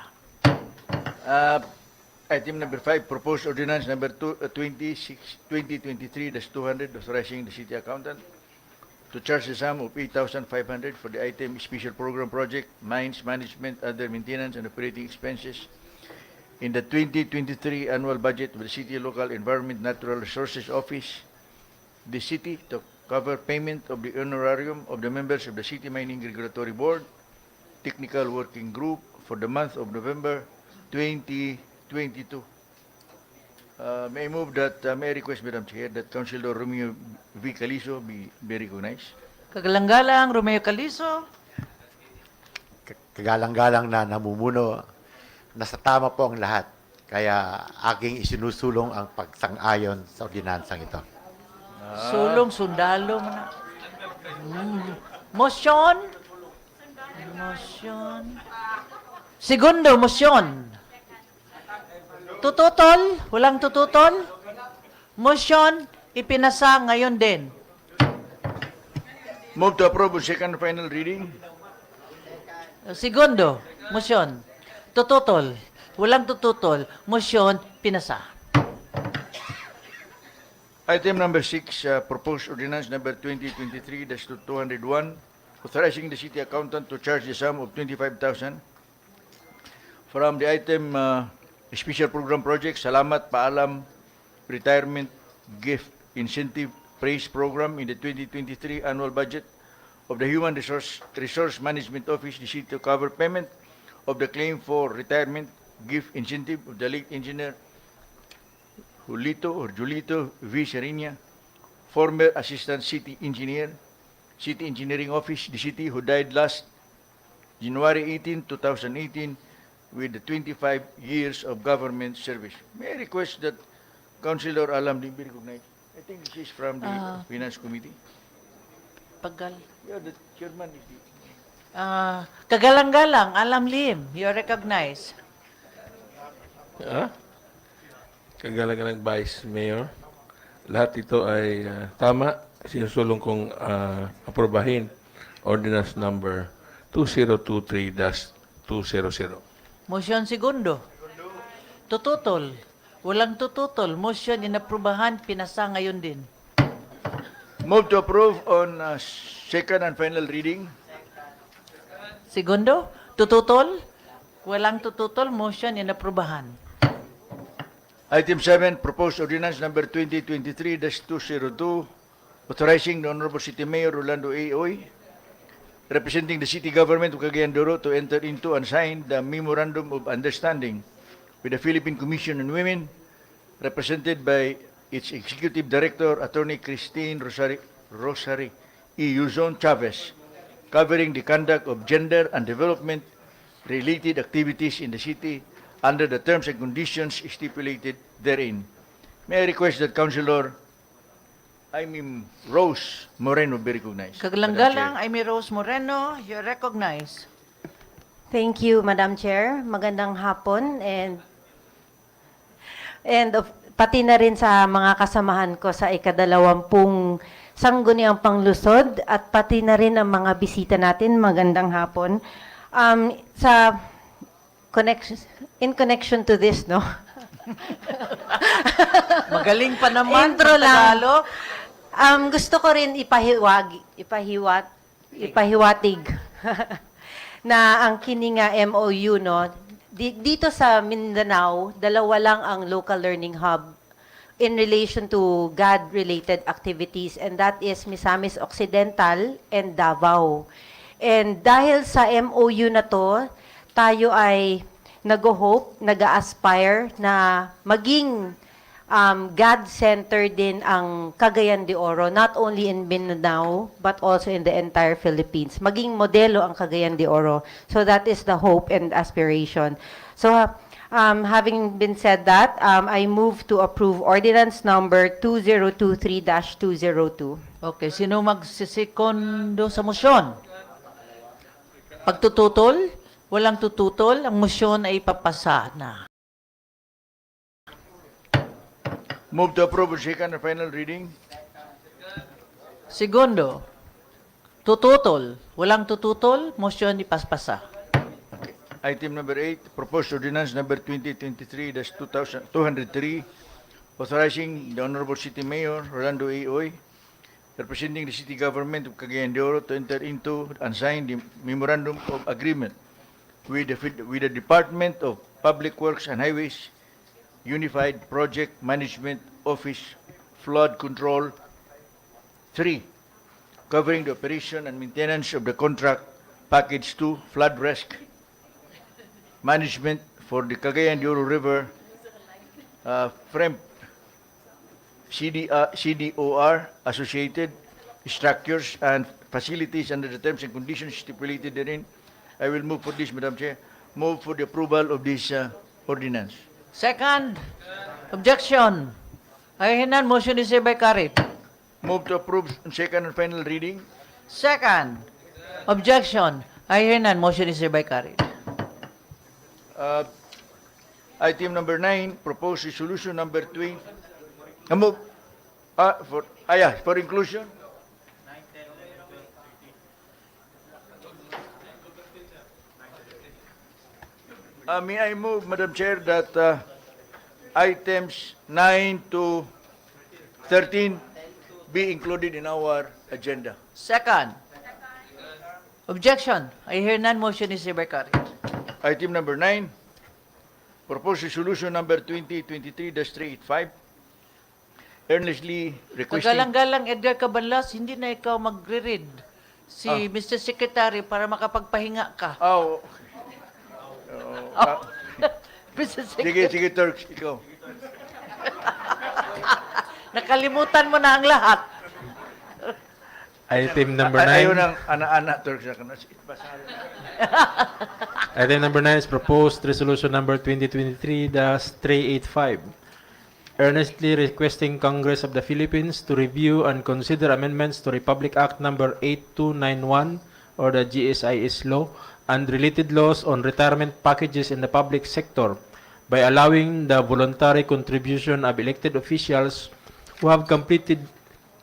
[SPEAKER 6] Item number 5, proposed ordinance number 2023-200, authorizing the city accountant to charge the sum of 8,500 for the item special program project, mines management, other maintenance and operating expenses in the 2023 annual budget of the City Local Environment Natural Resources Office, the city, to cover payment of the honorarium of the members of the City Mining Regulatory Board, Technical Working Group for the month of November 2022. May I move that, may I request, Madam Chair, that Councilor Romeo V. Calizo be recognized?
[SPEAKER 2] Kagalang-galang, Romeo Calizo.
[SPEAKER 7] Kagalang-galang na namumuno. Nasa tama po ang lahat. Kaya aking isinusulong ang pagsang-ayon sa ordinansang ito.
[SPEAKER 2] Sulong, sundalo. Motion. Motion. Segundo, motion. Tututol. Walang tututol. Motion, ipinasa ngayon din.
[SPEAKER 6] Move to approve on second and final reading.
[SPEAKER 2] Segundo, motion. Tututol. Walang tututol. Motion, pinasa.
[SPEAKER 6] Item number 6, proposed ordinance number 2023-201, authorizing the city accountant to charge the sum of 25,000 from the item special program project, Salamat Paalam Retirement Gift Incentive Praise Program in the 2023 annual budget of the Human Resource Management Office, the city to cover payment of the claim for retirement gift incentive of the late engineer Julito V. Serinia, former assistant city engineer, City Engineering Office, the city, who died last January 18, 2018, with 25 years of government service. May I request that Councilor Alam be recognized? I think this is from the Finance Committee.
[SPEAKER 2] Pagal.
[SPEAKER 6] Yeah, the chairman is the...
[SPEAKER 2] Kagalang-galang, Alam Lim, you're recognized.
[SPEAKER 17] Kagalang-galang Vice Mayor. Lahat ito ay tama. Sinusulong kong aprobahin Ordinance Number 2023-200.
[SPEAKER 2] Motion segundo. Tututol. Walang tututol. Motion inaprubahan, pinasa ngayon din.
[SPEAKER 6] Move to approve on second and final reading.
[SPEAKER 2] Segundo. Tututol. Walang tututol. Motion inaprubahan.
[SPEAKER 6] Item 7, proposed ordinance number 2023-202, authorizing the Honorable City Mayor Rolando A. Oy, representing the city government of Cagayan de Oro, to enter into and sign the Memorandum of Understanding with the Philippine Commission on Women, represented by its Executive Director, Attorney Christine Rosary E. Yuzon Chavez, covering the conduct of gender and development-related activities in the city under the terms and conditions stipulated therein. May I request that Councilor Rose Moreno be recognized.
[SPEAKER 2] Kagalang-galang, Amy Rose Moreno, you're recognized.
[SPEAKER 15] Thank you, Madam Chair. Magandang hapon pati na rin sa mga kasamahan ko sa ikadalawampung sangguniang panglusod at pati na rin ang mga bisita natin. Magandang hapon. In connection to this, no?
[SPEAKER 2] Magaling pa naman.
[SPEAKER 15] Intro lang.
[SPEAKER 2] Tagalog.
[SPEAKER 15] Gusto ko rin ipahiwatig na ang kininga MOU, no? Dito sa Mindanao, dalawa lang ang local learning hub in relation to God-related activities, and that is Misamis Occidental and Davao. And dahil sa MOU na to, tayo ay nag-hope, nag-aspire na maging God-centered din ang Cagayan de Oro, not only in Mindanao, but also in the entire Philippines. Maging modelo ang Cagayan de Oro. So that is the hope and aspiration. So having been said that, I move to approve ordinance number 2023-202.
[SPEAKER 2] Okay, sino magsisikondo sa motion? Pagtututol? Walang tututol, ang motion ay papasa na.
[SPEAKER 6] Move to approve on second and final reading.
[SPEAKER 2] Segundo, tututol. Walang tututol, motion ipaspasa.
[SPEAKER 6] Item number 8, proposed ordinance number 2023-203, authorizing the Honorable City Mayor Rolando A. Oy, representing the city government of Cagayan de Oro, to enter into and sign the memorandum of agreement with the Department of Public Works and Highways Unified Project Management Office Flood Control 3, covering the operation and maintenance of the contract Package 2 Flood Risk Management for the Cagayan de Oro River FREMP CDOR associated structures and facilities under the terms and conditions stipulated therein. I will move for this, Madam Chair. Move for the approval of this ordinance.
[SPEAKER 2] Second, objection. Ahinan, motion is hereby carried.
[SPEAKER 6] Move to approve on second and final reading.
[SPEAKER 2] Second, objection. Ahinan, motion is hereby carried.
[SPEAKER 6] Item number 9, proposed resolution number 20. For inclusion. May I move, Madam Chair, that items 9 to 13 be included in our agenda.
[SPEAKER 2] Second, objection. I hear none, motion is hereby carried.
[SPEAKER 6] Item number 9, proposed resolution number 2023-385, earnestly requesting...
[SPEAKER 2] Kagalang-galang Edgar Cabanlas, hindi na ikaw magre-read. Si Mr. Secretary para makapagpahinga ka.
[SPEAKER 6] Oh.
[SPEAKER 2] Mr. Secretary.
[SPEAKER 6] Sige, Turks, ikaw.
[SPEAKER 2] Nakalimutan mo na ang lahat.
[SPEAKER 4] Item number 9.
[SPEAKER 6] Ayaw ng ana-ana, Turks.
[SPEAKER 4] Item number 9 is proposed resolution number 2023-385. Earnestly requesting Congress of the Philippines to review and consider amendments to Republic Act number 8291 or the GSIS law and related laws on retirement packages in the public sector by allowing the voluntary contribution of elected officials who have completed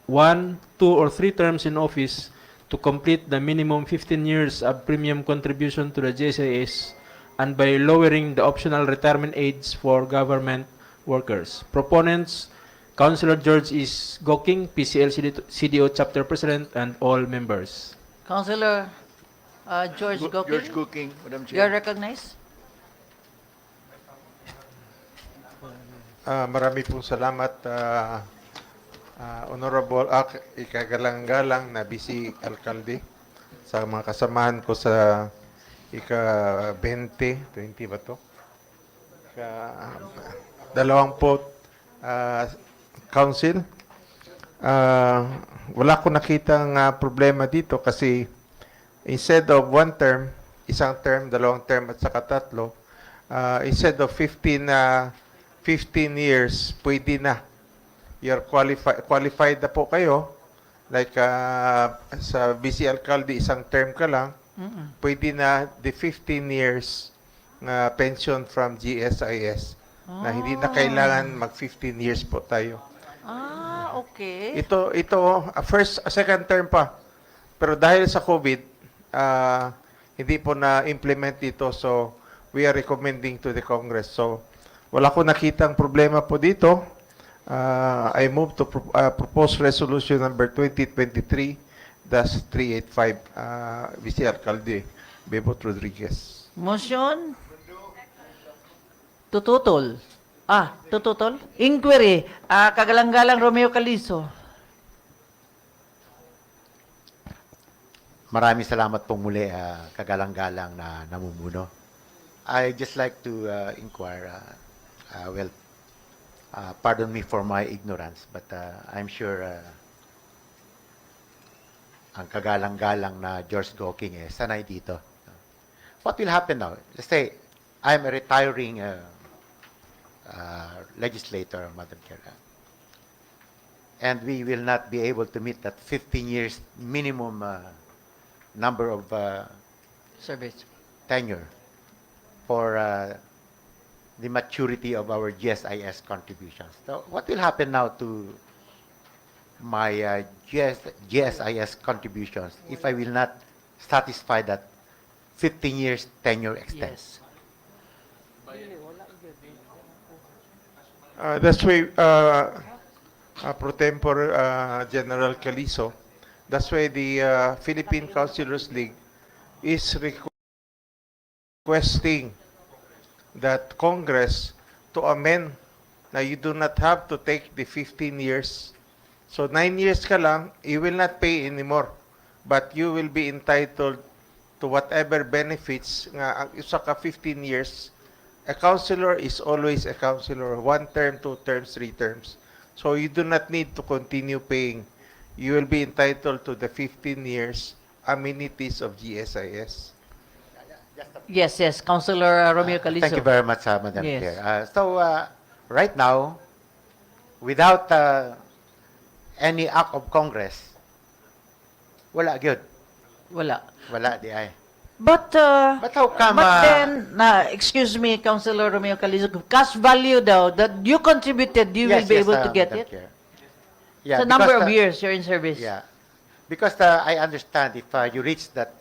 [SPEAKER 4] 1, 2, or 3 terms in office to complete the minimum 15 years of premium contribution to the GSIS and by lowering the optional retirement age for government workers. Proponents, Councilor George is Goking, PCL CDO Chapter President, and all members.
[SPEAKER 2] Councilor George Goking.
[SPEAKER 6] George Cooking, Madam Chair.
[SPEAKER 2] You're recognized.
[SPEAKER 16] Marami pong salamat, Honorable ikagalang-galang na BC Alcalde, sa mga kasamahan ko sa ika-20 ba to? Dalawamput council. Wala ko nakitang problema dito kasi instead of one term, isang term, dalawang term at saka tatlo, instead of 15 years, pwede na. You're qualified na po kayo. Like sa BC Alcalde, isang term ka lang. Pwede na the 15 years na pension from GSIS. Na hindi na kailangan mag 15 years po tayo.
[SPEAKER 2] Okay.
[SPEAKER 16] Ito second term pa. Pero dahil sa COVID, hindi po na-implement dito. So, we are recommending to the Congress. So, wala ko nakitang problema po dito. I move to propose resolution number 2023-385, Vice Alcalde Bebot Rodriguez.
[SPEAKER 2] Motion? Tututol. Tututol? Inquiry. Kagalang-galang Romeo Calizo.
[SPEAKER 7] Maraming salamat pong muli, kagalang-galang na namumuno. I just like to inquire, pardon me for my ignorance, but I'm sure ang kagalang-galang na George Goking sanay dito. What will happen now? Let's say, I'm a retiring legislator, Madam Chair, and we will not be able to meet that 15 years minimum number of
[SPEAKER 2] Service.
[SPEAKER 7] tenure for the maturity of our GSIS contributions. So what will happen now to my GSIS contributions if I will not satisfy that 15 years tenure extent?
[SPEAKER 2] Yes.
[SPEAKER 16] That's why, pro tempore General Calizo, that's why the Philippine Councilors League is requesting that Congress to amend na you do not have to take the 15 years. So 9 years ka lang, you will not pay anymore. But you will be entitled to whatever benefits nga ang isa ka 15 years. A councilor is always a councilor. 1 term, 2 terms, 3 terms. So you do not need to continue paying. You will be entitled to the 15 years amenities of GSIS.
[SPEAKER 2] Yes, Councilor Romeo Calizo.
[SPEAKER 7] Thank you very much, Madam
[SPEAKER 2] Yes.
[SPEAKER 7] Chair. So, right now, without any act of Congress, wala good.
[SPEAKER 2] Wala.
[SPEAKER 7] Wala di ay.
[SPEAKER 2] But
[SPEAKER 7] how come,
[SPEAKER 2] but then, excuse me, Councilor Romeo Calizo, cash value daw, that you contributed, you will be able to get
[SPEAKER 7] Madam
[SPEAKER 2] it?
[SPEAKER 7] Chair. Yeah,
[SPEAKER 2] So number
[SPEAKER 7] because,
[SPEAKER 2] of years you're in service?
[SPEAKER 7] Yeah. Because I understand if you reach that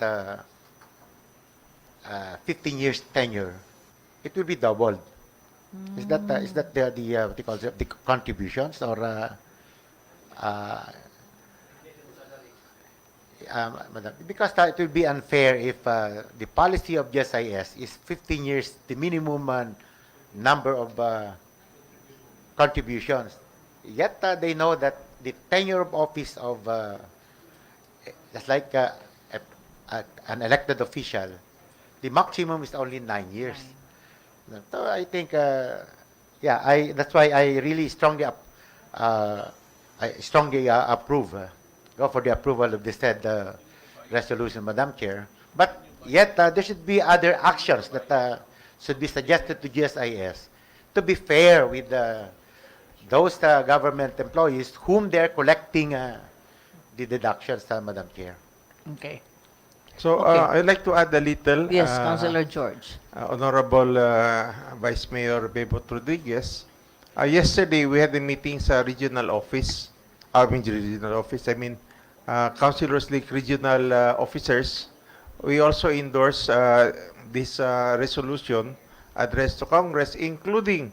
[SPEAKER 7] 15 years tenure, it will be doubled. Is that the what you call it, the contributions or Madam, because it will be unfair if the policy of GSIS is 15 years, the minimum number of contributions. Yet they know that the tenure of office of just like an elected official, the maximum is only 9 years. So I think, that's why I really strongly approve. Go for the approval of the said resolution, Madam Chair. But yet there should be other actions that should be suggested to GSIS to be fair with those government employees whom they're collecting the deductions, Madam Chair.
[SPEAKER 2] Okay.
[SPEAKER 16] So
[SPEAKER 2] Okay.
[SPEAKER 16] I'd like to add a little.
[SPEAKER 2] Yes, Councilor George.
[SPEAKER 16] Honorable Vice Mayor Bebot Rodriguez. Yesterday we had a meeting sa regional office. I mean, Councilors League regional officers. We also endorse this resolution addressed to Congress, including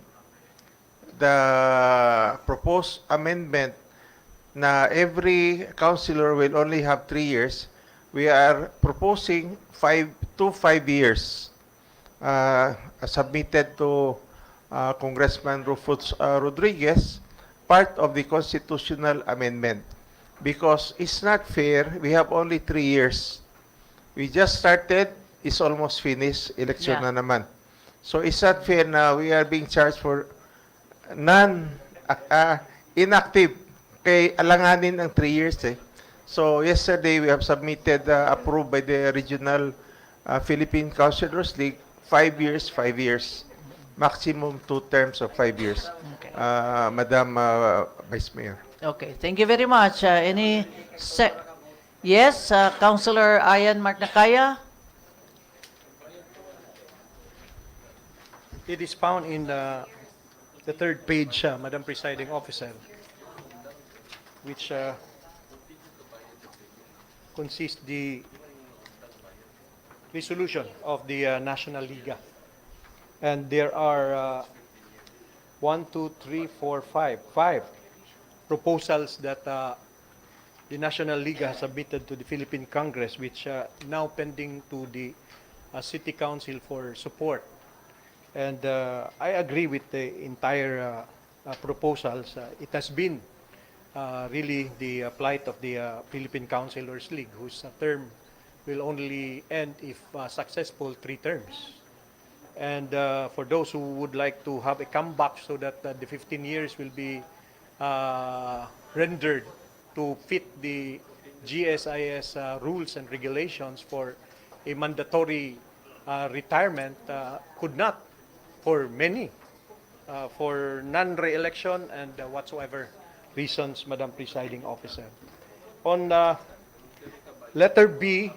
[SPEAKER 16] the proposed amendment na every councilor will only have 3 years. We are proposing 5 years submitted to Congressman Rufus Rodriguez, part of the constitutional amendment. Because it's not fair, we have only 3 years. We just started, it's almost finished, election
[SPEAKER 2] Yeah.
[SPEAKER 16] na naman. So it's not fair na we are being charged for inactive. Kay alanganin ang 3 years So yesterday we have submitted, approved by the regional Philippine Councilors League, 5 years, 5 years, maximum 2 terms of 5 years.
[SPEAKER 2] Okay.
[SPEAKER 16] Madam Vice Mayor.
[SPEAKER 2] Okay, thank you very much. Any yes, Councilor Ayan Marnakaya?
[SPEAKER 13] It is found in the third page, Madam Presiding Officer, which consists the resolution of the National Liga. And there are 1, 2, 3, 4, 5 proposals that the National Liga has submitted to the Philippine Congress, which now pending to the City Council for support. And I agree with the entire proposals. It has been really the plight of the Philippine Councilors League, whose term will only end if successful 3 terms. And for those who would like to have a comeback so that the 15 years will be rendered to fit the GSIS rules and regulations for a mandatory retirement, could not, for many, for non-re-election and whatsoever reasons, Madam Presiding Officer. On letter B,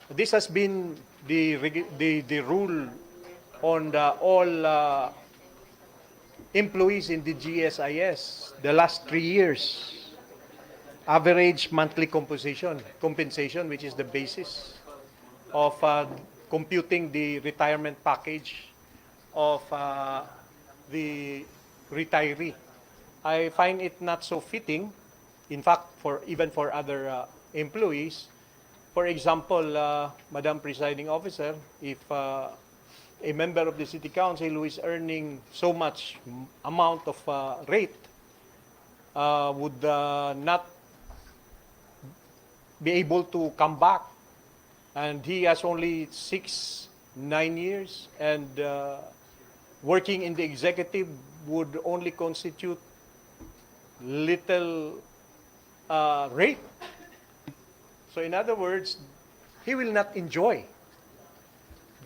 [SPEAKER 13] this has been the rule on all employees in the GSIS the last 3 years. Average monthly compensation, which is the basis of computing the retirement package of the retiree. I find it not so fitting, in fact, even for other employees. For example, Madam Presiding Officer, if a member of the City Council who is earning so much amount of rate would not be able to come back, and he has only 9 years, and working in the executive would only constitute little rate. So in other words, he will not enjoy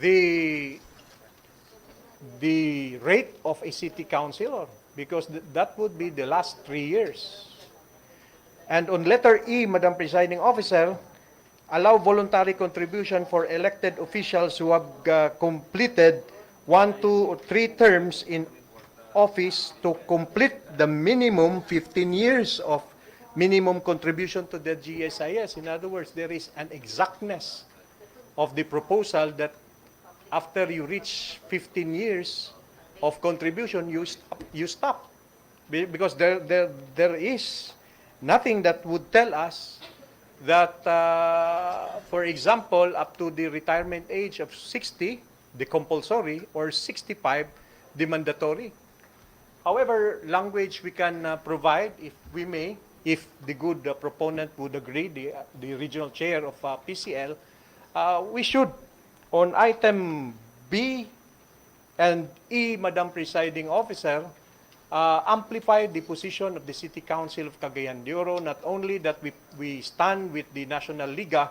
[SPEAKER 13] the rate of a city councilor, because that would be the last 3 years. And on letter E, Madam Presiding Officer, allow voluntary contribution for elected officials who have completed 1, 2, or 3 terms in office to complete the minimum 15 years of minimum contribution to the GSIS. In other words, there is an exactness of the proposal that after you reach 15 years of contribution, you stop. Because there is nothing that would tell us that, for example, up to the retirement age of 60, the compulsory, or 65, the mandatory. However, language we can provide, if we may, if the good proponent would agree, the regional chair of PCL, we should, on item B and E, Madam Presiding Officer, amplify the position of the City Council of Cagayan de Oro, not only that we stand with the National Liga,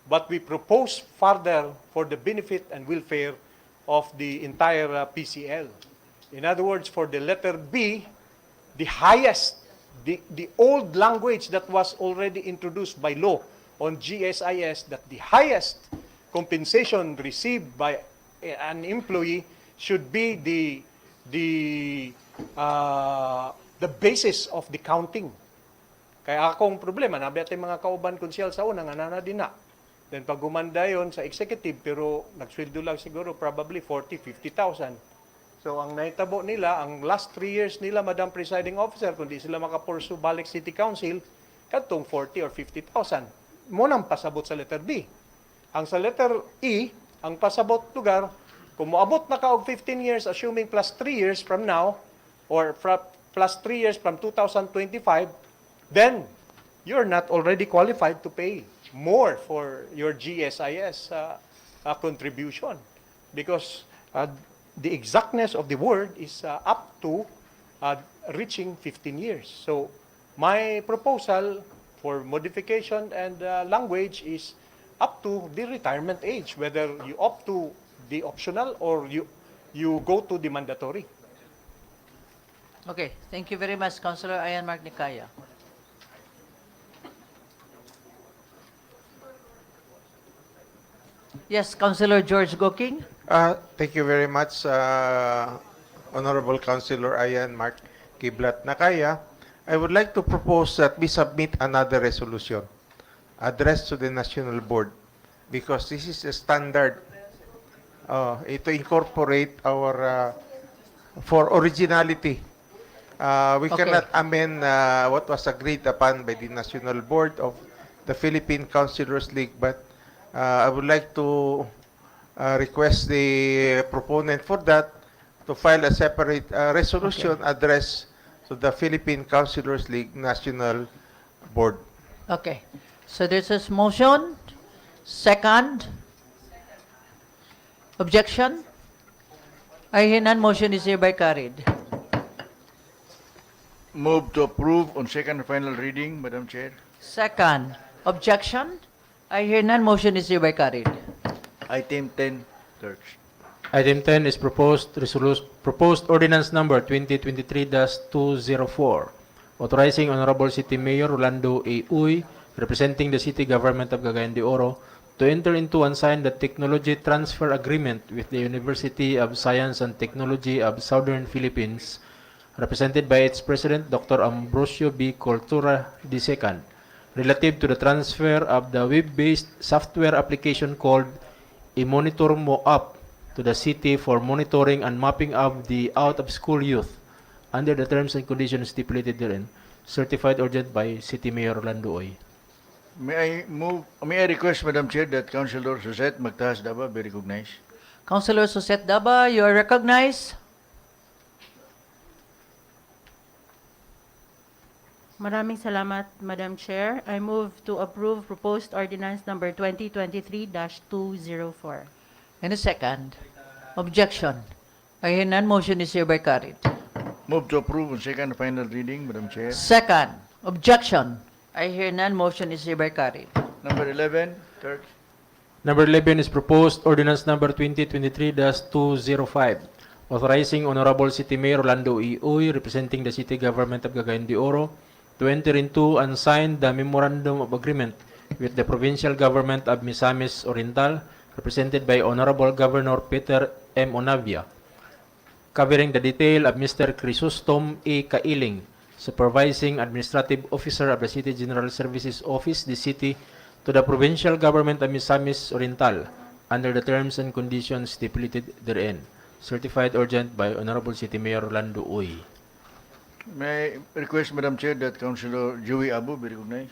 [SPEAKER 13] but we propose further for the benefit and welfare of the entire PCL. In other words, for the letter B, the highest, the old language that was already introduced by law on GSIS, that the highest compensation received by an employee should be the basis of the counting. Kaya akong problema, nabi ating mga kauban konsyal sa una, nga nana din na. Then pag gumanda yun sa executive, pero nagsweldo lang siguro probably 40, 50,000. So ang naitabo nila, ang last 3 years nila, Madam Presiding Officer, kundi sila makapursu balik City Council, katong 40 or 50,000. Munang pasabot sa letter B. Ang sa letter E, ang pasabot lugar, kung moabot na ka og 15 years, assuming plus 3 years from now, or plus 3 years from 2025, then you're not already qualified to pay more for your GSIS contribution, because the exactness of the word is up to reaching 15 years. So my proposal for modification and language is up to the retirement age, whether you opt to the optional or you go to the mandatory.
[SPEAKER 2] Okay, thank you very much, Councilor Ayan Mark Nikaya. Yes, Councilor George Goking.
[SPEAKER 16] Thank you very much, Honorable Councilor Ayan Mark Kiblat Nakaya. I would like to propose that we submit another resolution addressed to the National Board because this is a standard to incorporate our for originality. We
[SPEAKER 2] Okay.
[SPEAKER 16] cannot amend what was agreed upon by the National Board of the Philippine Councilors League, but I would like to request the proponent for that to file a separate resolution addressed to the Philippine Councilors League National Board.
[SPEAKER 2] Okay. So there's a motion. Second. Objection? I hear none. Motion is hereby carried.
[SPEAKER 6] Move to approve on second and final reading, Madam Chair.
[SPEAKER 2] Second. Objection? I hear none. Motion is hereby carried.
[SPEAKER 6] Item 10, clerks.
[SPEAKER 4] Item 10 is proposed ordinance number 2023-204, authorizing Honorable City Mayor Rolando A. Uy, representing the City Government of Cagayan de Oro, to enter into and sign the technology transfer agreement with the University of Science and Technology of Southern Philippines, represented by its President, Dr. Ambrosio B. Cultura II, relative to the transfer of the web-based software application called iMonitor Mo Up to the city for monitoring and mapping of the out-of-school youth under the terms and conditions stipulated therein, certified urgent by City Mayor Rolando Oy.
[SPEAKER 6] May I request, Madam Chair, that Councilor Suzette Magtahas Daba be recognized?
[SPEAKER 2] Councilor Suzette Daba, you are recognized.
[SPEAKER 18] Maraming salamat, Madam Chair. I move to approve proposed ordinance number 2023-204.
[SPEAKER 2] And a second. Objection. I hear none. Motion is hereby carried.
[SPEAKER 6] Move to approve on second and final reading, Madam Chair.
[SPEAKER 2] Second. Objection. I hear none. Motion is hereby carried.
[SPEAKER 6] Number 11, clerks.
[SPEAKER 4] Number 11 is proposed ordinance number 2023-205, authorizing Honorable City Mayor Rolando E. Uy, representing the City Government of Cagayan de Oro, to enter into and sign the Memorandum of Agreement with the Provincial Government of Misamis Oriental, represented by Honorable Governor Peter M. Onavia, covering the detail of Mr. Chrysostom A. Kailing, Supervising Administrative Officer of the City General Services Office, the City, to the Provincial Government of Misamis Oriental, under the terms and conditions stipulated therein, certified urgent by Honorable City Mayor Rolando Uy.
[SPEAKER 6] May I request, Madam Chair, that Councilor Joey Abu be recognized?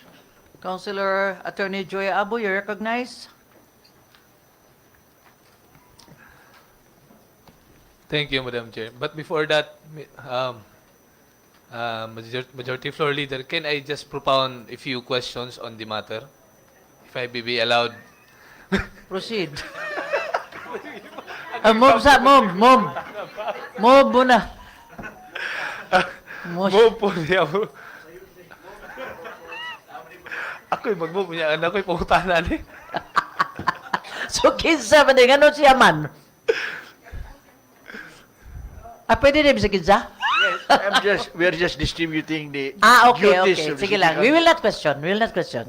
[SPEAKER 2] Councilor Attorney Joy Abu, you recognize.
[SPEAKER 10] Thank you, Madam Chair. But before that, Majority Floor Leader, can I just propound a few questions on the matter? If I be allowed.
[SPEAKER 2] Proceed. Move sa, move. Move muna.
[SPEAKER 10] Move po niya. Ako'y mag-move niya. Ako'y pangutanan eh.
[SPEAKER 2] So, kinsa ba din? Ano siya man? Pwede rin sa kinsa?
[SPEAKER 6] Yes, we are just distributing the
[SPEAKER 2] Okay.
[SPEAKER 6] duties of the
[SPEAKER 2] Sige
[SPEAKER 6] City
[SPEAKER 2] lang. We
[SPEAKER 6] Council.
[SPEAKER 2] will not question.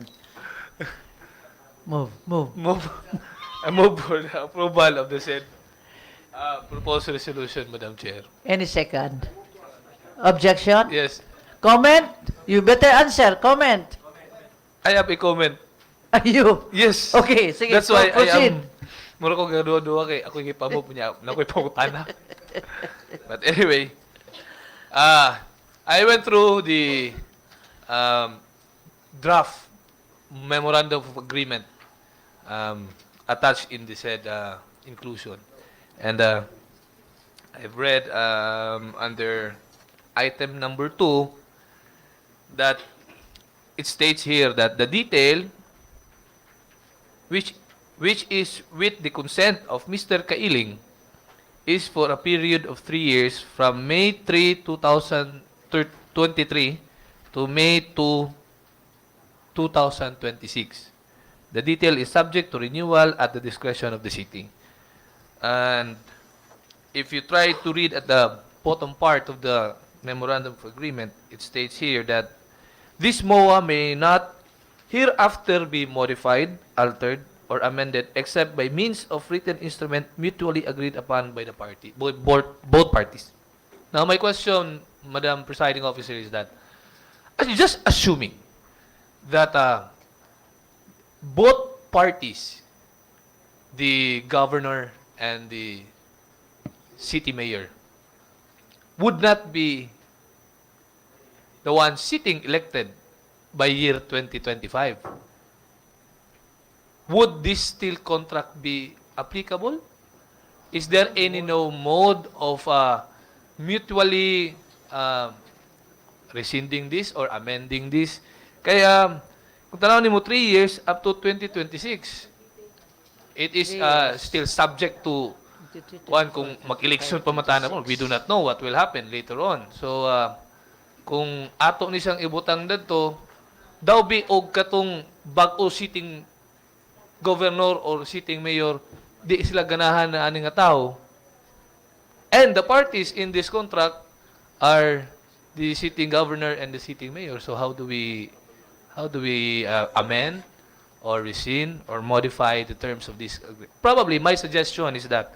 [SPEAKER 2] Move.
[SPEAKER 10] I move for the approval of the said proposed resolution, Madam Chair.
[SPEAKER 2] Any second. Objection?
[SPEAKER 10] Yes.
[SPEAKER 2] Comment? You better answer. Comment.
[SPEAKER 10] I have a comment.
[SPEAKER 2] You?
[SPEAKER 10] Yes.
[SPEAKER 2] Okay, sige.
[SPEAKER 10] That's why
[SPEAKER 2] proceed.
[SPEAKER 10] I am... Mura ko gaduwa-duwa kay ako yung ipamove niya. Nako'y pangutana. But anyway, I went through the draft memorandum of agreement attached in the said inclusion. And I've read under item number 2 that it states here that the detail which is with the consent of Mr. Kailing is for a period of 3 years from May 3, 2023 to May 2, 2026. The detail is subject to renewal at the discretion of the city. And if you try to read at the bottom part of the memorandum of agreement, it states here that this MOA may not hereafter be modified, altered, or amended except by means of written instrument mutually agreed upon by the party, both parties. Now, my question, Madam Presiding Officer, is that just assuming that both parties, the governor and the city mayor, would not be the one sitting elected by year 2025, would this still contract be applicable? Is there any no mode of mutually rescinding this or amending this? Kaya, kung tanawin mo 3 years up to 2026, it is still subject to kung mag-election pa matana mo, we do not know what will happen later on. So, kung ato ni siyang ibutang dadto, daw bi og katong bag-o sitting governor or sitting mayor, di sila ganahan na ani nga tao. And the parties in this contract are the sitting governor and the sitting mayor. So how do we amend or rescind or modify the terms of this agreement? Probably my suggestion is that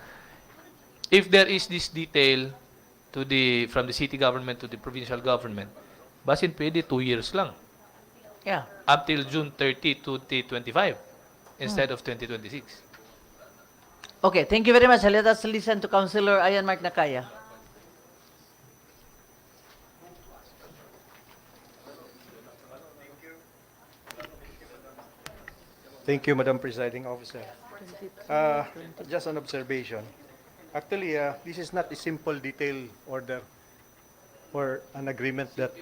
[SPEAKER 10] if there is this detail to from the city government to the provincial government, basin pwede 2 years lang.
[SPEAKER 2] Yeah.
[SPEAKER 10] Up till June 30, 2025 instead of 2026.
[SPEAKER 2] Okay, thank you very much. Let us listen to Councilor Ayan Mark Nakaya.
[SPEAKER 13] Thank you, Madam Presiding Officer. Just an observation. Actually, this is not a simple detail order or an agreement that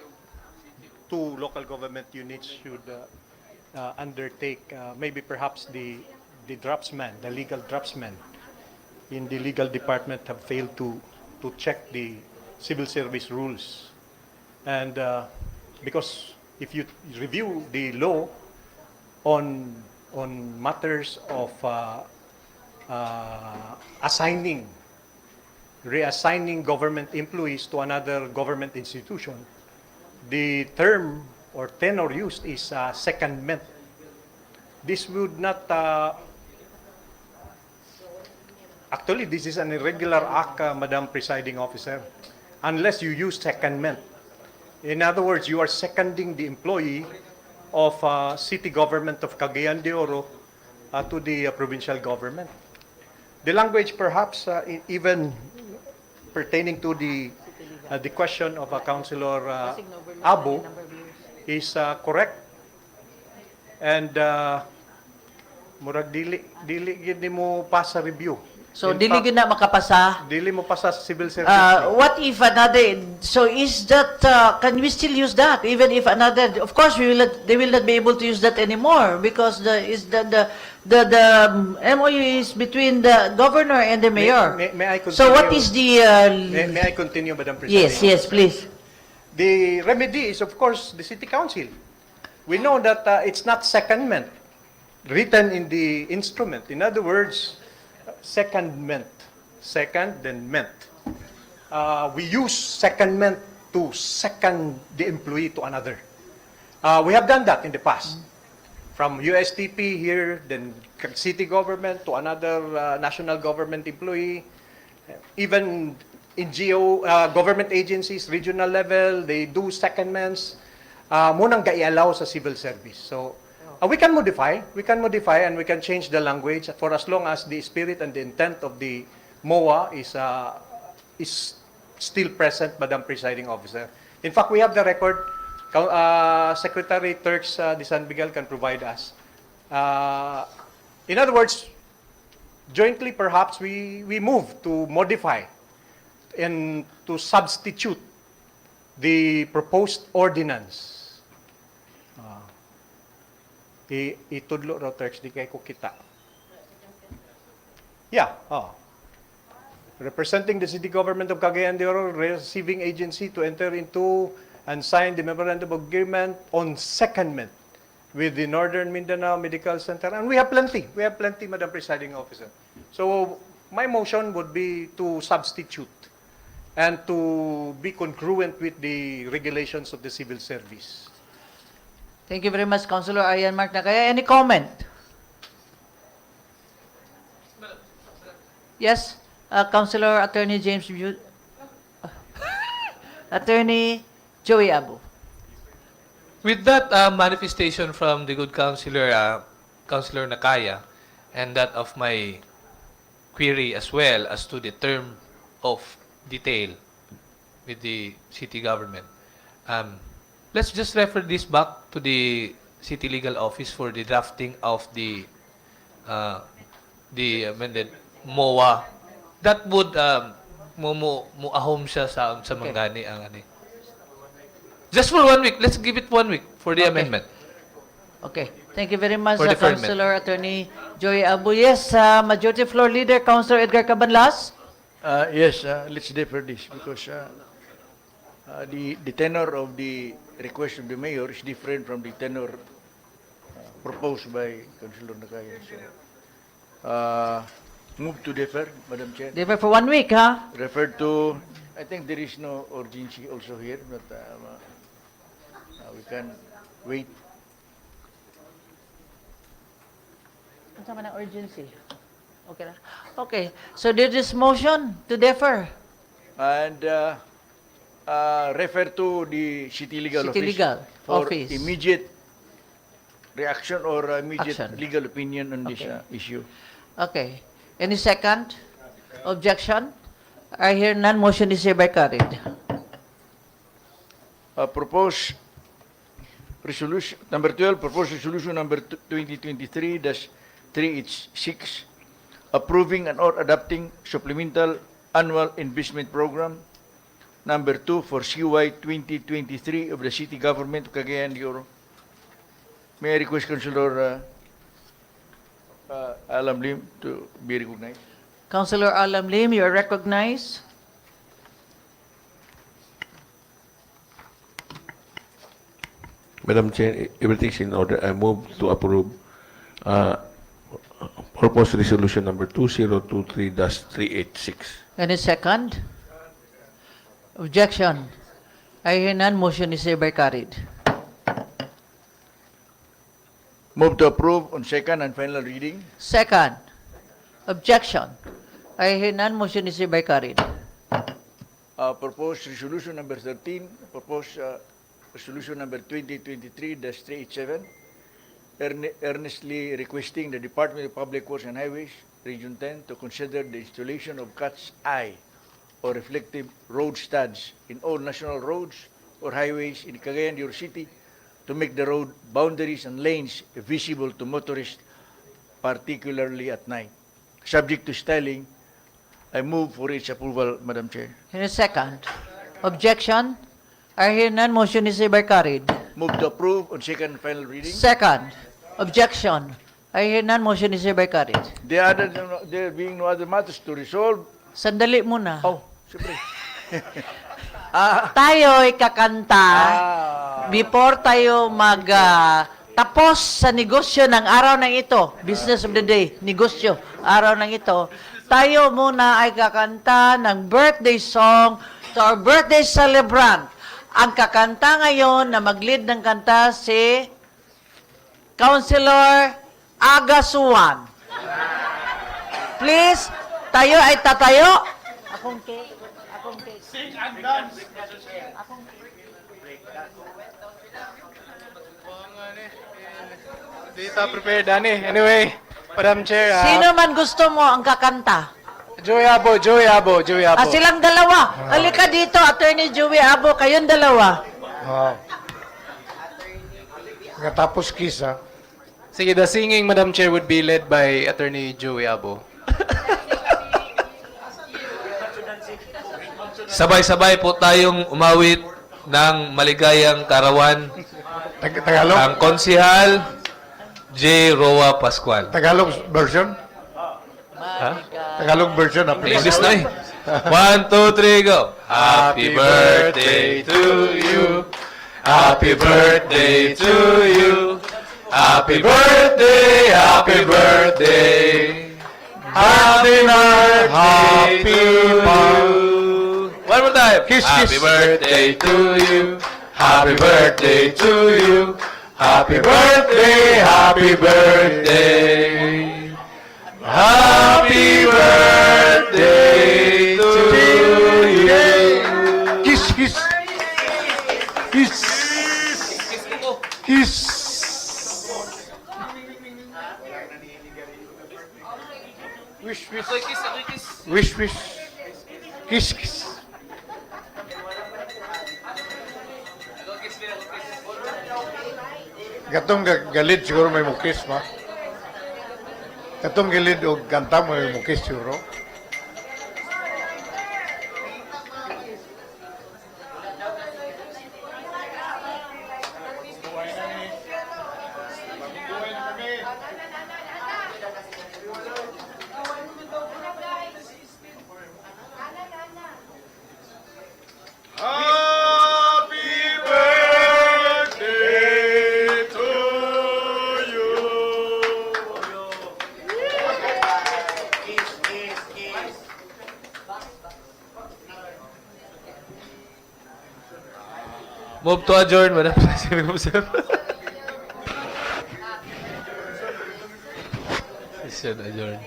[SPEAKER 13] two local government units should undertake. Maybe perhaps the draftsman, the legal draftsman in the legal department have failed to check the civil service rules. And because if you review the law on matters of reassigning government employees to another government institution, the term or tenor used is secondment. This would not actually, this is an irregular act, Madam Presiding Officer, unless you use secondment. In other words, you are seconding the employee of city government of Cagayan de Oro to the provincial government. The language, perhaps, even pertaining to the question of Councilor Abu, is correct. And murag dili gid mo pasa review.
[SPEAKER 2] So, dili gyud na makapasa.
[SPEAKER 13] Dili mo pasa sa civil service.
[SPEAKER 2] What if another, so is that, can we still use that? Even if another, of course, they will not be able to use that anymore because the MOU is between the governor and the mayor.
[SPEAKER 13] May I continue?
[SPEAKER 2] So what is the...
[SPEAKER 13] may I continue, Madam President?
[SPEAKER 2] Yes, please.
[SPEAKER 13] The remedy is, of course, the city council. We know that it's not secondment written in the instrument. In other words, secondment. Second, then ment. We use secondment to second the employee to another. We have done that in the past. From USTP here, then city government to another national government employee. Even in government agencies, regional level, they do secondments. Munang gaialaw sa civil service. So, we can modify and we can change the language for as long as the spirit and the intent of the MOA is still present, Madam Presiding Officer. In fact, we have the record. Secretary Turks de San Miguel can provide us. In other words, jointly perhaps we move to modify and to substitute the proposed ordinance. Itudlo raw Turks, di kay ko kita. Yeah, representing the city government of Cagayan de Oro, receiving agency to enter into and sign the memorandum of agreement on secondment with the Northern Mindanao Medical Center, and we have plenty. We have plenty, Madam Presiding Officer. So my motion would be to substitute and to be congruent with the regulations of the civil service.
[SPEAKER 2] Thank you very much, Councilor Arian Mark Nakaya. Any comment? Yes, Councilor Attorney James Attorney Joey Abu.
[SPEAKER 10] With that manifestation from the good Councilor, Councilor Nakaya, and that of my query as well as to the term of detail with the city government, let's just refer this back to the city legal office for the drafting of the amended MOA. That would muahom siya sa mangani ang ani. Just for 1 week. Let's give it 1 week for the amendment.
[SPEAKER 2] Okay. Thank you very much,
[SPEAKER 10] For deferment.
[SPEAKER 2] Councilor Attorney Joey Abu. Yes, Majority Floor Leader, Councilor Edgar Cabanlas.
[SPEAKER 6] Yes, let's defer this because the tenor of the request of the mayor is different from the tenor proposed by Councilor Nakaya. So, move to defer, Madam Chair.
[SPEAKER 2] Defer for 1 week, ha?
[SPEAKER 6] Refer to, I think there is no urgency also here, but we can wait.
[SPEAKER 2] Ano naman ang urgency? Okay na. Okay. So there is motion to defer.
[SPEAKER 6] And refer to the City Legal
[SPEAKER 2] City
[SPEAKER 6] Office
[SPEAKER 2] Legal
[SPEAKER 6] for
[SPEAKER 2] Office.
[SPEAKER 6] immediate reaction or immediate
[SPEAKER 2] Action.
[SPEAKER 6] legal opinion on this
[SPEAKER 2] Okay.
[SPEAKER 6] issue.
[SPEAKER 2] Okay. Any second objection? I hear none. Motion is hereby carried.
[SPEAKER 6] Proposed resolution number 12, proposed resolution number 2023-386, approving and or adopting supplemental annual investment program number 2 for CY 2023 of the city government of Cagayan de Oro. May I request Councilor Alam Lim to be recognized?
[SPEAKER 2] Councilor Alam Lim, you are recognized.
[SPEAKER 17] Madam Chair, everything's in order. I move to approve proposed resolution number 2023-386.
[SPEAKER 2] Any second? Objection. I hear none. Motion is hereby carried.
[SPEAKER 6] Move to approve on second and final reading.
[SPEAKER 2] Second. Objection. I hear none. Motion is hereby carried.
[SPEAKER 6] Proposed resolution number 13, proposed resolution number 2023-387, earnestly requesting the Department of Public Works and Highways, Region 10, to consider the installation of cat's eye or reflective road studs in all national roads or highways in Cagayan de Oro City to make the road boundaries and lanes visible to motorists, particularly at night. Subject to styling, I move for its approval, Madam Chair.
[SPEAKER 2] In a second. Objection. I hear none. Motion is hereby carried.
[SPEAKER 6] Move to approve on second and final reading.
[SPEAKER 2] Second. Objection. I hear none. Motion is hereby carried.
[SPEAKER 6] There being no other matters to resolve.
[SPEAKER 2] Sandali muna.
[SPEAKER 6] Oh, siyempre.
[SPEAKER 2] Tayo'y kakanta before tayo tapos sa negosyo ng araw ng ito, business of the day, negosyo, araw ng ito, tayo muna ay kakanta ng birthday song to our birthday celebrant. Ang kakanta ngayon na mag-lead ng kanta si Councilor Agasuan. Please, tayo ay tatayo. Akong cake. Sing and dance.
[SPEAKER 19] Dito prepared, Danny. Anyway, Madam Chair.
[SPEAKER 2] Sino man gusto mo ang kakanta?
[SPEAKER 19] Joey Abo.
[SPEAKER 2] Silang dalawa. Halika dito, Attorney Joey Abo, kayong dalawa.
[SPEAKER 11] Katapos kisa.
[SPEAKER 19] Sige, the singing, Madam Chair, would be led by Attorney Joey Abo.
[SPEAKER 10] Sabay-sabay po tayong umawit ng maligayang karawan.
[SPEAKER 11] Tagalog?
[SPEAKER 10] Ang konsihal, J. Roa Pascual.
[SPEAKER 11] Tagalog version?
[SPEAKER 10] Ha?
[SPEAKER 11] Tagalog version.
[SPEAKER 10] English na eh. 1, 2, 3, go. Happy birthday to you. Happy birthday to you. Happy birthday, happy birthday. Happy birthday to you. One more time. Happy birthday to you. Happy birthday to you. Happy birthday, happy birthday. Happy birthday to you.
[SPEAKER 11] Kiss, kiss. Kiss. Kiss. Wish, wish. Wish, wish. Kiss, kiss. Gatong galid siguro may mukis ma. Gatong galid o ganta mo may mukis siguro.
[SPEAKER 10] Move to adjourn, Madam President. Session adjourn.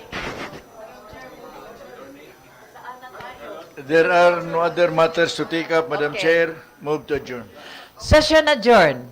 [SPEAKER 6] There are no other matters to take up, Madam Chair. Move to adjourn.
[SPEAKER 2] Session adjourned.